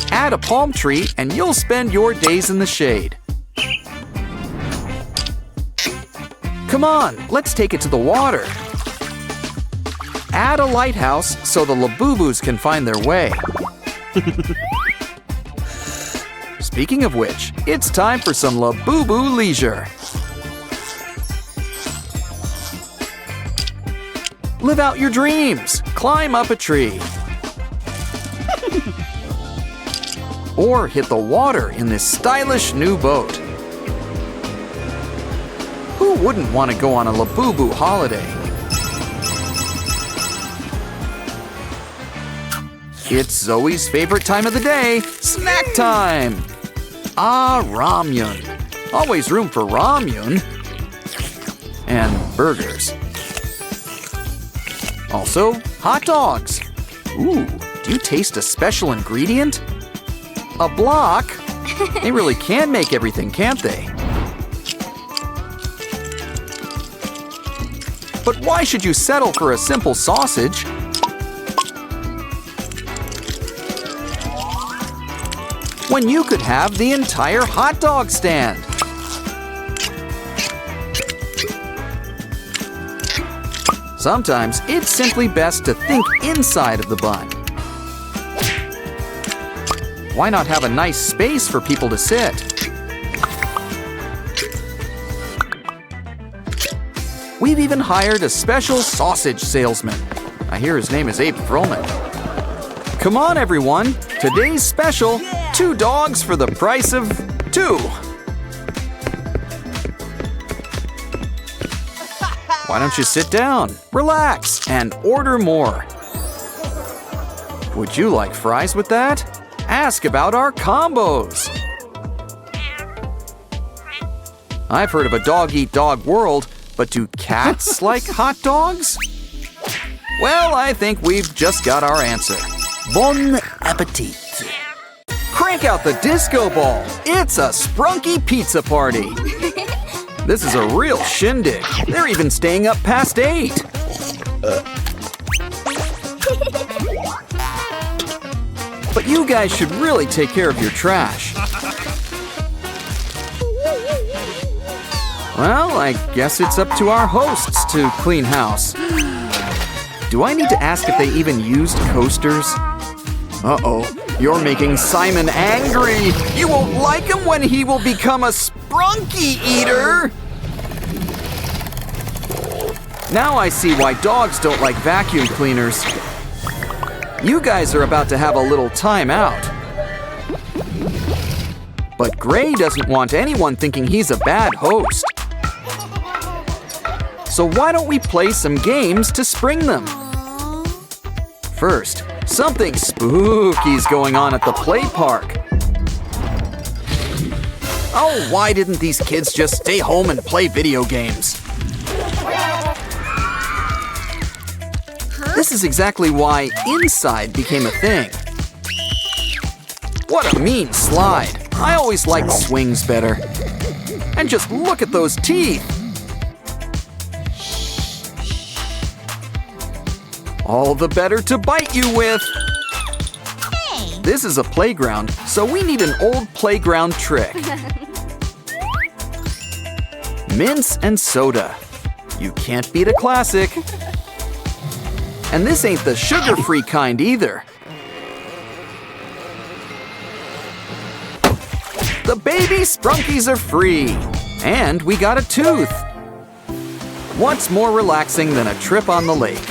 Add a palm tree and you'll spend your days in the shade. Come on, let's take it to the water. Add a lighthouse so the Labubus can find their way. Speaking of which, it's time for some Labubu leisure. Live out your dreams. Climb up a tree. Or hit the water in this stylish new boat. Who wouldn't want to go on a Labubu holiday? It's Zoe's favorite time of the day, snack time! Ah, ramyun. Always room for ramyun. And burgers. Also, hot dogs. Ooh, do you taste a special ingredient? A block? They really can make everything, can't they? But why should you settle for a simple sausage? When you could have the entire hot dog stand. Sometimes it's simply best to think inside of the bun. Why not have a nice space for people to sit? We've even hired a special sausage salesman. I hear his name is Abe Froman. Come on, everyone. Today's special, 2 dogs for the price of 2. Why don't you sit down, relax, and order more? Would you like fries with that? Ask about our combos. I've heard of a dog-eat-dog world, but do cats like hot dogs? Well, I think we've just got our answer. Bon appetit. Crank out the disco ball. It's a sprunky pizza party. This is a real shindig. They're even staying up past 8. But you guys should really take care of your trash. Well, I guess it's up to our hosts to clean house. Do I need to ask if they even used coasters? Uh-oh, you're making Simon angry. You won't like him when he will become a sprunky eater. Now I see why dogs don't like vacuum cleaners. You guys are about to have a little time out. But Gray doesn't want anyone thinking he's a bad host. So why don't we play some games to spring them? First, something spooky's going on at the play park. Oh, why didn't these kids just stay home and play video games? This is exactly why inside became a thing. What a mean slide. I always liked swings better. And just look at those teeth. All the better to bite you with. This is a playground, so we need an old playground trick. Mints and soda. You can't beat a classic. And this ain't the sugar-free kind either. The baby Sprunkies are free. And we got a tooth. What's more relaxing than a trip on the lake?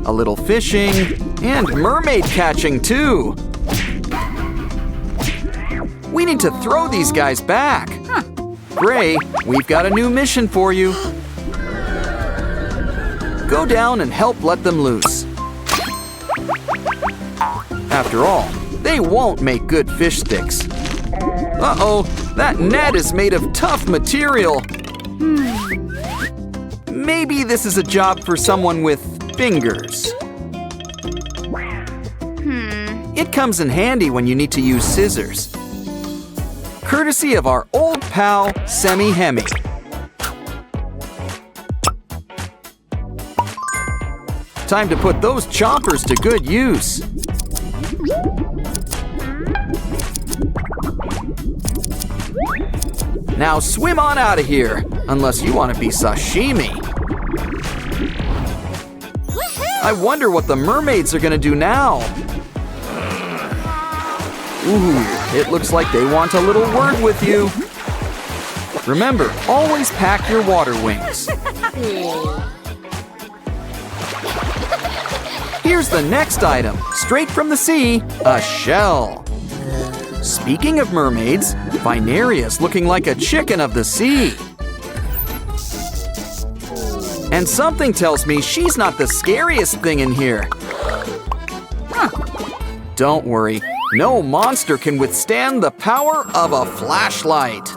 A little fishing, and mermaid catching too. We need to throw these guys back. Gray, we've got a new mission for you. Go down and help let them loose. After all, they won't make good fish sticks. Uh-oh, that net is made of tough material. Maybe this is a job for someone with fingers. It comes in handy when you need to use scissors. Courtesy of our old pal, Semi Hemi. Time to put those chompers to good use. Now swim on out of here, unless you want to be sashimi. I wonder what the mermaids are gonna do now. Ooh, it looks like they want a little word with you. Remember, always pack your water wings. Here's the next item, straight from the sea, a shell. Speaking of mermaids, Vineria's looking like a chicken of the sea. And something tells me she's not the scariest thing in here. Don't worry, no monster can withstand the power of a flashlight.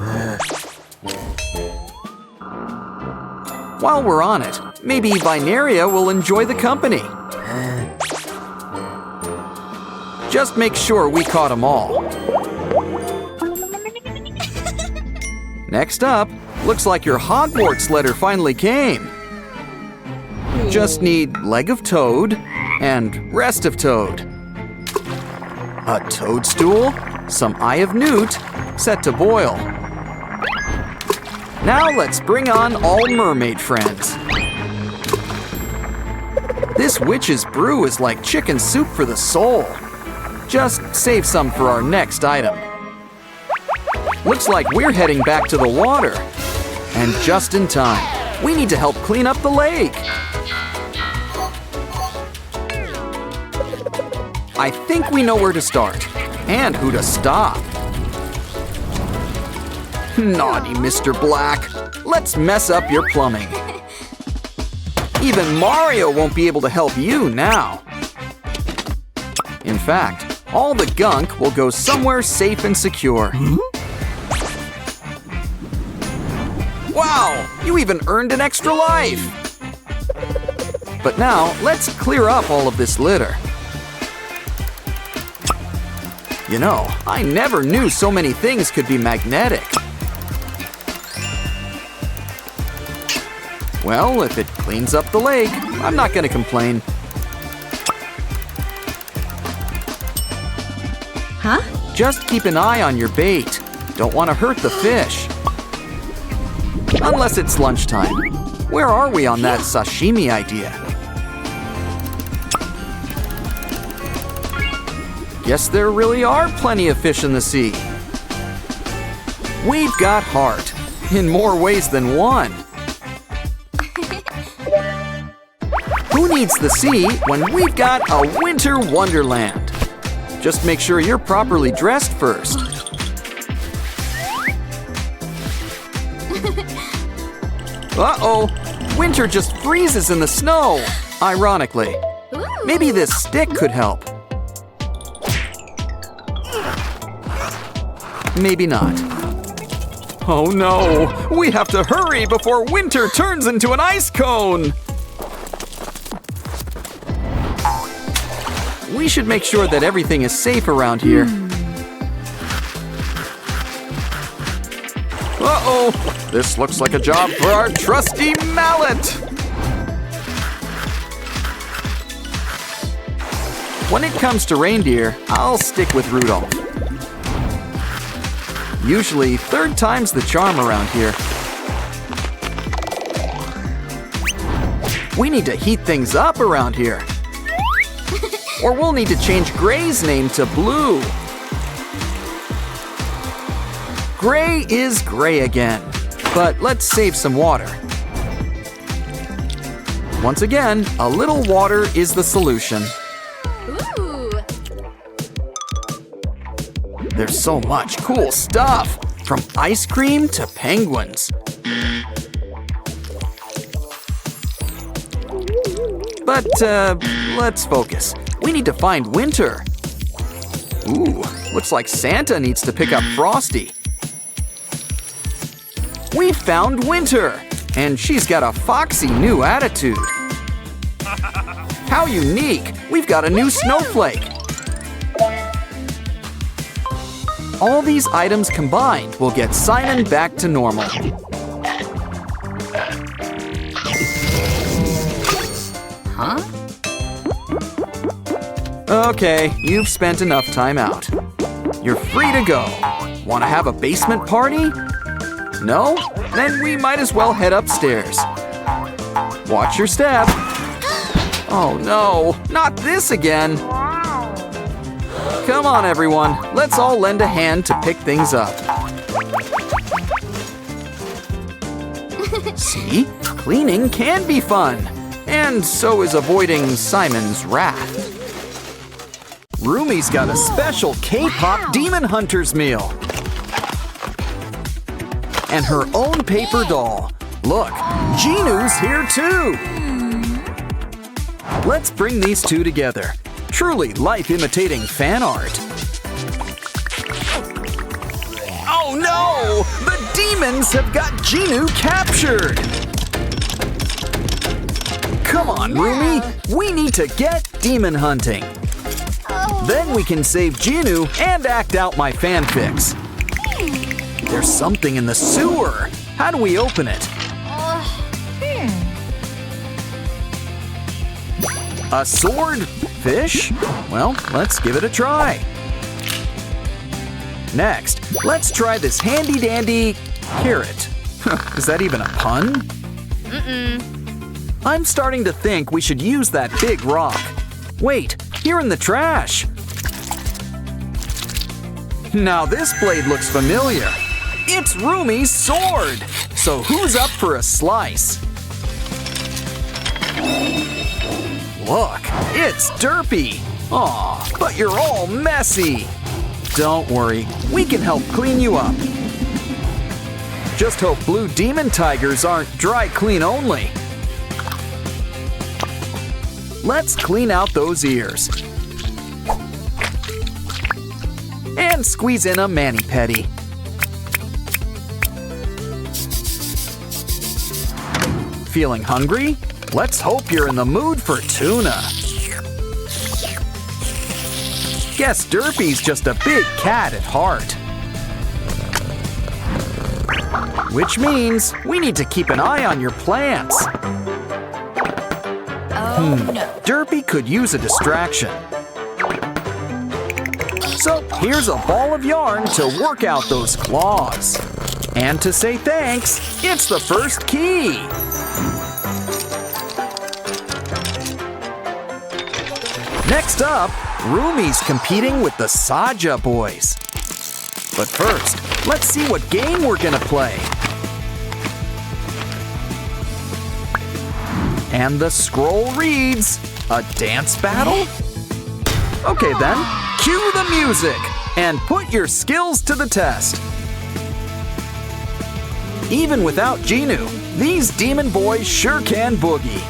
While we're on it, maybe Vineria will enjoy the company. Just make sure we caught them all. Next up, looks like your Hogwarts letter finally came. Just need leg of toad and rest of toad. A toadstool, some eye of newt, set to boil. Now let's bring on all mermaid friends. This witch's brew is like chicken soup for the soul. Just save some for our next item. Looks like we're heading back to the water. And just in time. We need to help clean up the lake. I think we know where to start. And who to stop. Naughty Mr. Black. Let's mess up your plumbing. Even Mario won't be able to help you now. In fact, all the gunk will go somewhere safe and secure. Wow, you even earned an extra life! But now, let's clear up all of this litter. You know, I never knew so many things could be magnetic. Well, if it cleans up the lake, I'm not gonna complain. Huh? Just keep an eye on your bait. Don't want to hurt the fish. Unless it's lunchtime. Where are we on that sashimi idea? Guess there really are plenty of fish in the sea. We've got heart, in more ways than one. Who needs the sea when we've got a winter wonderland? Just make sure you're properly dressed first. Uh-oh! Winter just freezes in the snow! Ironically. Maybe this stick could help. Maybe not. Oh no! We have to hurry before Winter turns into an ice cone! We should make sure that everything is safe around here. Uh-oh! This looks like a job for our trusty mallet! When it comes to reindeer, I'll stick with Rudolph. Usually, third time's the charm around here. We need to heat things up around here. Or we'll need to change Gray's name to Blue. Gray is gray again, but let's save some water. Once again, a little water is the solution. Ooh. There's so much cool stuff, from ice cream to penguins. But let's focus. We need to find Winter. Ooh, looks like Santa needs to pick up Frosty. We found Winter, and she's got a foxy new attitude. How unique! We've got a new snowflake. All these items combined will get Simon back to normal. Huh? Okay, you've spent enough time out. You're free to go. Want to have a basement party? No? Then we might as well head upstairs. Watch your step. Oh no, not this again. Come on, everyone. Let's all lend a hand to pick things up. See? Cleaning can be fun. And so is avoiding Simon's wrath. Rumi's got a special K-pop Demon Hunters meal. And her own paper doll. Look, Jinu's here too. Let's bring these two together. Truly life-imitating fan art. Oh no! The demons have got Jinu captured! Come on, Rumi! We need to get demon hunting. Then we can save Jinu and act out my fanfics. There's something in the sewer. How do we open it? A sword? Fish? Well, let's give it a try. Next, let's try this handy-dandy carrot. Is that even a pun? I'm starting to think we should use that big rock. Wait, here in the trash. Now this blade looks familiar. It's Rumi's sword. So who's up for a slice? Look, it's Derpy. Aw, but you're all messy. Don't worry, we can help clean you up. Just hope blue demon tigers aren't dry clean only. Let's clean out those ears. And squeeze in a mani-pedi. Feeling hungry? Let's hope you're in the mood for tuna. Guess Derpy's just a big cat at heart. Which means we need to keep an eye on your plants. Derpy could use a distraction. So here's a ball of yarn to work out those claws. And to say thanks, it's the first key. Next up, Rumi's competing with the Saja boys. But first, let's see what game we're gonna play. And the scroll reads, a dance battle? Okay then, Cue the music and put your skills to the test. Even without Genu, these demon boys sure can boogie.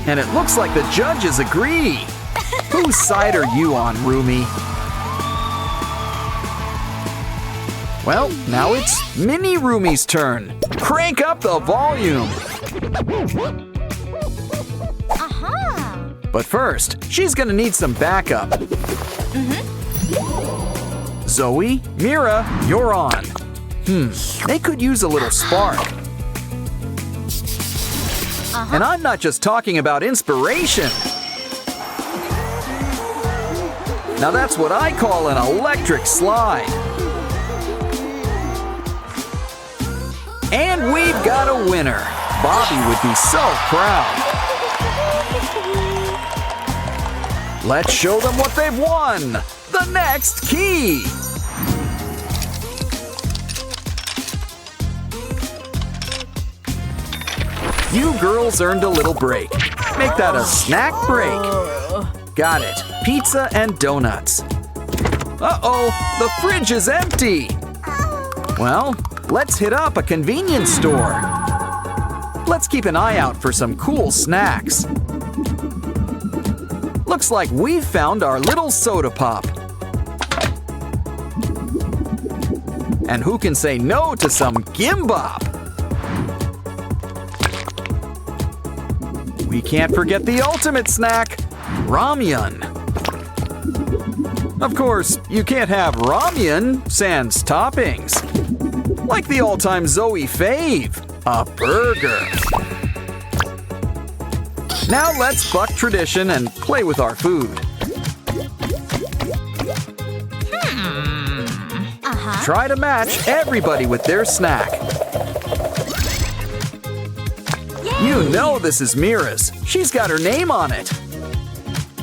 And it looks like the judges agree. Whose side are you on, Rumi? Well, now it's Mini Rumi's turn. Crank up the volume. But first, she's gonna need some backup. Zoe, Mira, you're on. They could use a little spark. And I'm not just talking about inspiration. Now that's what I call an electric slide. And we've got a winner. Bobby would be so proud. Let's show them what they've won. The next key. You girls earned a little break. Make that a snack break. Got it. Pizza and donuts. Uh-oh, the fridge is empty. Well, let's hit up a convenience store. Let's keep an eye out for some cool snacks. Looks like we've found our little soda pop. And who can say no to some gimbap? We can't forget the ultimate snack, ramen. Of course, you can't have ramen sans toppings. Like the all-time Zoe fave, a burger. Now let's buck tradition and play with our food. Try to match everybody with their snack. You know this is Mira's. She's got her name on it.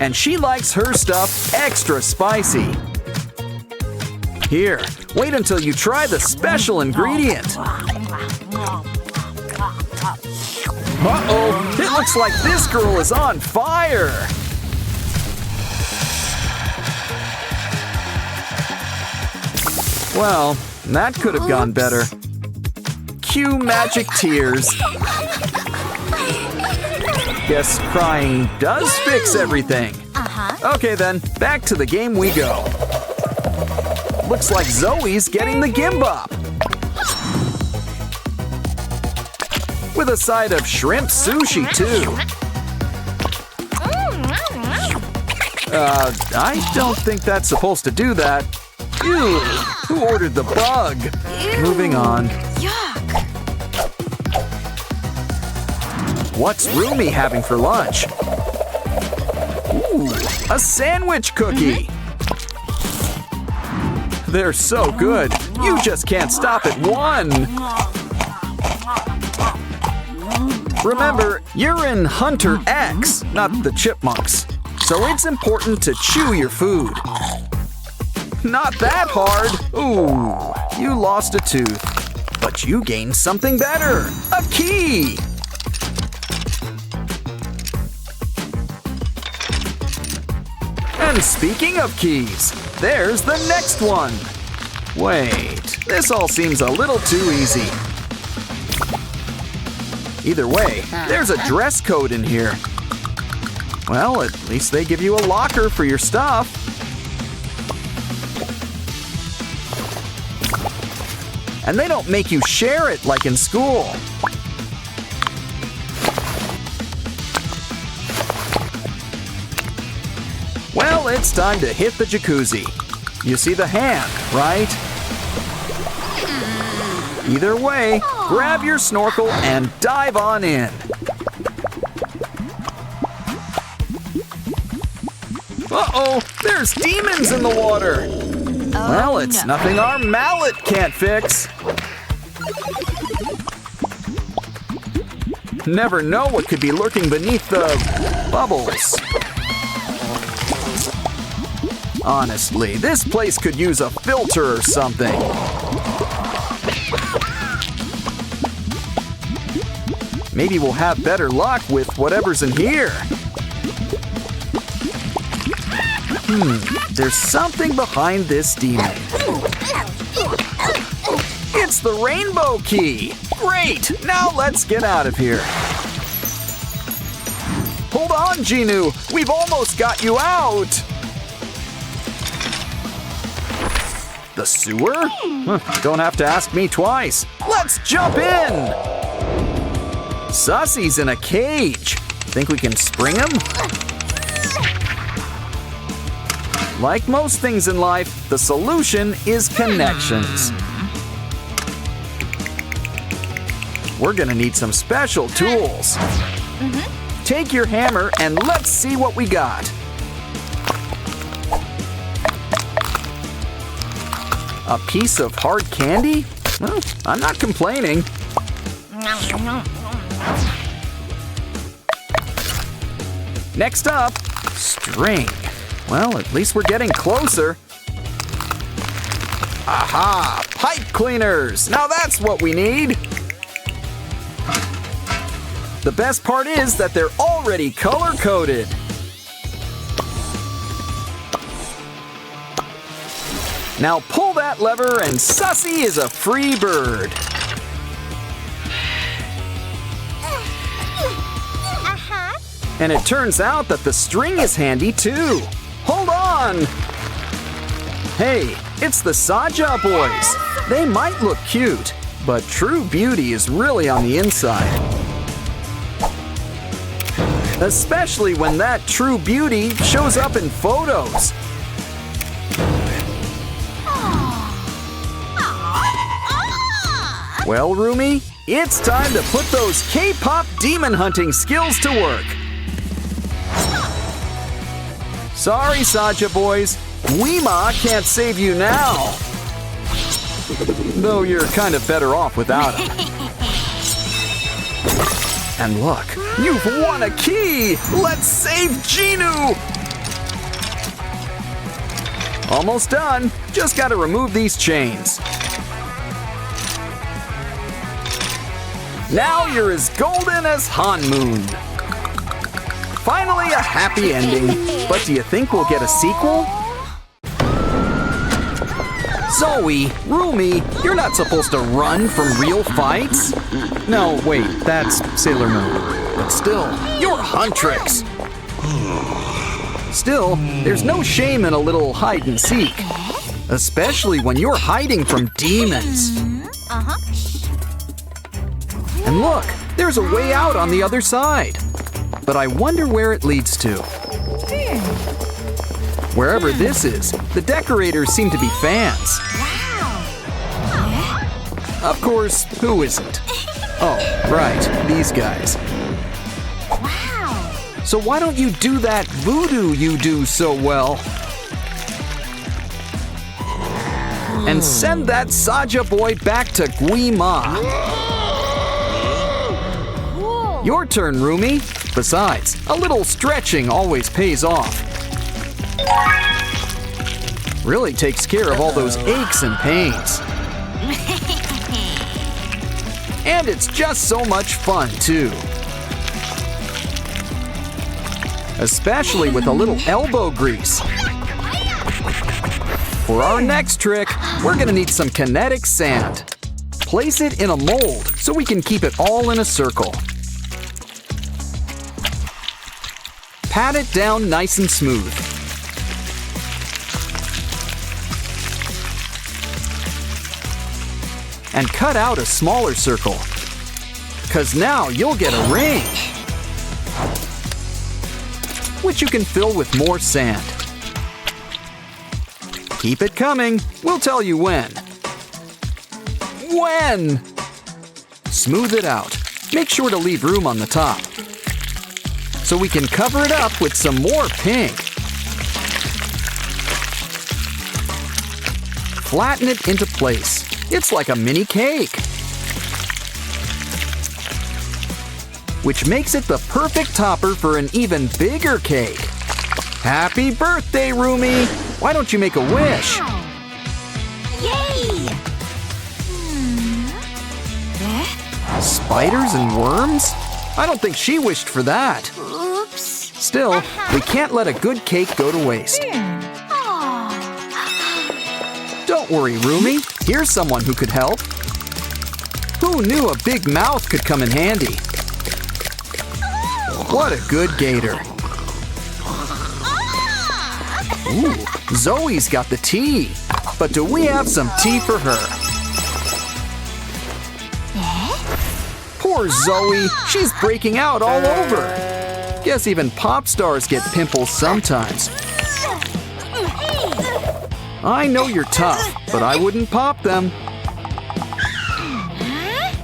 And she likes her stuff extra spicy. Here, wait until you try the special ingredient. Uh-oh, it looks like this girl is on fire. Well, that could have gone better. Cue magic tears. Guess crying does fix everything. Okay then, back to the game we go. Looks like Zoe's getting the gimbap. With a side of shrimp sushi too. I don't think that's supposed to do that. Ew, who ordered the bug? Moving on. What's Rumi having for lunch? Ooh, a sandwich cookie. They're so good, you just can't stop at one. Remember, you're in Hunter X, not the Chipmunks. So it's important to chew your food. Not that hard. Ooh, you lost a tooth. But you gained something better, a key. And speaking of keys, there's the next one. Wait, this all seems a little too easy. Either way, there's a dress code in here. Well, at least they give you a locker for your stuff. And they don't make you share it like in school. Well, it's time to hit the jacuzzi. You see the hand, right? Either way, grab your snorkel and dive on in. Uh-oh, there's demons in the water. Well, it's nothing our mallet can't fix. Never know what could be lurking beneath the bubbles. Honestly, this place could use a filter or something. Maybe we'll have better luck with whatever's in here. There's something behind this demon. It's the rainbow key! Great! Now let's get out of here. Hold on, Genu! We've almost got you out! The sewer? Don't have to ask me twice. Let's jump in! Sussy's in a cage. Think we can spring him? Like most things in life, the solution is connections. We're gonna need some special tools. Take your hammer and let's see what we got. A piece of hard candy? Well, I'm not complaining. Next up, string. Well, at least we're getting closer. Aha! Pipe cleaners! Now that's what we need! The best part is that they're already color-coded. Now pull that lever and Sussy is a free bird. And it turns out that the string is handy too. Hold on! Hey, it's the Saja boys. They might look cute, but true beauty is really on the inside. Especially when that true beauty shows up in photos. Well, Rumi, it's time to put those K-pop demon hunting skills to work. Sorry, Saja boys, Weema can't save you now. Though you're kind of better off without him. And look, you've won a key! Let's save Genu! Almost done. Just gotta remove these chains. Now you're as golden as Hanmoon. Finally a happy ending. But do you think we'll get a sequel? Zoe, Rumi, you're not supposed to run from real fights. No, wait, that's Sailor Moon. But still, you're Huntrix. Still, there's no shame in a little hide and seek. Especially when you're hiding from demons. And look, there's a way out on the other side. But I wonder where it leads to. Wherever this is, the decorators seem to be fans. Of course, who isn't? Oh, right, these guys. So why don't you do that voodoo you do so well? And send that Saja boy back to Guima. Your turn, Rumi. Besides, a little stretching always pays off. Really takes care of all those aches and pains. And it's just so much fun, too. Especially with a little elbow grease. For our next trick, we're gonna need some kinetic sand. Place it in a mold so we can keep it all in a circle. Pat it down nice and smooth. And cut out a smaller circle. 'Cause now you'll get a ring. Which you can fill with more sand. Keep it coming. We'll tell you when. When? Smooth it out. Make sure to leave room on the top. So we can cover it up with some more pink. Flatten it into place. It's like a mini cake. Which makes it the perfect topper for an even bigger cake. Happy birthday, Rumi! Why don't you make a wish? Yay! Spiders and worms? I don't think she wished for that. Oops. Still, we can't let a good cake go to waste. Don't worry, Rumi. Here's someone who could help. Who knew a big mouth could come in handy? What a good gator. Ooh, Zoe's got the tea. But do we have some tea for her? Poor Zoe, she's breaking out all over. Guess even pop stars get pimples sometimes. I know you're tough, but I wouldn't pop them.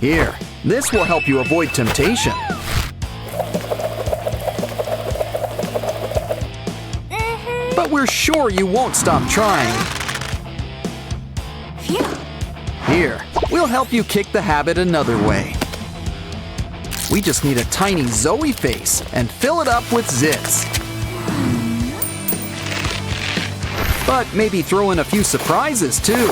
Here, this will help you avoid temptation. But we're sure you won't stop trying. Here, we'll help you kick the habit another way. We just need a tiny Zoe face and fill it up with zits. But maybe throw in a few surprises too.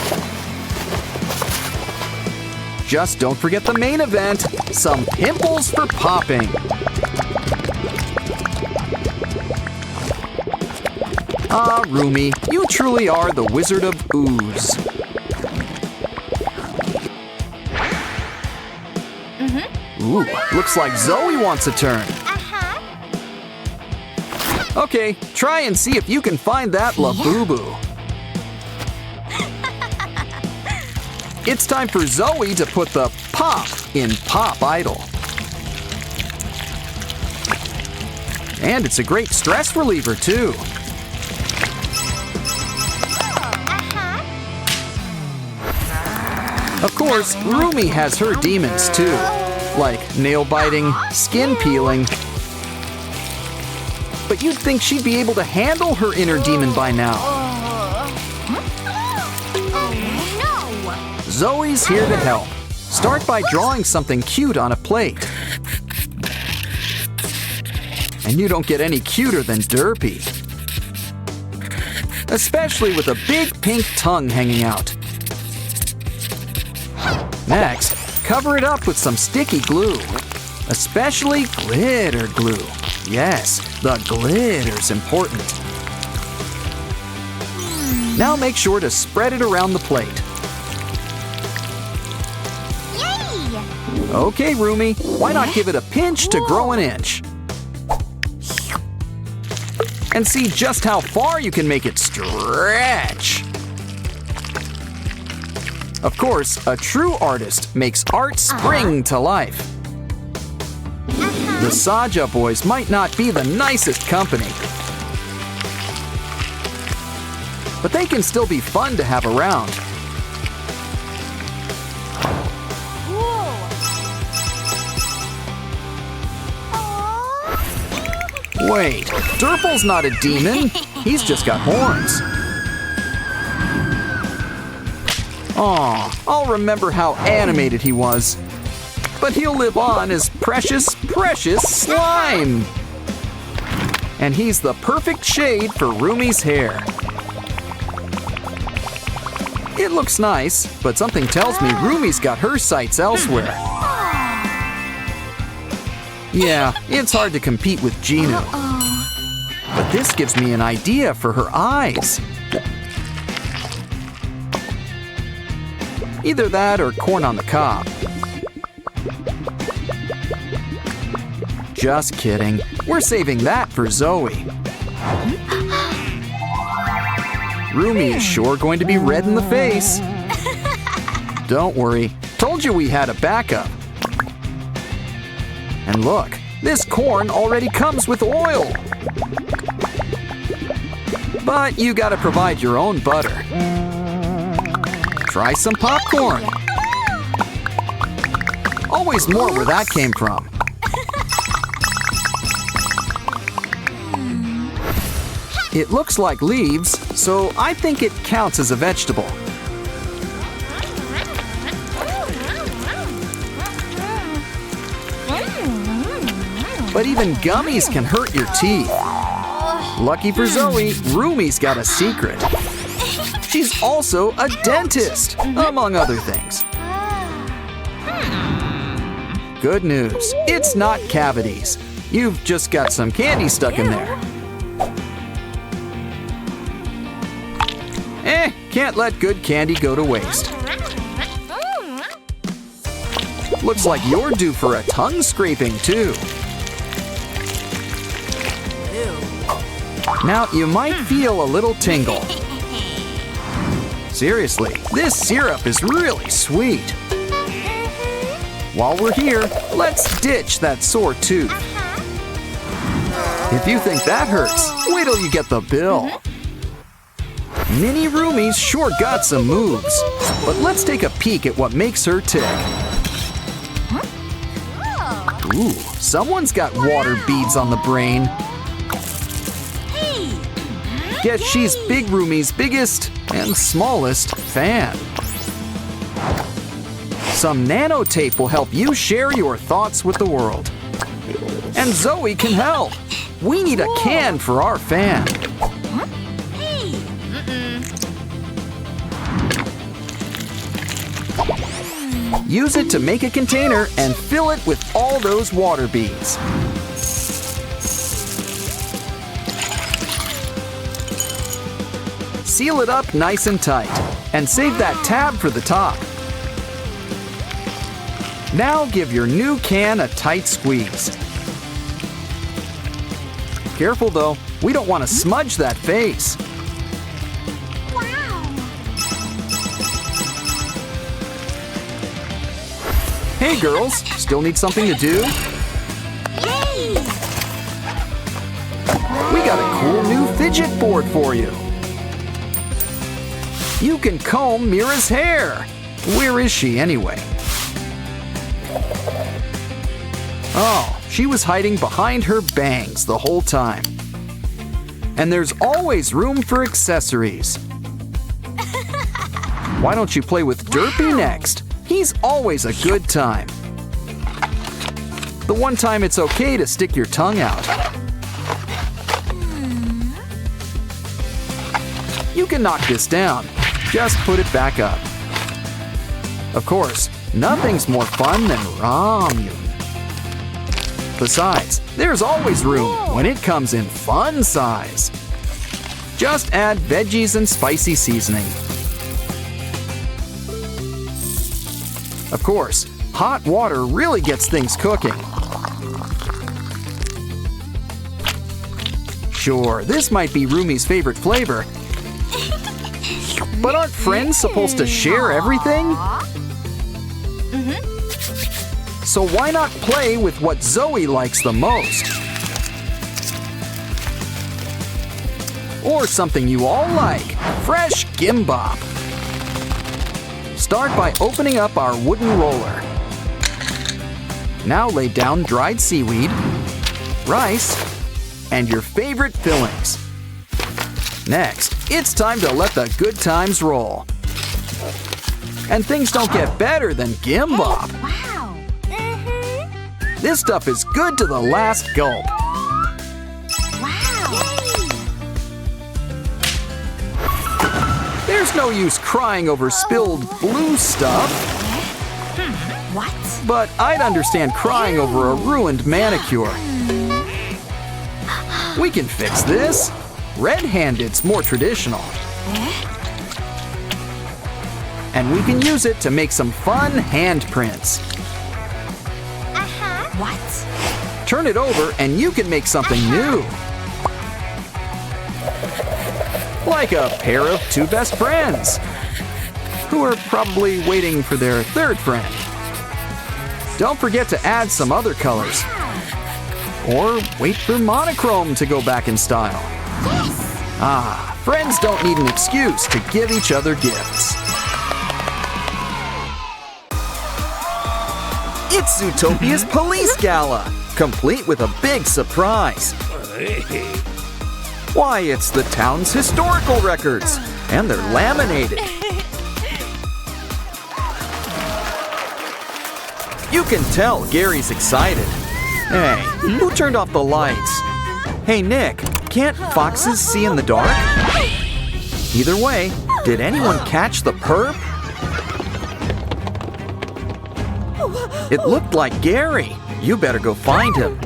Just don't forget the main event, some pimples for popping. Ah, Rumi, you truly are the Wizard of Ooze. Ooh, looks like Zoe wants a turn. Okay, try and see if you can find that Labubu. It's time for Zoe to put the pop in Pop Idol. And it's a great stress reliever, too. Of course, Rumi has her demons, too. Like nail biting, skin peeling. But you'd think she'd be able to handle her inner demon by now. Zoe's here to help. Start by drawing something cute on a plate. And you don't get any cuter than Derpy. Especially with a big pink tongue hanging out. Next, cover it up with some sticky glue. Especially glitter glue. Yes, the glitter's important. Now make sure to spread it around the plate. Okay, Rumi, why not give it a pinch to grow an inch? And see just how far you can make it stretch. Of course, a true artist makes art spring to life. The Saja boys might not be the nicest company, but they can still be fun to have around. Wait, Durple's not a demon. He's just got horns. Aw, I'll remember how animated he was. But he'll live on as precious, precious slime. And he's the perfect shade for Rumi's hair. It looks nice, but something tells me Rumi's got her sights elsewhere. Yeah, it's hard to compete with Ginu. But this gives me an idea for her eyes. Either that or corn on the cob. Just kidding. We're saving that for Zoe. Rumi is sure going to be red in the face. Don't worry. Told you we had a backup. And look, this corn already comes with oil. But you gotta provide your own butter. Try some popcorn. Always more where that came from. It looks like leaves, so I think it counts as a vegetable. But even gummies can hurt your teeth. Lucky for Zoe, Rumi's got a secret. She's also a dentist, among other things. Good news, it's not cavities. You've just got some candy stuck in there. Can't let good candy go to waste. Looks like you're due for a tongue scraping too. Now you might feel a little tingle. Seriously, this syrup is really sweet. While we're here, let's ditch that sore tooth. If you think that hurts, wait till you get the bill. Mini Roomies sure got some moves, but let's take a peek at what makes her tick. Ooh, someone's got water beads on the brain. Guess she's Big Roomie's biggest and smallest fan. Some nanotape will help you share your thoughts with the world. And Zoe can help. We need a can for our fan. Use it to make a container and fill it with all those water beads. Seal it up nice and tight and save that tab for the top. Now give your new can a tight squeeze. Careful though, we don't want to smudge that face. Hey girls, still need something to do? We got a cool new fidget board for you. You can comb Mira's hair. Where is she anyway? Oh, she was hiding behind her bangs the whole time. And there's always room for accessories. Why don't you play with Derpy next? He's always a good time. The one time it's okay to stick your tongue out. You can knock this down. Just put it back up. Of course, nothing's more fun than ramen. Besides, there's always room when it comes in fun size. Just add veggies and spicy seasoning. Of course, hot water really gets things cooking. Sure, this might be Roomie's favorite flavor, but aren't friends supposed to share everything? So why not play with what Zoe likes the most? Or something you all like, fresh gimbap. Start by opening up our wooden roller. Now lay down dried seaweed, rice, and your favorite fillings. Next, it's time to let the good times roll. And things don't get better than gimbap. Wow. This stuff is good to the last gulp. There's no use crying over spilled blue stuff. What? But I'd understand crying over a ruined manicure. We can fix this. Red-handed's more traditional. And we can use it to make some fun handprints. What? Turn it over and you can make something new. Like a pair of two best friends who are probably waiting for their third friend. Don't forget to add some other colors. Or wait for monochrome to go back in style. Ah, friends don't need an excuse to give each other gifts. It's Zootopia's Police Gala, complete with a big surprise. Why, it's the town's historical records, and they're laminated. You can tell Gary's excited. Hey, who turned off the lights? Hey, Nick, can't foxes see in the dark? Either way, did anyone catch the perp? It looked like Gary. You better go find him.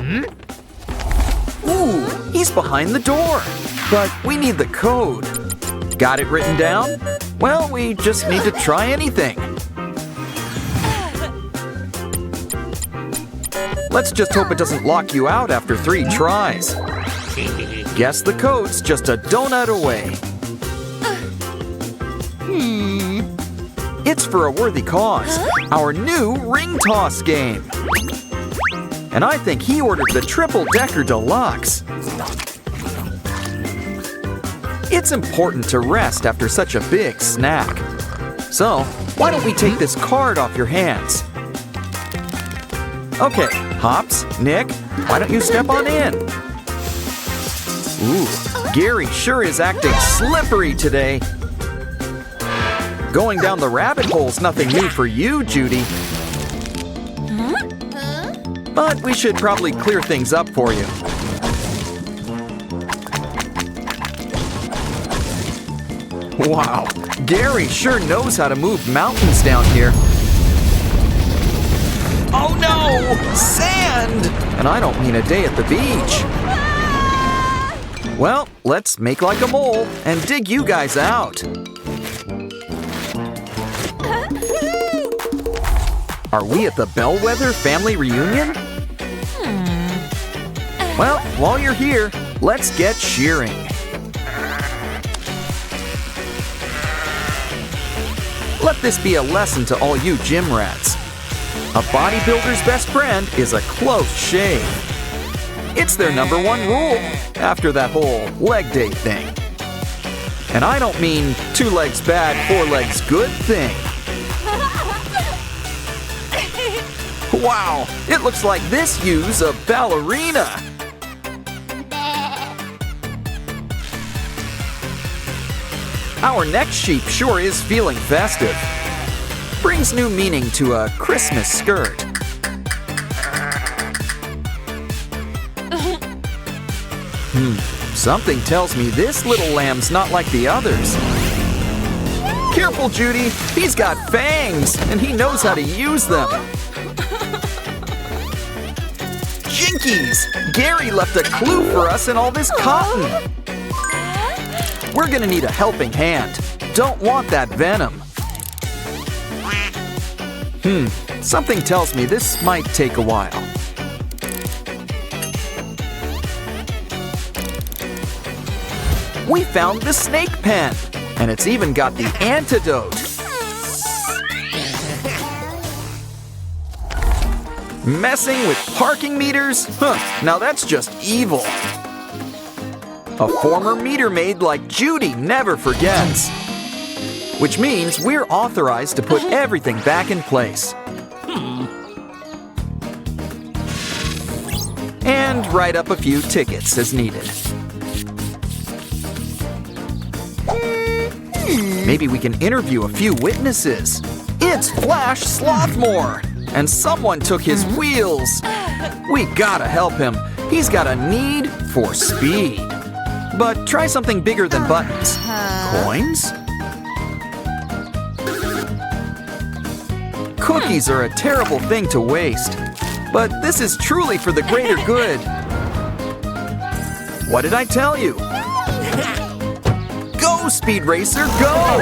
Ooh, he's behind the door. But we need the code. Got it written down? Well, we just need to try anything. Let's just hope it doesn't lock you out after 3 tries. Guess the code's just a donut away. It's for a worthy cause, our new ring toss game. And I think he ordered the triple-decker deluxe. It's important to rest after such a big snack. So, why don't we take this card off your hands? Okay, Hops, Nick, why don't you step on in? Ooh, Gary sure is acting slippery today. Going down the rabbit hole's nothing new for you, Judy. But we should probably clear things up for you. Wow, Gary sure knows how to move mountains down here. Oh no! Sand! And I don't mean a day at the beach. Well, let's make like a mole and dig you guys out. Are we at the Bellwether family reunion? Well, while you're here, let's get shearing. Let this be a lesson to all you gym rats. A bodybuilder's best friend is a close shave. It's their #1 rule after that whole leg day thing. And I don't mean 2 legs bad, 4 legs good thing. Wow, it looks like this ewes a ballerina. Our next sheep sure is feeling festive. Brings new meaning to a Christmas skirt. Something tells me this little lamb's not like the others. Careful, Judy. He's got fangs, and he knows how to use them. Jinkies! Gary left a clue for us in all this cotton. We're gonna need a helping hand. Don't want that venom. Something tells me this might take a while. We found the snake pen, and it's even got the antidote. Messing with parking meters? Now that's just evil. A former meter maid like Judy never forgets. Which means we're authorized to put everything back in place. And write up a few tickets as needed. Maybe we can interview a few witnesses. It's Flash Slothmore, and someone took his wheels. We gotta help him. He's got a need for speed. But try something bigger than buttons. Coins? Cookies are a terrible thing to waste. But this is truly for the greater good. What did I tell you? Go, Speed Racer, go!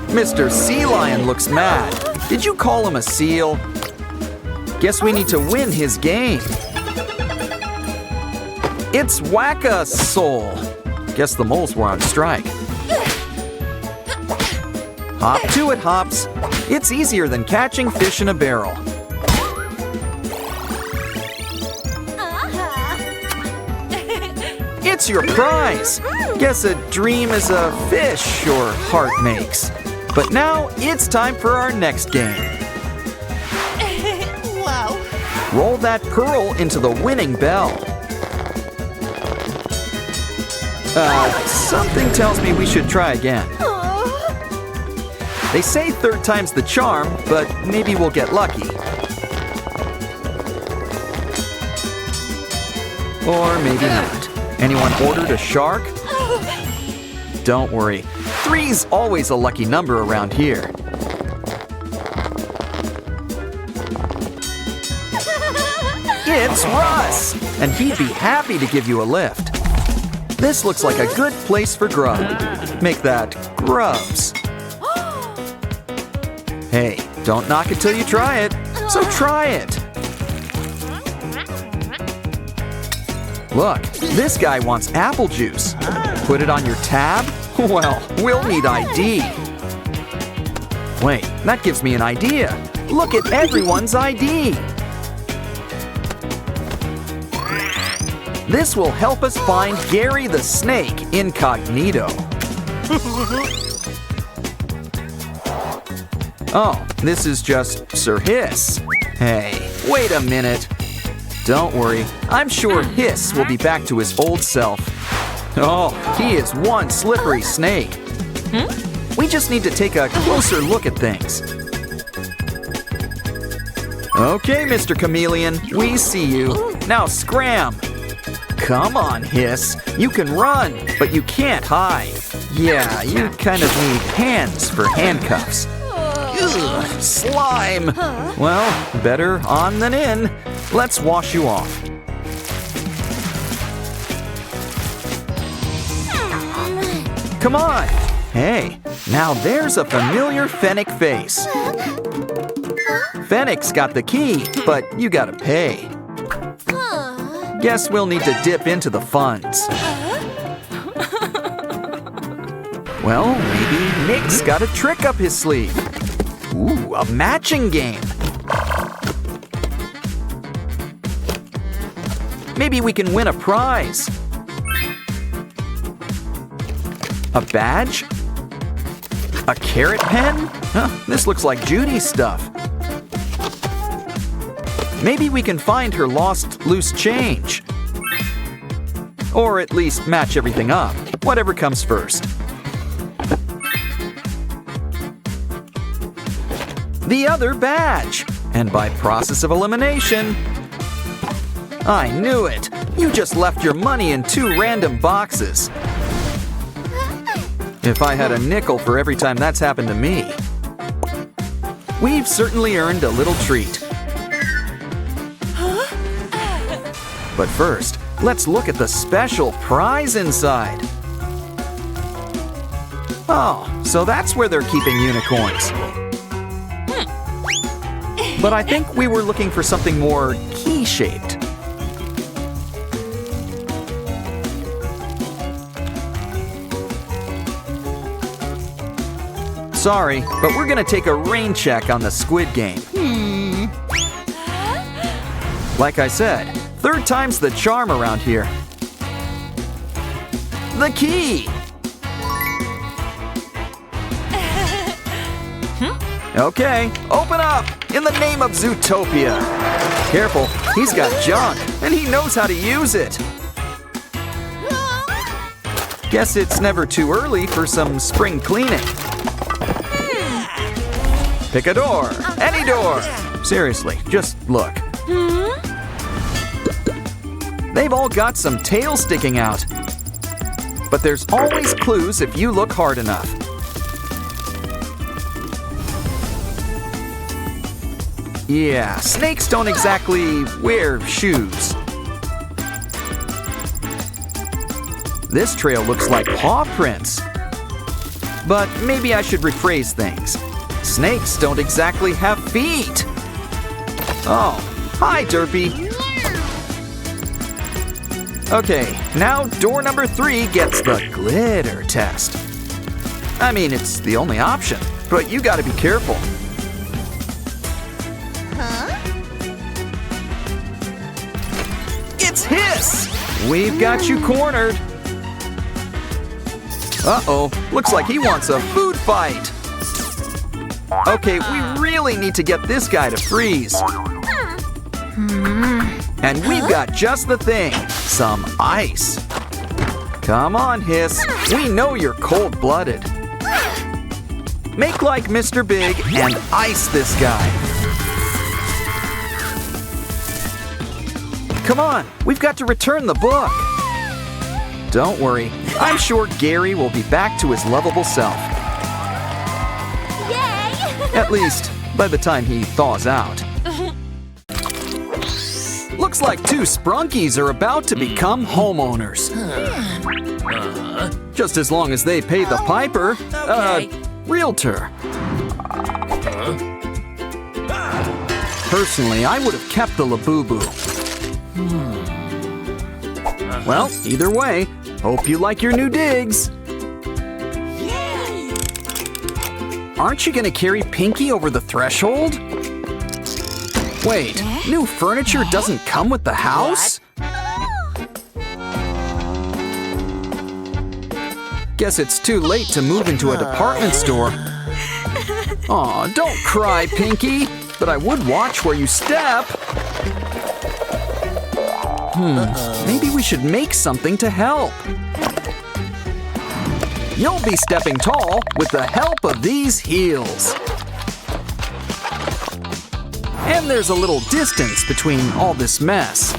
Mr. Sea Lion looks mad. Did you call him a seal? Guess we need to win his game. It's Whack-a-Soul. Guess the moles were on strike. Hop to it, Hops. It's easier than catching fish in a barrel. It's your prize. Guess a dream is a fish your heart makes. But now it's time for our next game. Wow. Roll that pearl into the winning bell. Something tells me we should try again. They say 3rd time's the charm, but maybe we'll get lucky. Or maybe not. Anyone ordered a shark? Don't worry. 3's always a lucky number around here. It's Russ! And he'd be happy to give you a lift. This looks like a good place for grub. Make that grubs. Hey, don't knock it till you try it. So try it. Look, this guy wants apple juice. Put it on your tab? Well, we'll need ID. Wait, that gives me an idea. Look at everyone's ID. This will help us find Gary the Snake incognito. Oh, this is just Sir Hiss. Hey, wait a minute. Don't worry, I'm sure Hiss will be back to his old self. Oh, he is one slippery snake. We just need to take a closer look at things. Okay, Mr. Chameleon, we see you. Now scram. Come on, Hiss. You can run, but you can't hide. Yeah, you kind of need hands for handcuffs. Ugh, slime. Well, better on than in. Let's wash you off. Come on. Hey, now there's a familiar Fennec face. Fennec's got the key, but you gotta pay. Guess we'll need to dip into the funds. Well, maybe Nick's got a trick up his sleeve. Ooh, a matching game. Maybe we can win a prize. A badge? A carrot pen? Huh, this looks like Judy's stuff. Maybe we can find her lost loose change. Or at least match everything up, whatever comes first. The other badge! And by process of elimination... I knew it! You just left your money in 2 random boxes. If I had a nickel for every time that's happened to me. We've certainly earned a little treat. But first, let's look at the special prize inside. Oh, so that's where they're keeping unicorns. But I think we were looking for something more key-shaped. Sorry, but we're gonna take a rain check on the squid game. Like I said, 3rd time's the charm around here. The key! Okay, open up! In the name of Zootopia! Careful, he's got junk, and he knows how to use it! Guess it's never too early for some spring cleaning. Pick a door, any door! Seriously, just look. They've all got some tail sticking out. But there's always clues if you look hard enough. Yeah, snakes don't exactly wear shoes. This trail looks like paw prints. But maybe I should rephrase things. Snakes don't exactly have feet. Oh, hi, Derpy. Okay, now door number 3 gets the glitter test. I mean, it's the only option, but you gotta be careful. It's Hiss! We've got you cornered. Uh-oh, looks like he wants a food fight. Okay, we really need to get this guy to freeze. And we've got just the thing, some ice. Come on, Hiss, we know you're cold-blooded. Make like Mr. Big and ice this guy. Come on, we've got to return the book. Don't worry, I'm sure Gary will be back to his lovable self. Yay! At least, by the time he thaws out. Looks like 2 sprunkies are about to become homeowners. Just as long as they pay the piper. Realtor. Personally, I would have kept the Labubu. Well, either way, hope you like your new digs. Aren't you gonna carry Pinky over the threshold? Wait, new furniture doesn't come with the house? Guess it's too late to move into a department store. Aw, don't cry, Pinky. But I would watch where you step. Maybe we should make something to help. You'll be stepping tall with the help of these heels. And there's a little distance between all this mess.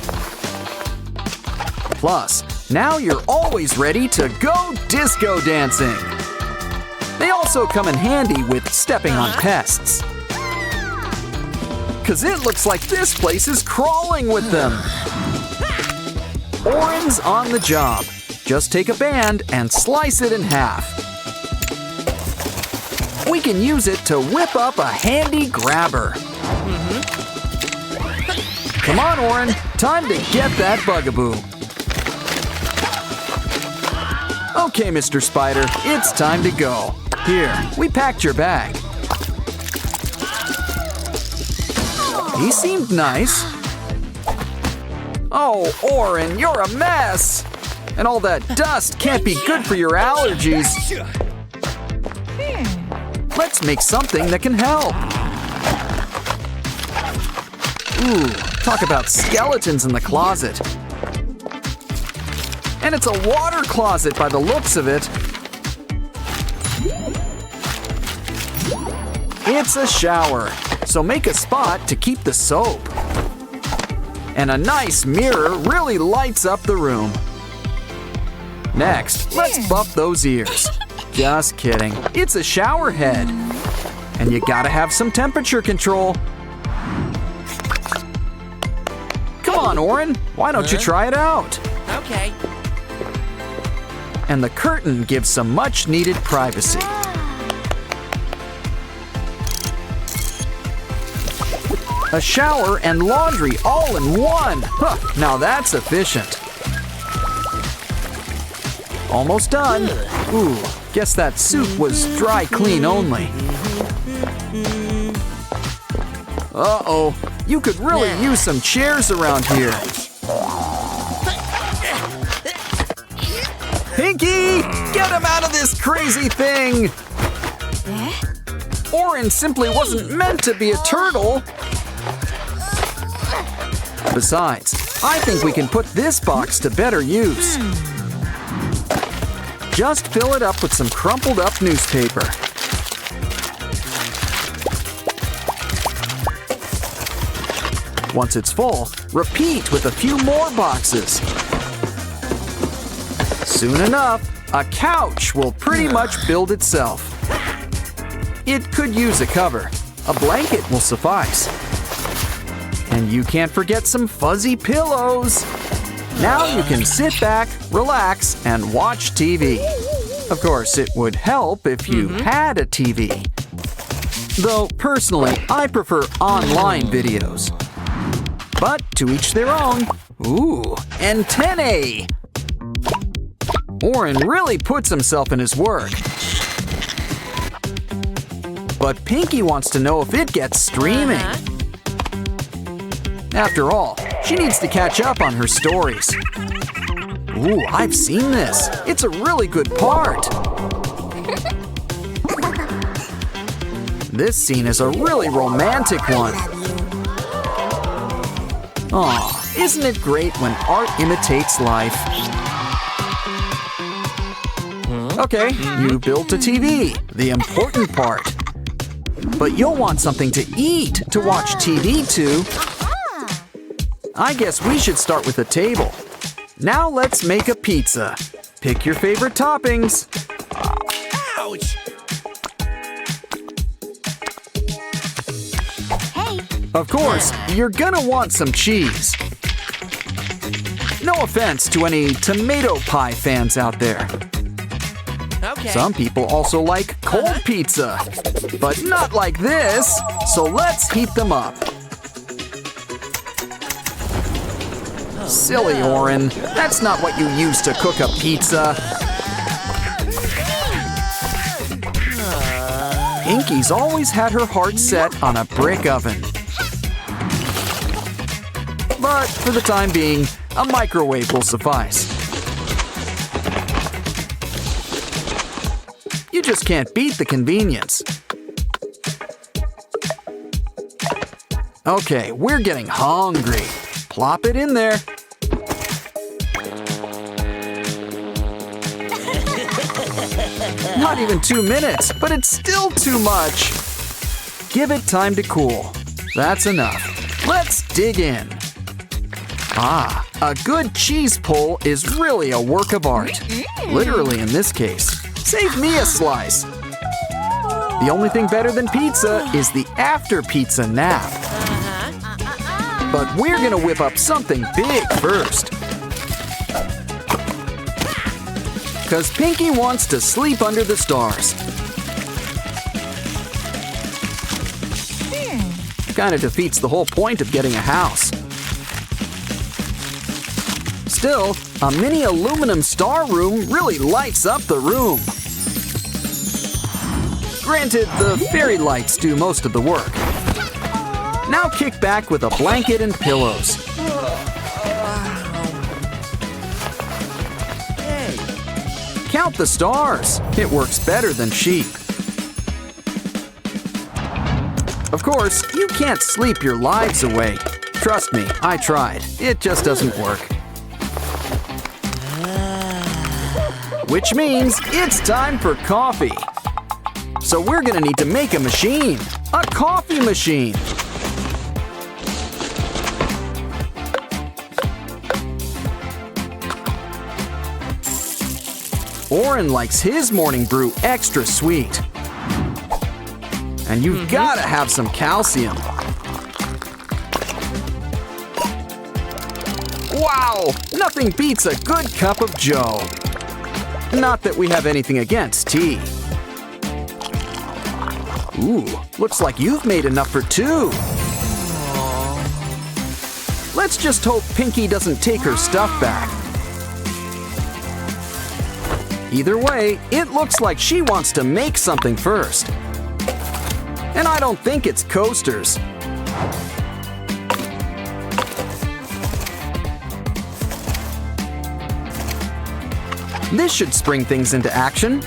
Plus, now you're always ready to go disco dancing. They also come in handy with stepping on pests. 'Cause it looks like this place is crawling with them. Oren's on the job. Just take a band and slice it in half. We can use it to whip up a handy grabber. Come on, Oren. Time to get that bugaboo. Okay, Mr. Spider, it's time to go. Here, we packed your bag. He seemed nice. Oh, Oren, you're a mess! And all that dust can't be good for your allergies. Let's make something that can help. Ooh, talk about skeletons in the closet. And it's a water closet by the looks of it. It's a shower, so make a spot to keep the soap. And a nice mirror really lights up the room. Next, let's buff those ears. Just kidding, it's a shower head. And you gotta have some temperature control. Come on, Oren, why don't you try it out? Okay. And the curtain gives some much-needed privacy. A shower and laundry all in one! Huh, now that's efficient. Almost done. Ooh, guess that soup was dry clean only. Uh-oh, you could really use some chairs around here. Pinky, get him out of this crazy thing! Oren simply wasn't meant to be a turtle. Besides, I think we can put this box to better use. Just fill it up with some crumpled up newspaper. Once it's full, repeat with a few more boxes. Soon enough, a couch will pretty much build itself. It could use a cover. A blanket will suffice. And you can't forget some fuzzy pillows. Now you can sit back, relax, and watch TV. Of course, it would help if you had a TV. Though, personally, I prefer online videos. But to each their own. Ooh, antennae! Oren really puts himself in his work. But Pinky wants to know if it gets streaming. After all, she needs to catch up on her stories. Ooh, I've seen this. It's a really good part. This scene is a really romantic one. Aw, isn't it great when art imitates life? Okay, you built a TV, the important part. But you'll want something to eat to watch TV to. I guess we should start with a table. Now let's make a pizza. Pick your favorite toppings. Ouch! Hey. Of course, you're gonna want some cheese. No offense to any tomato pie fans out there. Okay. Some people also like cold pizza, but not like this, so let's heat them up. Silly Oren, that's not what you use to cook a pizza. Pinky's always had her heart set on a brick oven. But for the time being, a microwave will suffice. You just can't beat the convenience. Okay, we're getting hungry. Plop it in there. Not even 2 minutes, but it's still too much. Give it time to cool. That's enough. Let's dig in. Ah, a good cheese pull is really a work of art. Literally in this case. Save me a slice. The only thing better than pizza is the after pizza nap. But we're gonna whip up something big first. 'Cause Pinky wants to sleep under the stars. Kinda defeats the whole point of getting a house. Still, a mini aluminum star room really lights up the room. Granted, the fairy lights do most of the work. Now kick back with a blanket and pillows. Count the stars. It works better than sheep. Of course, you can't sleep your lives away. Trust me, I tried. It just doesn't work. Which means it's time for coffee. So we're gonna need to make a machine. A coffee machine. Oren likes his morning brew extra sweet. And you've gotta have some calcium. Wow! Nothing beats a good cup of joe. Not that we have anything against tea. Ooh, looks like you've made enough for 2. Let's just hope Pinky doesn't take her stuff back. Either way, it looks like she wants to make something first. And I don't think it's coasters. This should spring things into action.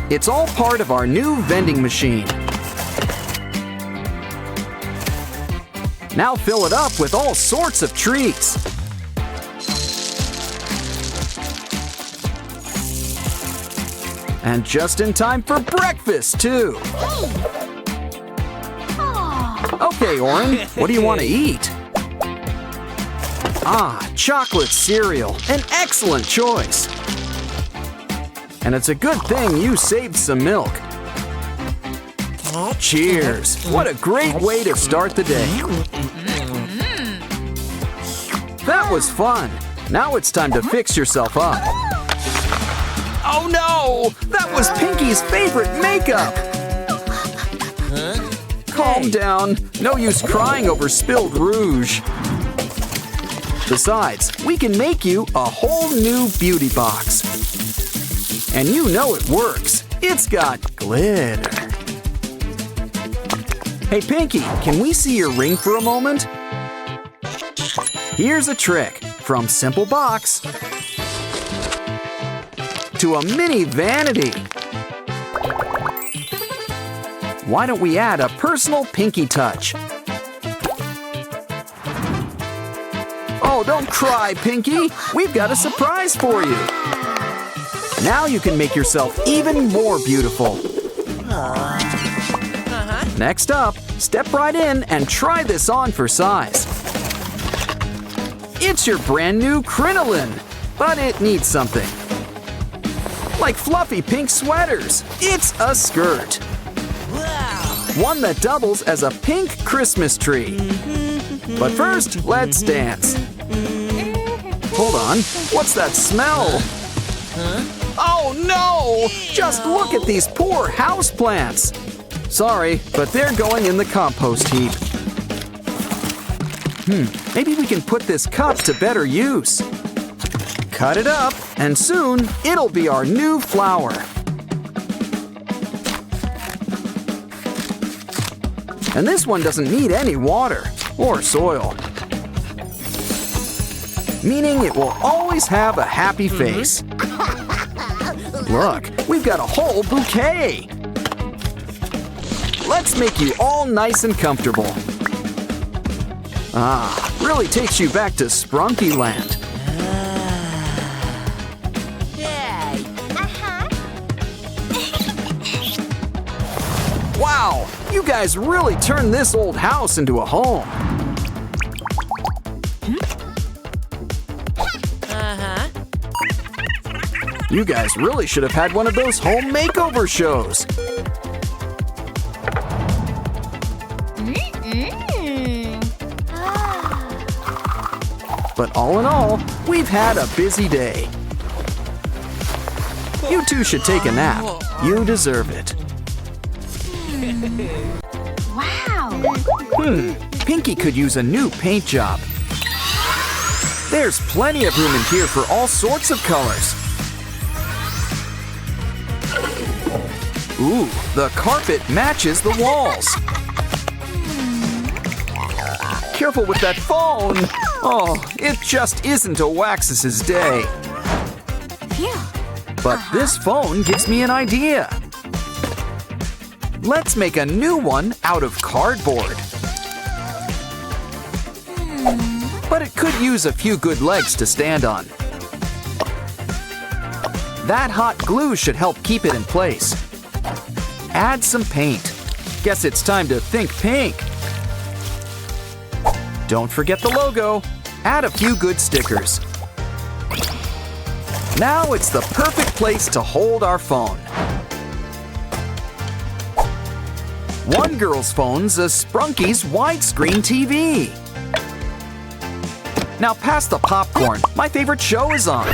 It's all part of our new vending machine. Now fill it up with all sorts of treats. And just in time for breakfast, too. Okay, Oren, what do you want to eat? Ah, chocolate cereal, an excellent choice. And it's a good thing you saved some milk. Cheers! What a great way to start the day. That was fun. Now it's time to fix yourself up. Oh no! That was Pinky's favorite makeup! Calm down. No use crying over spilled rouge. Besides, we can make you a whole new beauty box. And you know it works. It's got glitter. Hey Pinky, can we see your ring for a moment? Here's a trick. From simple box to a mini vanity. Why don't we add a personal Pinky touch? Oh, don't cry, Pinky. We've got a surprise for you. Now you can make yourself even more beautiful. Next up, step right in and try this on for size. It's your brand new crinoline, but it needs something. Like fluffy pink sweaters. It's a skirt. One that doubles as a pink Christmas tree. But first, let's dance. Hold on, what's that smell? Oh no! Just look at these poor houseplants. Sorry, but they're going in the compost heap. Maybe we can put this cup to better use. Cut it up, and soon it'll be our new flower. And this one doesn't need any water or soil, meaning it will always have a happy face. Look, we've got a whole bouquet. Let's make you all nice and comfortable. Really takes you back to Sprunky Land. Yay! Wow, you guys really turned this old house into a home. Uh-huh. You guys really should have had one of those home makeover shows. But all in all, we've had a busy day. You two should take a nap. You deserve it. Wow. Pinky could use a new paint job. There's plenty of room in here for all sorts of colors. Ooh, the carpet matches the walls. Careful with that phone. Oh, it just isn't a Waxus's day. But this phone gives me an idea. Let's make a new one out of cardboard. But it could use a few good legs to stand on. That hot glue should help keep it in place. Add some paint. Guess it's time to think pink. Don't forget the logo. Add a few good stickers. Now it's the perfect place to hold our phone. One girl's phone's a Sprunky's widescreen TV. Now pass the popcorn. My favorite show is on.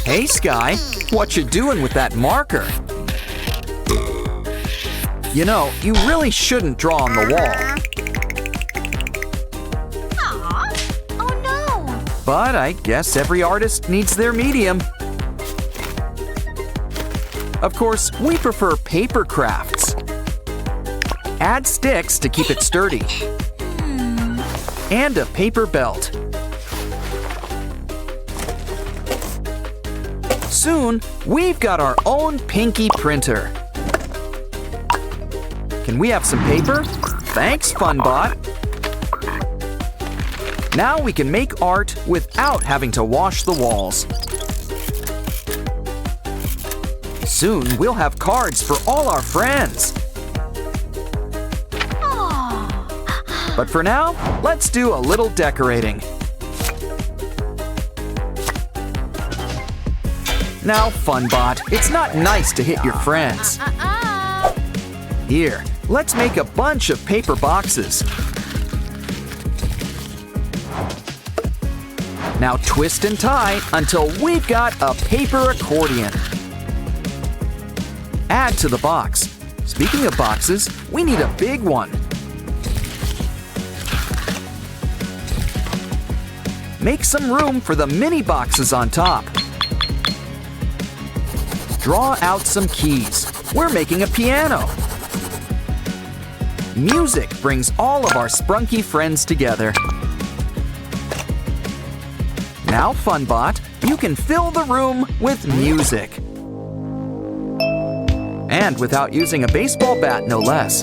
Hey, Sky. What you doing with that marker? You know, you really shouldn't draw on the wall. Oh no. But I guess every artist needs their medium. Of course, we prefer paper crafts. Add sticks to keep it sturdy. And a paper belt. Soon, we've got our own Pinky printer. Can we have some paper? Thanks, FunBot. Now we can make art without having to wash the walls. Soon we'll have cards for all our friends. But for now, let's do a little decorating. Now, FunBot, it's not nice to hit your friends. Here, let's make a bunch of paper boxes. Now twist and tie until we've got a paper accordion. Add to the box. Speaking of boxes, we need a big one. Make some room for the mini boxes on top. Draw out some keys. We're making a piano. Music brings all of our Sprunky friends together. Now, FunBot, you can fill the room with music. And without using a baseball bat, no less.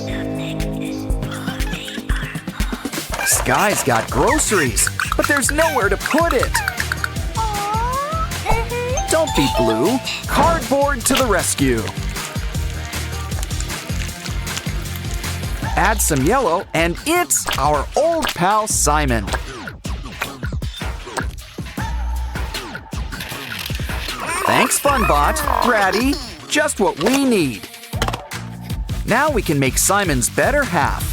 Sky's got groceries, but there's nowhere to put it. Don't be blue. Cardboard to the rescue. Add some yellow, and it's our old pal Simon. Thanks, FunBot. Bratty, just what we need. Now we can make Simon's better half.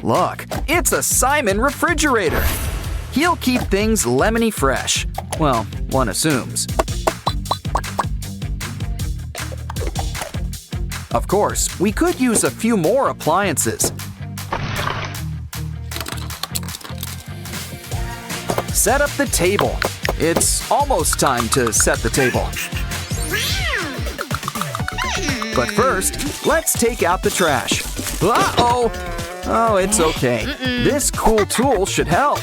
Look, it's a Simon refrigerator. He'll keep things lemony fresh. Well, one assumes. Of course, we could use a few more appliances. Set up the table. It's almost time to set the table. But first, let's take out the trash. Uh-oh! Oh, it's okay. This cool tool should help.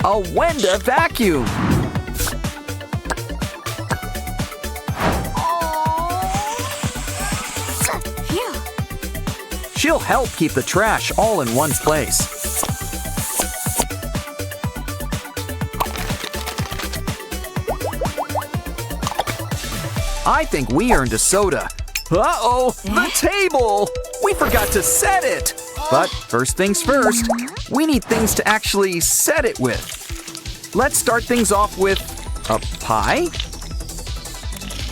A Wenda vacuum. She'll help keep the trash all in one place. I think we earned a soda. Uh-oh, the table! We forgot to set it! But first things first, we need things to actually set it with. Let's start things off with a pie?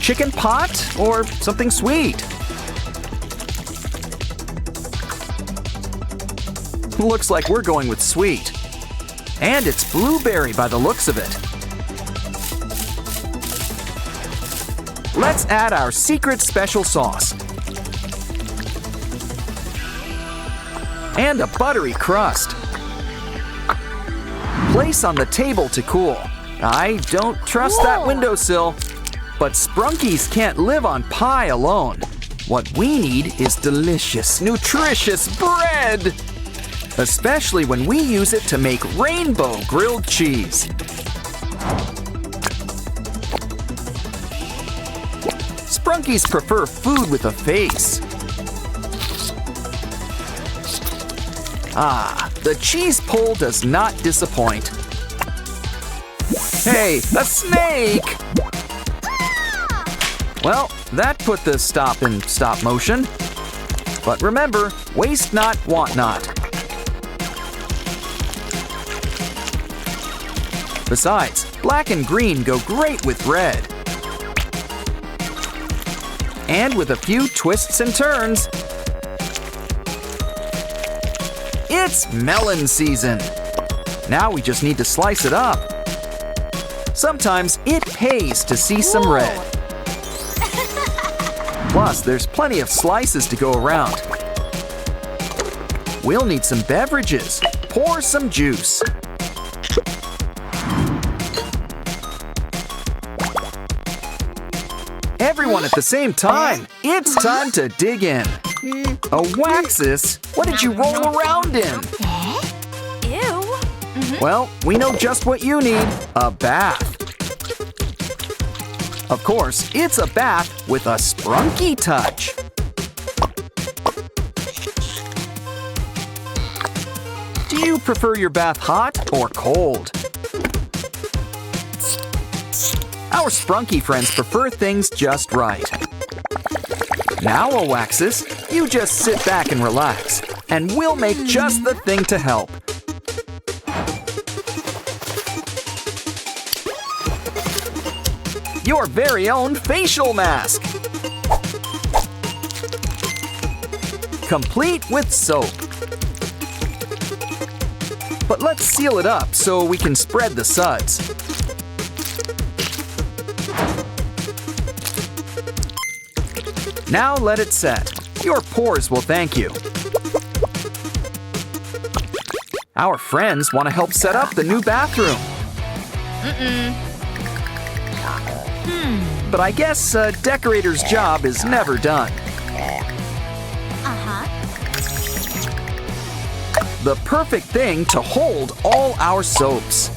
Chicken pot? Or something sweet? Looks like we're going with sweet. And it's blueberry by the looks of it. Let's add our secret special sauce. And a buttery crust. Place on the table to cool. I don't trust that windowsill. But Sprunkies can't live on pie alone. What we need is delicious, nutritious bread! Especially when we use it to make rainbow grilled cheese. Sprunkies prefer food with a face. Ah, the cheese pull does not disappoint. Hey, a snake! Well, that put the stop in stop motion. But remember, waste not, want not. Besides, black and green go great with red. And with a few twists and turns, it's melon season. Now we just need to slice it up. Sometimes it pays to see some red. Plus, there's plenty of slices to go around. We'll need some beverages. Pour some juice. Everyone at the same time. It's time to dig in. A Waxus? What did you roll around in? Ew. Well, we know just what you need. A bath. Of course, it's a bath with a sprunky touch. Do you prefer your bath hot or cold? Our sprunky friends prefer things just right. Now, Waxus, you just sit back and relax, and we'll make just the thing to help. Your very own facial mask. Complete with soap. But let's seal it up so we can spread the suds. Now let it set. Your pores will thank you. Our friends want to help set up the new bathroom. But I guess a decorator's job is never done. The perfect thing to hold all our soaps.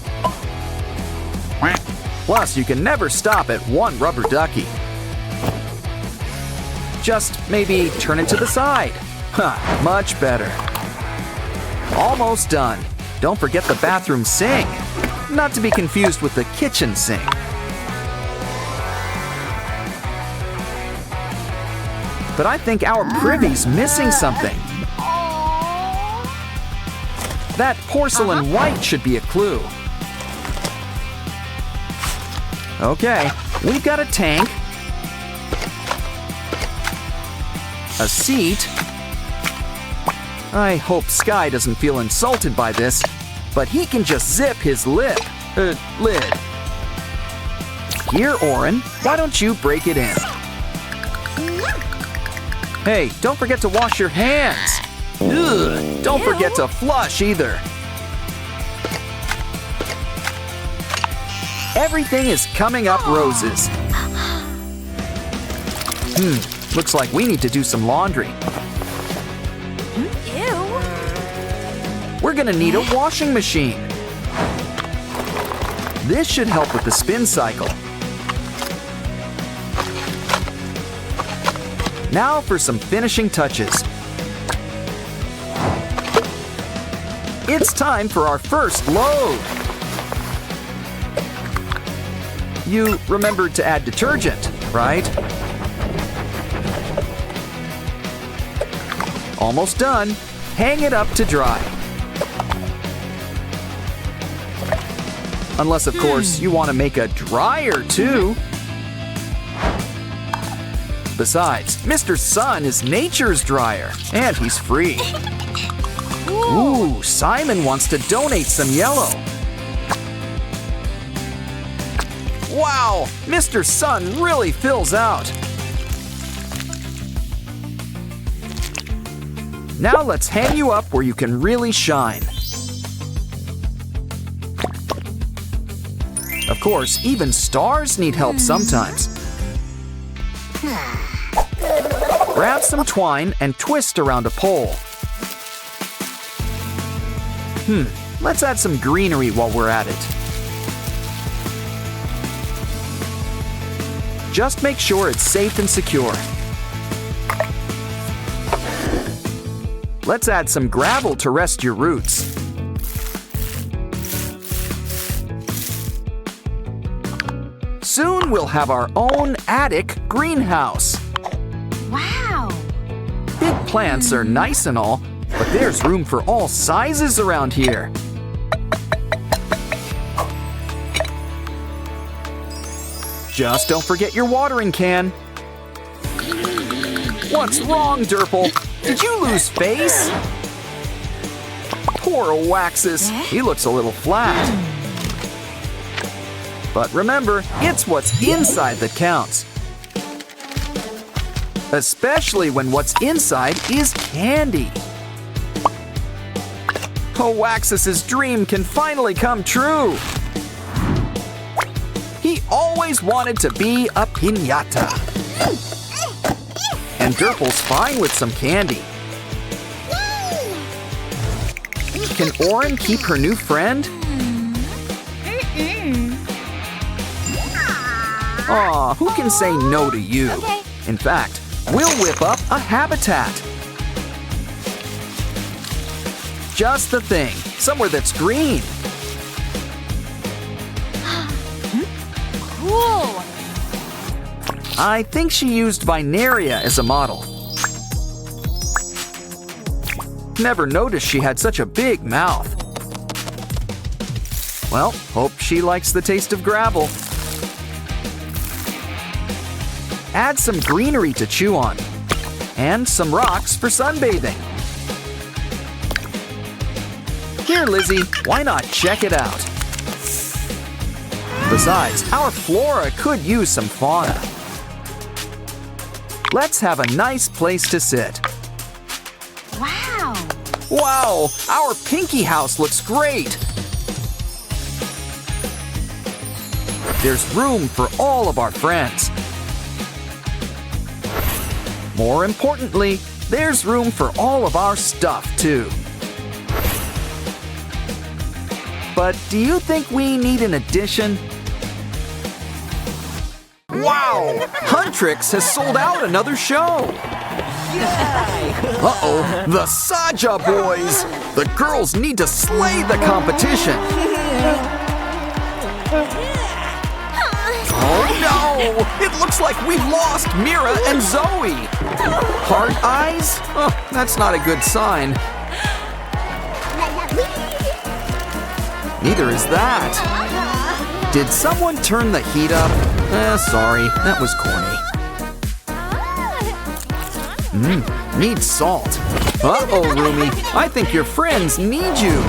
Plus, you can never stop at one rubber ducky. Just maybe turn it to the side. Much better. Almost done. Don't forget the bathroom sink. Not to be confused with the kitchen sink. But I think our privy's missing something. That porcelain white should be a clue. Okay, we've got a tank, a seat. I hope Sky doesn't feel insulted by this, but he can just zip his lid. Here, Oren, why don't you break it in? Hey, don't forget to wash your hands. Ugh, don't forget to flush either. Everything is coming up roses. Looks like we need to do some laundry. Ew. We're gonna need a washing machine. This should help with the spin cycle. Now for some finishing touches. It's time for our first load. You remembered to add detergent, right? Almost done. Hang it up to dry. Unless, of course, you want to make a dryer too. Besides, Mr. Sun is nature's dryer, and he's free. Ooh, Simon wants to donate some yellow. Wow, Mr. Sun really fills out. Now let's hang you up where you can really shine. Of course, even stars need help sometimes. Grab some twine and twist around a pole. Let's add some greenery while we're at it. Just make sure it's safe and secure. Let's add some gravel to rest your roots. Soon we'll have our own attic greenhouse. Wow. Big plants are nice and all, but there's room for all sizes around here. Just don't forget your watering can. What's wrong, Durple? Did you lose face? Poor Waxus. He looks a little flat. But remember, it's what's inside that counts. Especially when what's inside is candy. Waxus's dream can finally come true. He always wanted to be a piñata. And Durple's fine with some candy. Can Oren keep her new friend? Aw, who can say no to you? Okay. In fact, we'll whip up a habitat. Just the thing, somewhere that's green. Cool. I think she used Vinaria as a model. Never noticed she had such a big mouth. Well, hope she likes the taste of gravel. Add some greenery to chew on, and some rocks for sunbathing. Here, Lizzie, why not check it out? Besides, our flora could use some fauna. Let's have a nice place to sit. Wow. Wow, our Pinky house looks great. There's room for all of our friends. More importantly, there's room for all of our stuff, too. But do you think we need an addition? Wow! Huntrix has sold out another show! Uh-oh, the Saja boys! The girls need to slay the competition! Oh no! It looks like we've lost Mira and Zoe! Heart eyes? Oh, that's not a good sign. Neither is that. Did someone turn the heat up? Sorry, that was corny. Need salt. Uh-oh, Rumi. I think your friends need you.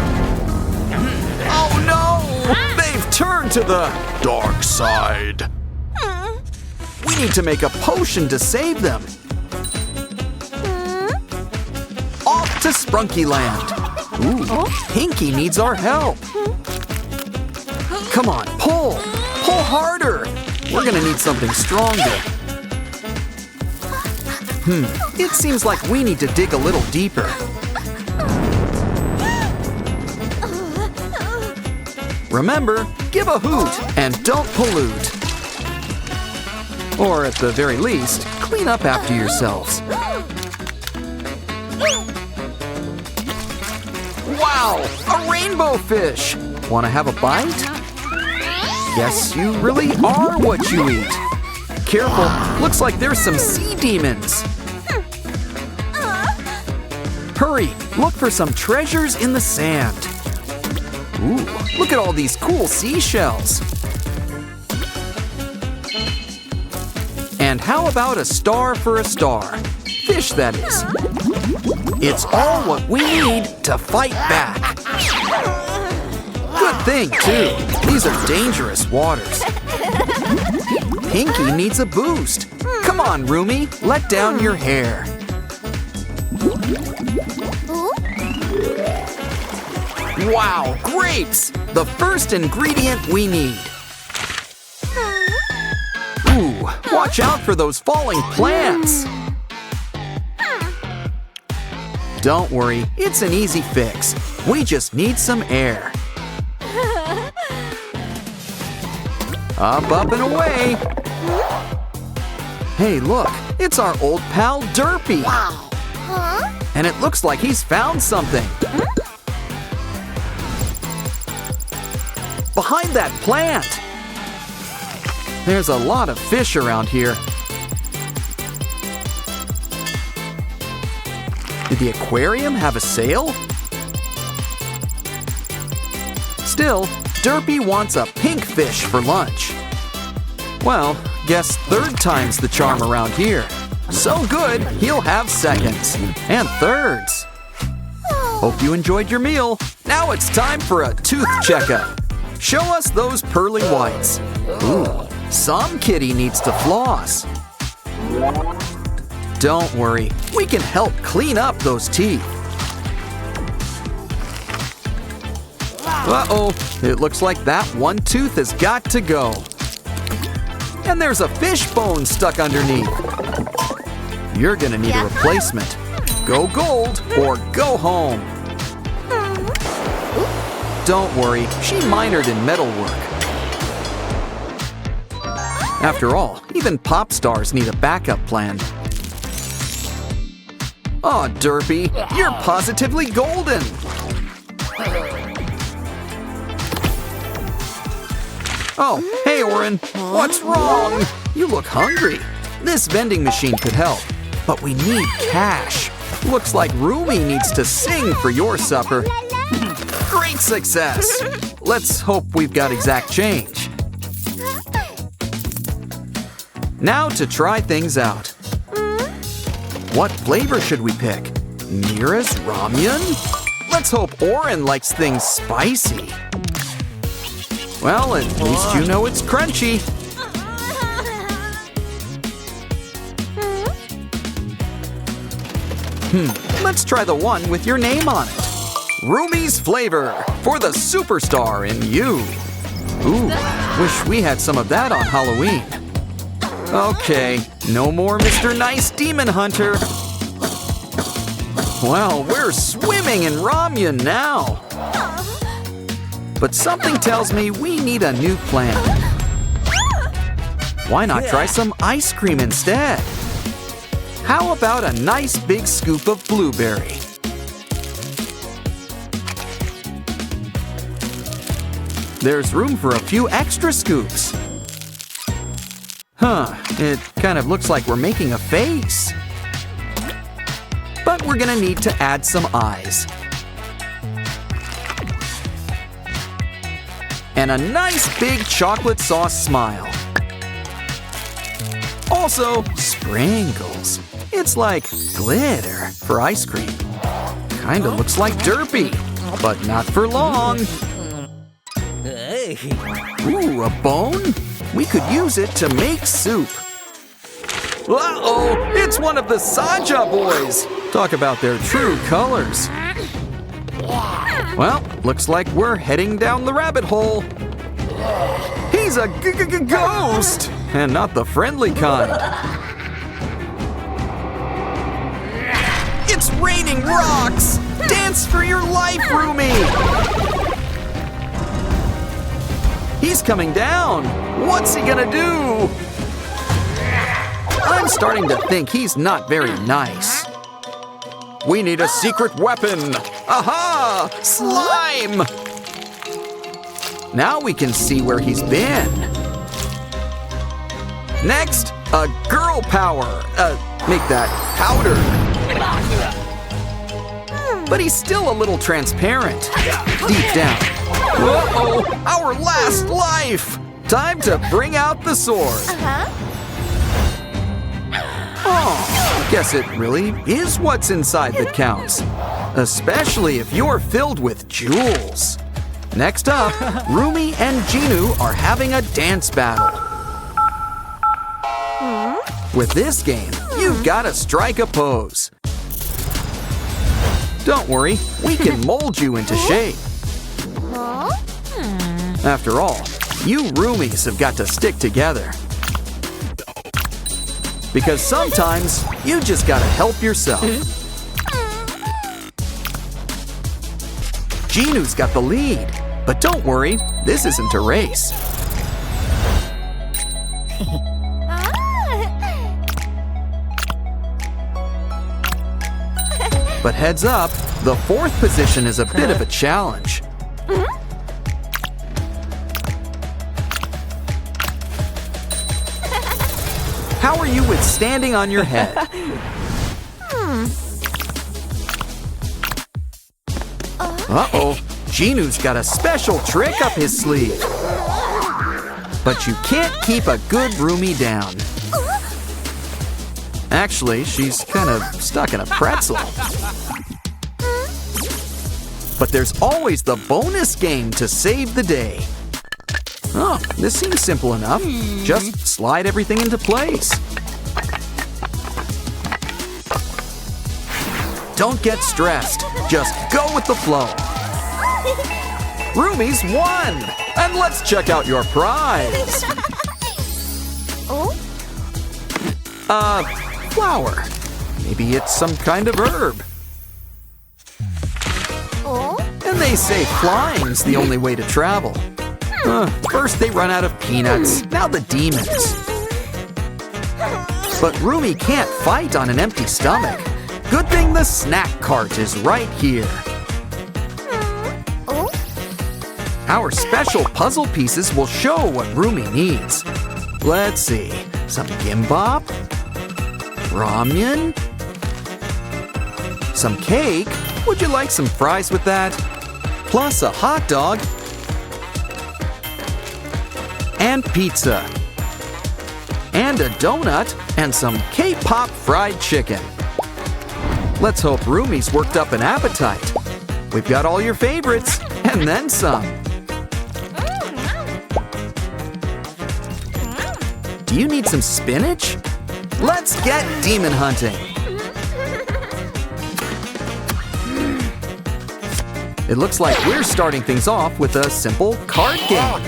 Oh no! They've turned to the dark side. We need to make a potion to save them. Off to Sprunky Land. Ooh, Pinky needs our help. Come on, pull! Pull harder! We're gonna need something stronger. It seems like we need to dig a little deeper. Remember, give a hoot and don't pollute. Or at the very least, clean up after yourselves. Wow, a rainbow fish! Want to have a bite? Yes, you really are what you eat. Careful, looks like there's some sea demons. Hurry, look for some treasures in the sand. Ooh, look at all these cool seashells. And how about a star for a star? Fish, that is. It's all what we need to fight back. Good thing, too. These are dangerous waters. Pinky needs a boost. Come on, Rumi, let down your hair. Wow, grapes! The first ingredient we need. Ooh, watch out for those falling plants. Don't worry, it's an easy fix. We just need some air. Up and away. Hey, look, it's our old pal Derpy. And it looks like he's found something. Behind that plant. There's a lot of fish around here. Did the aquarium have a sale? Still, Derpy wants a pink fish for lunch. Well, guess third time's the charm around here. So good, he'll have seconds and thirds. Hope you enjoyed your meal. Now it's time for a tooth checkup. Show us those pearly whites. Ooh, some kitty needs to floss. Don't worry, we can help clean up those teeth. Uh-oh, it looks like that one tooth has got to go. And there's a fish bone stuck underneath. You're gonna need a replacement. Go gold or go home. Don't worry, she minored in metalwork. After all, even pop stars need a backup plan. Aw, Derpy, you're positively golden. Oh, hey, Oren, what's wrong? You look hungry. This vending machine could help, but we need cash. Looks like Rumi needs to sing for your supper. Great success! Let's hope we've got exact change. Now to try things out. What flavor should we pick? Mira's ramen? Let's hope Oren likes things spicy. Well, at least you know it's crunchy. Let's try the one with your name on it. Rumi's flavor for the superstar in you. Ooh, wish we had some of that on Halloween. Okay, no more Mr. Nice Demon Hunter. Well, we're swimming in ramen now. But something tells me we need a new plan. Why not try some ice cream instead? How about a nice big scoop of blueberry? There's room for a few extra scoops. It kind of looks like we're making a face. But we're gonna need to add some eyes. and a nice big chocolate sauce smile. Also, sprinkles. It's like glitter for ice cream. Kinda looks like Derpy, but not for long. Hey. Ooh, a bone? We could use it to make soup. Uh-oh, it's one of the Saja boys. Talk about their true colors. Well, looks like we're heading down the rabbit hole. He's a ghost, and not the friendly kind. It's raining rocks! Dance for your life, Rumi! He's coming down. What's he gonna do? I'm starting to think he's not very nice. We need a secret weapon. Aha! Slime! Now we can see where he's been. Next, a girl power. Make that powder. But he's still a little transparent. Deep down. Uh-oh! Our last life! Time to bring out the sword. Oh, guess it really is what's inside that counts. Especially if you're filled with jewels. Next up, Rumi and Jinu are having a dance battle. With this game, you've got to strike a pose. Don't worry, we can mold you into shape. After all, you Rumis have got to stick together. Because sometimes, you just gotta help yourself. Jinu's got the lead, but don't worry, this isn't a race. But heads up, the fourth position is a bit of a challenge. How are you with standing on your head? Uh-oh, Jinu's got a special trick up his sleeve. But you can't keep a good Rumi down. Actually, she's kind of stuck in a pretzel. But there's always the bonus game to save the day. Oh, this seems simple enough. Just slide everything into place. Don't get stressed. Just go with the flow. Rumi's won! And let's check out your prize. Flower. Maybe it's some kind of herb. And they say flying's the only way to travel. First they run out of peanuts, now the demons. But Rumi can't fight on an empty stomach. Good thing the snack cart is right here. Our special puzzle pieces will show what Rumi needs. Let's see, some gimbap, ramen, some cake. Would you like some fries with that? Plus a hot dog and pizza and a donut and some K-pop fried chicken. Let's hope Rumi's worked up an appetite. We've got all your favorites and then some. Do you need some spinach? Let's get demon hunting. It looks like we're starting things off with a simple card game.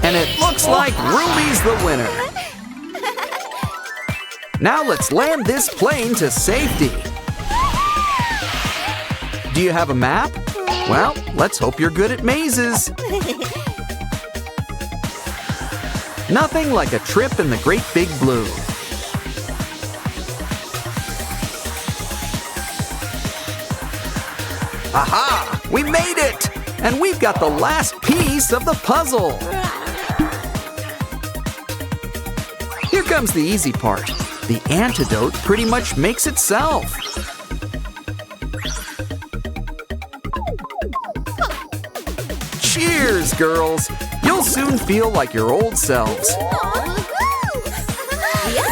And it looks like Rumi's the winner. Now let's land this plane to safety. Do you have a map? Well, let's hope you're good at mazes. Nothing like a trip in the Great Big Blue. Aha! We made it! And we've got the last piece of the puzzle. Here comes the easy part. The antidote pretty much makes itself. Cheers, girls! You'll soon feel like your old selves.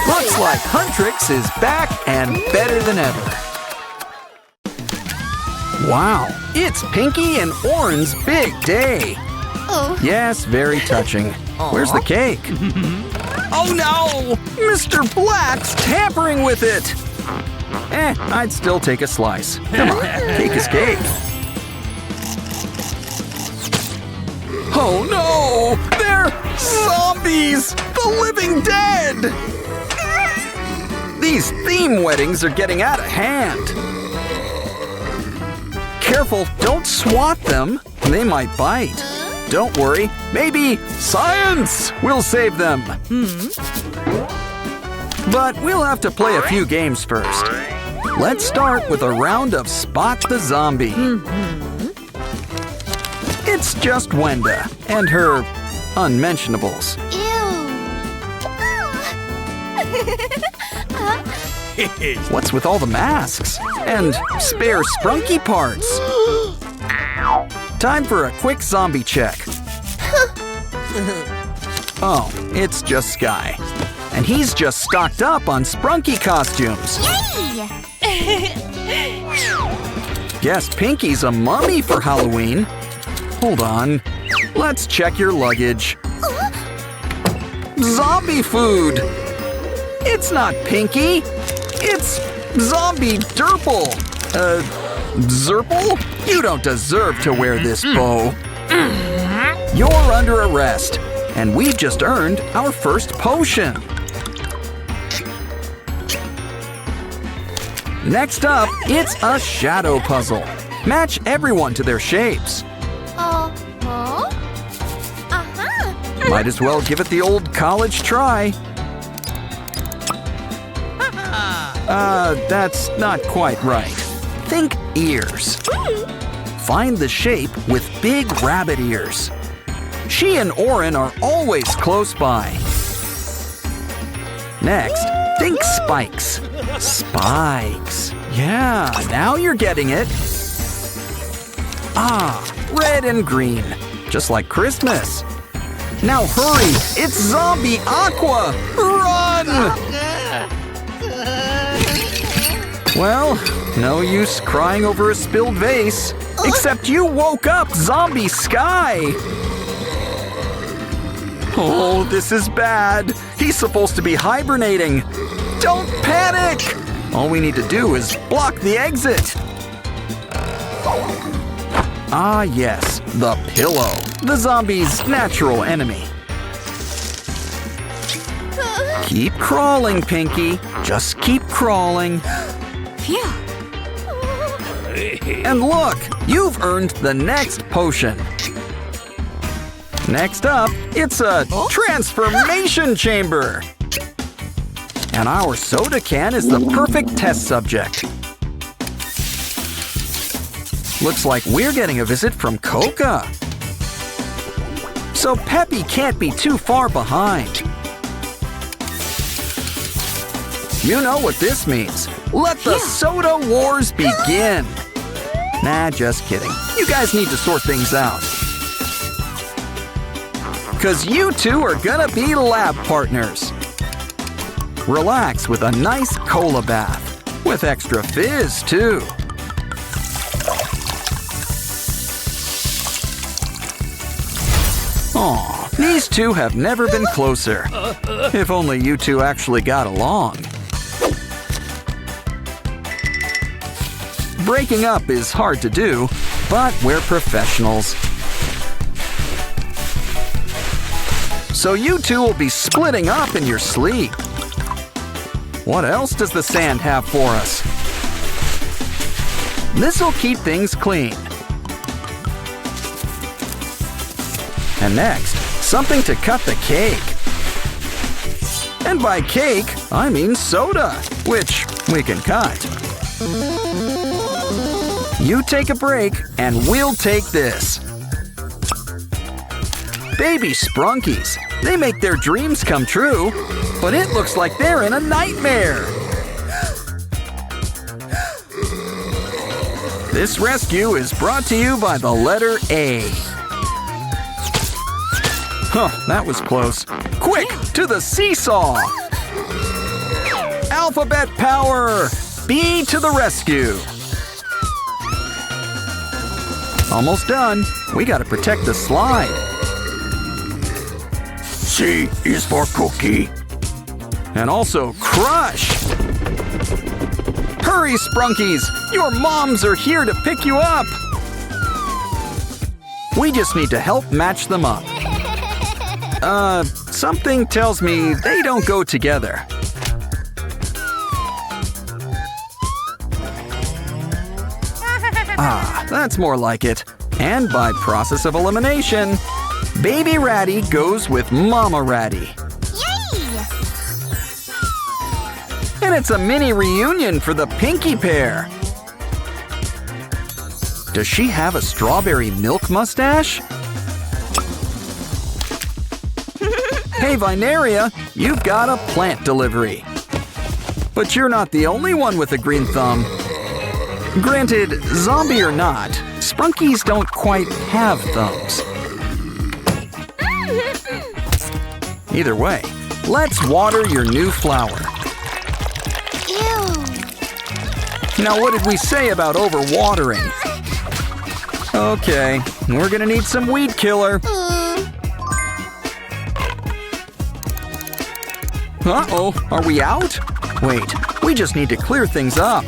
Looks like Huntrix is back and better than ever. Wow, it's Pinky and Oren's big day. Yes, very touching. Where's the cake? Oh no! Mr. Black's tampering with it! I'd still take a slice. Come on, cake is cake. Oh no! They're zombies! The living dead! These theme weddings are getting out of hand. Careful, don't swat them. They might bite. Don't worry, maybe science will save them. But we'll have to play a few games first. Let's start with a round of Spot the Zombie. It's just Wenda and her unmentionables. What's with all the masks? And spare sprunky parts? Time for a quick zombie check. Oh, it's just Sky. And he's just stocked up on sprunky costumes. Guess Pinky's a mummy for Halloween. Hold on. Let's check your luggage. Zombie food! It's not Pinky. It's Zombie Derple. Zerple? You don't deserve to wear this bow. You're under arrest, and we've just earned our first potion. Next up, it's a shadow puzzle. Match everyone to their shapes. Might as well give it the old college try. That's not quite right. Think ears. Find the shape with big rabbit ears. She and Oren are always close by. Next, think spikes. Spikes. Yeah, now you're getting it. Red and green. Just like Christmas. Now hurry, it's Zombie Aqua! Run! Well, no use crying over a spilled vase. Except you woke up Zombie Sky! Oh, this is bad. He's supposed to be hibernating. Don't panic! All we need to do is block the exit. Ah, yes, the pillow. The zombie's natural enemy. Keep crawling, Pinky. Just keep crawling. Phew. And look, you've earned the next potion. Next up, it's a transformation chamber. And our soda can is the perfect test subject. Looks like we're getting a visit from Coca. So Peppy can't be too far behind. You know what this means. Let the soda wars begin. Nah, just kidding. You guys need to sort things out. 'Cause you two are gonna be lab partners. Relax with a nice cola bath. With extra fizz, too. Aw, these two have never been closer. If only you two actually got along. Breaking up is hard to do, but we're professionals. So you two will be splitting up in your sleep. What else does the sand have for us? This'll keep things clean. And next, something to cut the cake. And by cake, I mean soda, which we can cut. You take a break, and we'll take this. Baby Sprunkies. They make their dreams come true, but it looks like they're in a nightmare. This rescue is brought to you by the letter A. Huh, that was close. Quick, to the seesaw! Alphabet power! B to the rescue! Almost done. We gotta protect the slide. C is for cookie. And also crush! Hurry, Sprunkies! Your moms are here to pick you up! We just need to help match them up. Something tells me they don't go together. Ah, that's more like it. And by process of elimination, Baby Ratty goes with Mama Ratty. Yay! And it's a mini reunion for the Pinky pair. Does she have a strawberry milk mustache? Hey, Vineria, you've got a plant delivery. But you're not the only one with a green thumb. Granted, zombie or not, Sprunkies don't quite have thumbs. Either way, let's water your new flower. Ew. Now, what did we say about overwatering? Okay, we're gonna need some weed killer. Uh-oh, are we out? Wait, we just need to clear things up.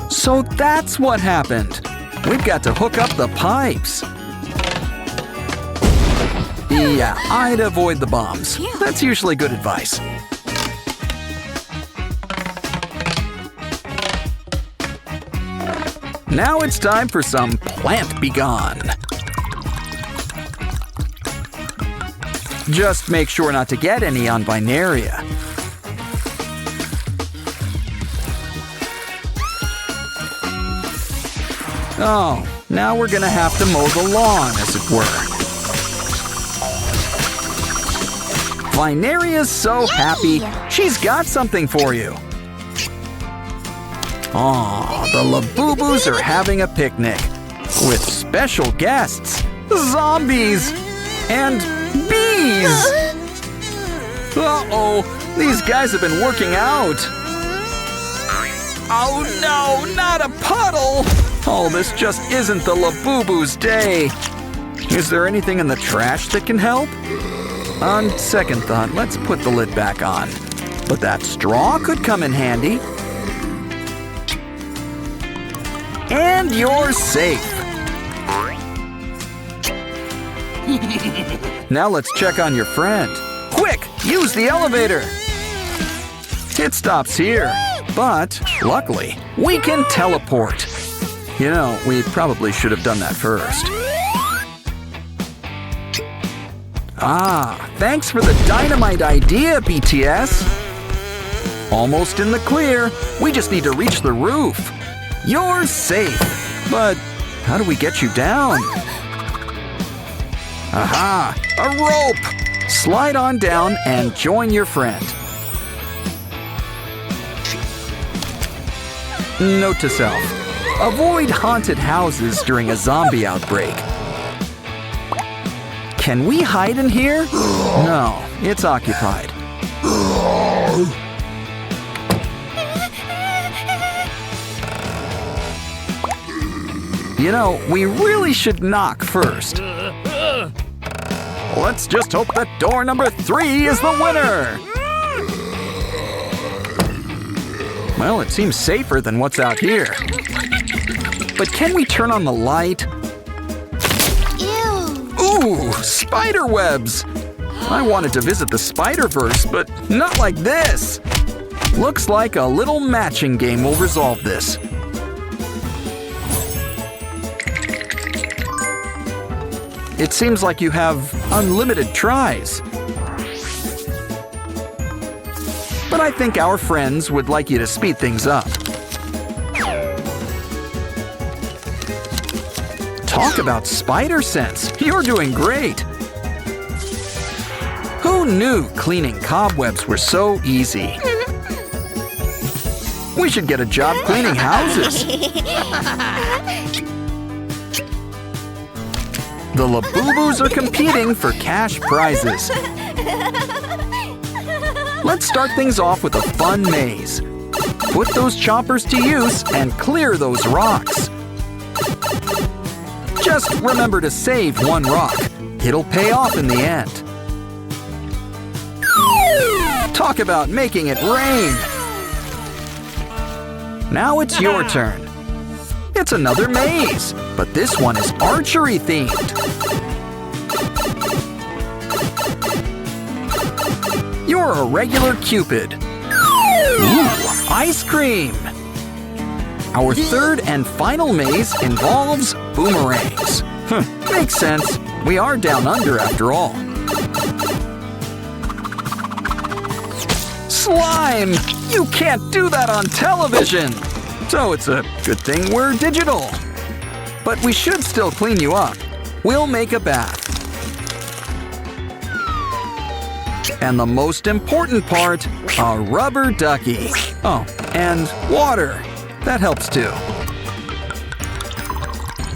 So that's what happened. We've got to hook up the pipes. Yeah, I'd avoid the bombs. That's usually good advice. Now it's time for some plant be gone. Just make sure not to get any on Vineria. Oh, now we're gonna have to mow the lawn, as it were. Vineria's so happy, she's got something for you. Aw, the Labubu's are having a picnic with special guests, zombies, and bees. Uh-oh, these guys have been working out. Oh no, not a puddle! Oh, this just isn't the Labubu's day. Is there anything in the trash that can help? On second thought, let's put the lid back on. But that straw could come in handy. And you're safe. Now let's check on your friend. Quick, use the elevator. It stops here, but luckily, we can teleport. You know, we probably should have done that first. Ah, thanks for the dynamite idea, BTS. Almost in the clear. We just need to reach the roof. You're safe. But how do we get you down? Aha, a rope. Slide on down and join your friend. Note to self. Avoid haunted houses during a zombie outbreak. Can we hide in here? No, it's occupied. You know, we really should knock first. Let's just hope that door number 3 is the winner. Well, it seems safer than what's out here. But can we turn on the light? Ooh, spider webs! I wanted to visit the Spider-Verse, but not like this. Looks like a little matching game will resolve this. It seems like you have unlimited tries. But I think our friends would like you to speed things up. Talk about spider sense. You're doing great. Who knew cleaning cobwebs were so easy? We should get a job cleaning houses. The Labubus are competing for cash prizes. Let's start things off with a fun maze. Put those choppers to use and clear those rocks. Just remember to save one rock. It'll pay off in the end. Talk about making it rain. Now it's your turn. It's another maze, but this one is archery themed. You're a regular Cupid. Ooh, ice cream. Our third and final maze involves boomerangs. Makes sense. We are down under after all. Slime! You can't do that on television! So it's a good thing we're digital. But we should still clean you up. We'll make a bath. And the most important part, a rubber ducky. Oh, and water. That helps too.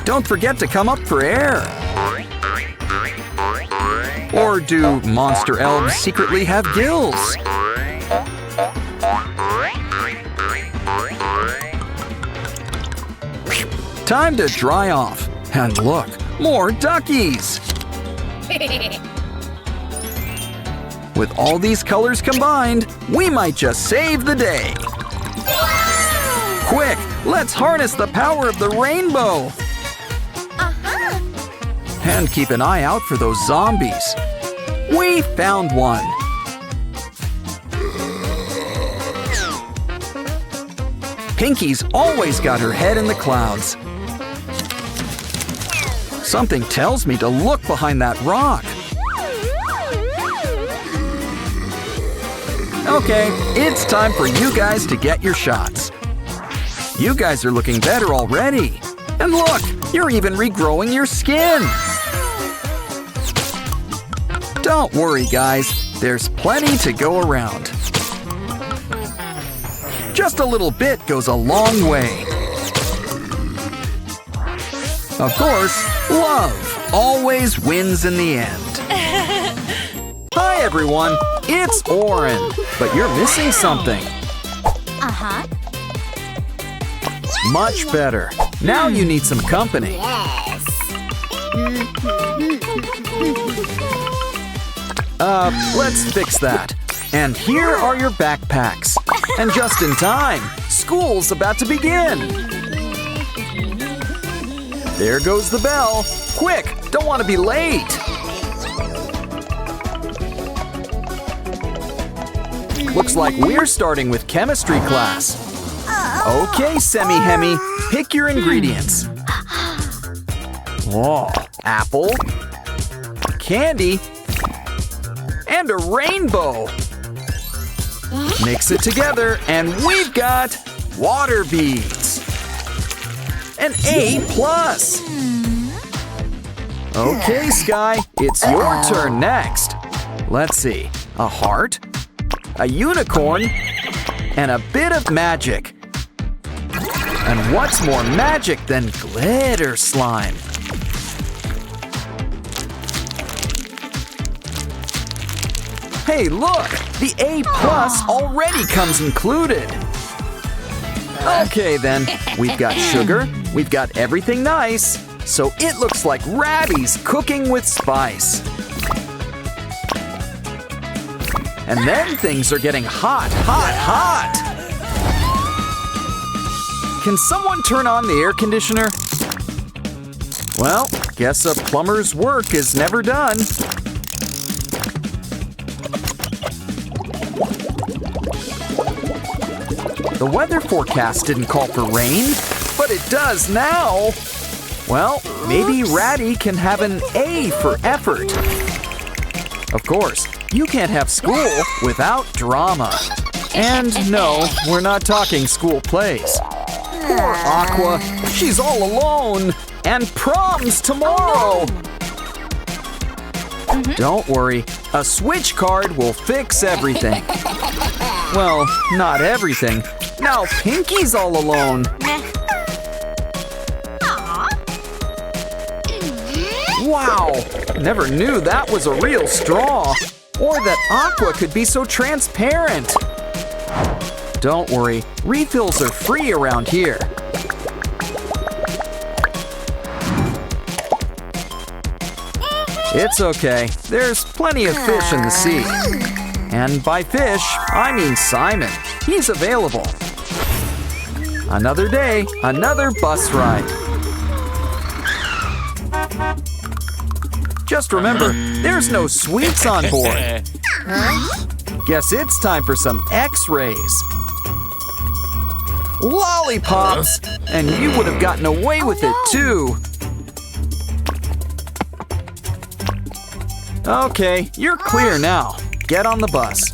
Don't forget to come up for air. Or do monster elves secretly have gills? Time to dry off. And look, more duckies! With all these colors combined, we might just save the day. Quick, let's harness the power of the rainbow. And keep an eye out for those zombies. We found one. Pinky's always got her head in the clouds. Something tells me to look behind that rock. Okay, it's time for you guys to get your shots. You guys are looking better already. And look, you're even regrowing your skin. Don't worry, guys. There's plenty to go around. Just a little bit goes a long way. Of course, love always wins in the end. Hi, everyone. It's Oren. But you're missing something. Much better. Now you need some company. Let's fix that. And here are your backpacks. And just in time, school's about to begin. There goes the bell. Quick, don't want to be late. Looks like we're starting with chemistry class. Okay, Semi-Hemi, pick your ingredients. Whoa, apple, candy, and a rainbow. Mix it together and we've got water beads. An A+. Okay, Sky, it's your turn next. Let's see, a heart, a unicorn, and a bit of magic. And what's more magic than glitter slime? Hey, look! The A+ already comes included. Okay then, we've got sugar, we've got everything nice, so it looks like Rabby's cooking with spice. And then things are getting hot, hot, hot! Can someone turn on the air conditioner? Well, guess a plumber's work is never done. The weather forecast didn't call for rain, but it does now. Well, maybe Ratty can have an A for effort. Of course, you can't have school without drama. And no, we're not talking school plays. Poor Aqua, she's all alone. And prom's tomorrow! Don't worry, a switch card will fix everything. Well, not everything. Now Pinky's all alone. Wow! Never knew that was a real straw. Or that Aqua could be so transparent. Don't worry, refills are free around here. It's okay, there's plenty of fish in the sea. And by fish, I mean Simon. He's available. Another day, another bus ride. Just remember, there's no sweets on board. Guess it's time for some X-rays. Lollipops! And you would have gotten away with it too. Okay, you're clear now. Get on the bus.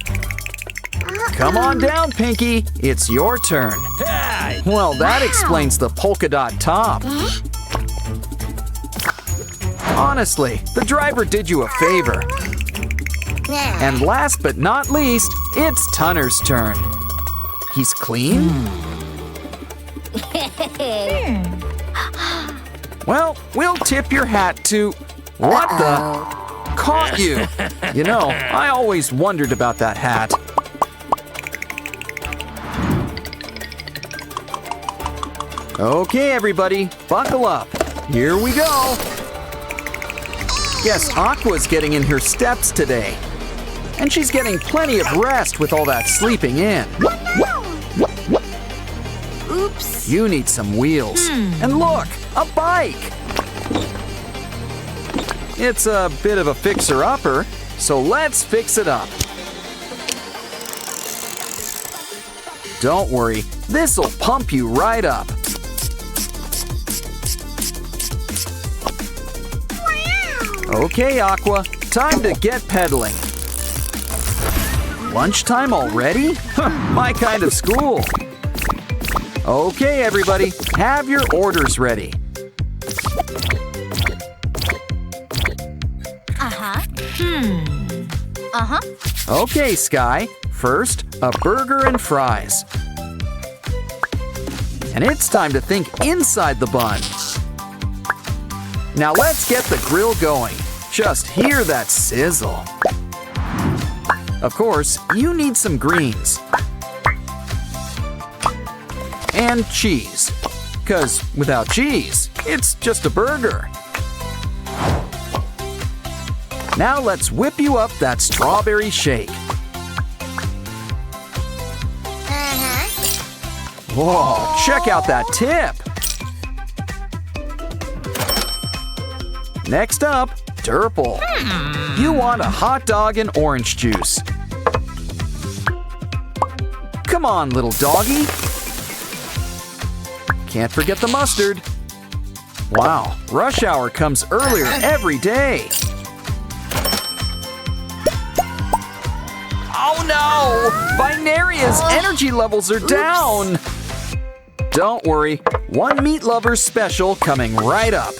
Come on down, Pinky. It's your turn. Hey! Well, that explains the polka dot top. Honestly, the driver did you a favor. And last but not least, it's Tunner's turn. He's clean? Well, we'll tip your hat to… What the… Caught you! You know, I always wondered about that hat. Okay, everybody, buckle up. Here we go. Guess Aqua's getting in her steps today. And she's getting plenty of rest with all that sleeping in. Oops. You need some wheels. And look, a bike! It's a bit of a fixer-upper, so let's fix it up. Don't worry, this'll pump you right up. Okay, Aqua, time to get pedaling. Lunchtime already? My kind of school. Okay, everybody, have your orders ready. Okay, Sky. First, a burger and fries. And it's time to think inside the bun. Now let's get the grill going. Just hear that sizzle. Of course, you need some greens. And cheese. 'Cause without cheese, it's just a burger. Now let's whip you up that strawberry shake. Whoa, check out that tip. Next up, Durple. You want a hot dog and orange juice. Come on, little doggy. Can't forget the mustard. Wow, rush hour comes earlier every day. Oh no! Binaria's energy levels are down! Don't worry, one meat lover special coming right up.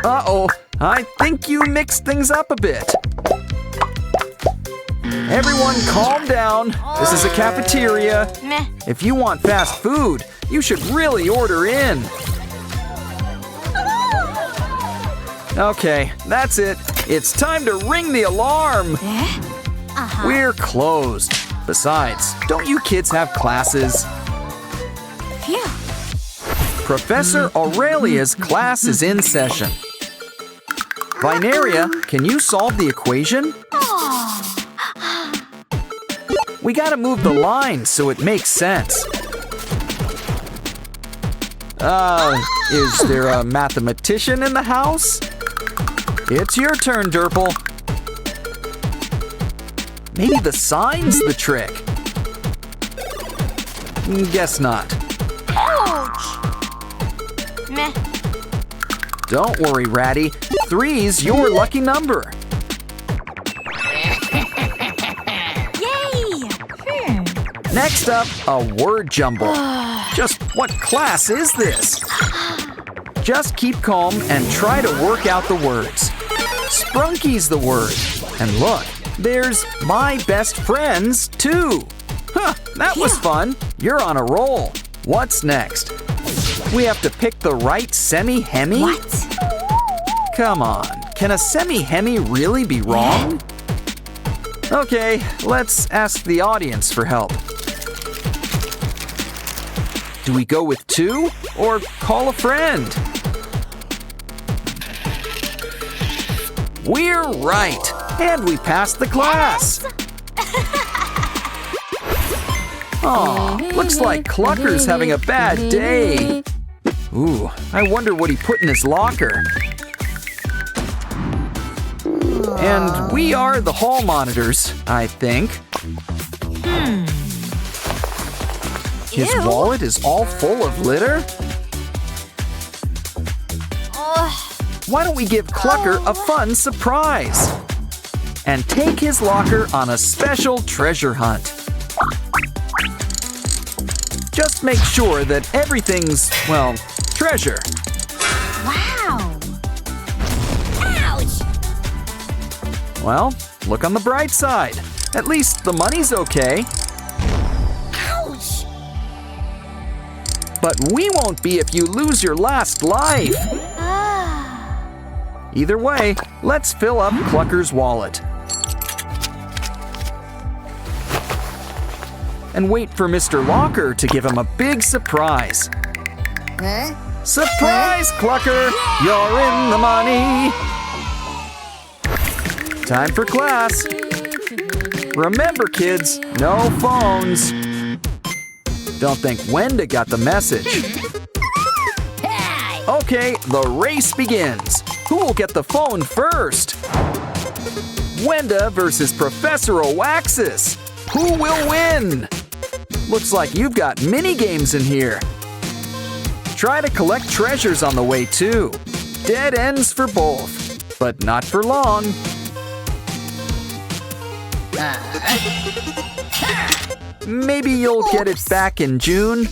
Uh-oh, I think you mixed things up a bit. Everyone calm down. This is a cafeteria. If you want fast food, you should really order in. Okay, that's it. It's time to ring the alarm. We're closed. Besides, don't you kids have classes? Professor Aurelia's class is in session. Binaria, can you solve the equation? We gotta move the line so it makes sense. Is there a mathematician in the house? It's your turn, Durple. Maybe the sign's the trick. Guess not. Don't worry, Ratty. 3's your lucky number. Yay! Next up, a word jumble. Just what class is this? Just keep calm and try to work out the words. Sprunky's the word. And look, there's my best friends, too. Huh, that was fun. You're on a roll. What's next? We have to pick the right semi-hemi? What? Come on, can a semi-hemi really be wrong? Okay, let's ask the audience for help. Do we go with 2 or call a friend? We're right, and we passed the class. Aw, looks like Clucker's having a bad day. Ooh, I wonder what he put in his locker. And we are the hall monitors, I think. His wallet is all full of litter? Why don't we give Clucker a fun surprise? And take his locker on a special treasure hunt. Just make sure that everything's, well, treasure. Wow. Well, look on the bright side. At least the money's okay. Ouch. But we won't be if you lose your last life. Either way, let's fill up Clucker's wallet. And wait for Mr. Locker to give him a big surprise. Surprise, Clucker! You're in the money! Time for class. Remember, kids, no phones. Don't think Wenda got the message. Okay, the race begins. Who will get the phone first? Wenda versus Professor Oaxis. Who will win? Looks like you've got mini games in here. Try to collect treasures on the way too. Dead ends for both, but not for long. Maybe you'll get it back in June.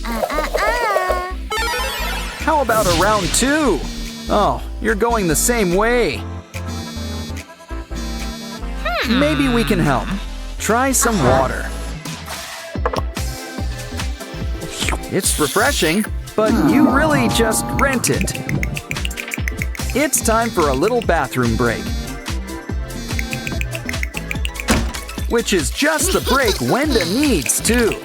How about a round 2? Oh, you're going the same way. Maybe we can help. Try some water. It's refreshing, but you really just rent it. It's time for a little bathroom break. Which is just the break Wenda needs, too.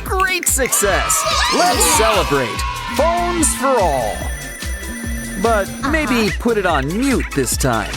Great success! Let's celebrate! Phones for all! But maybe put it on mute this time.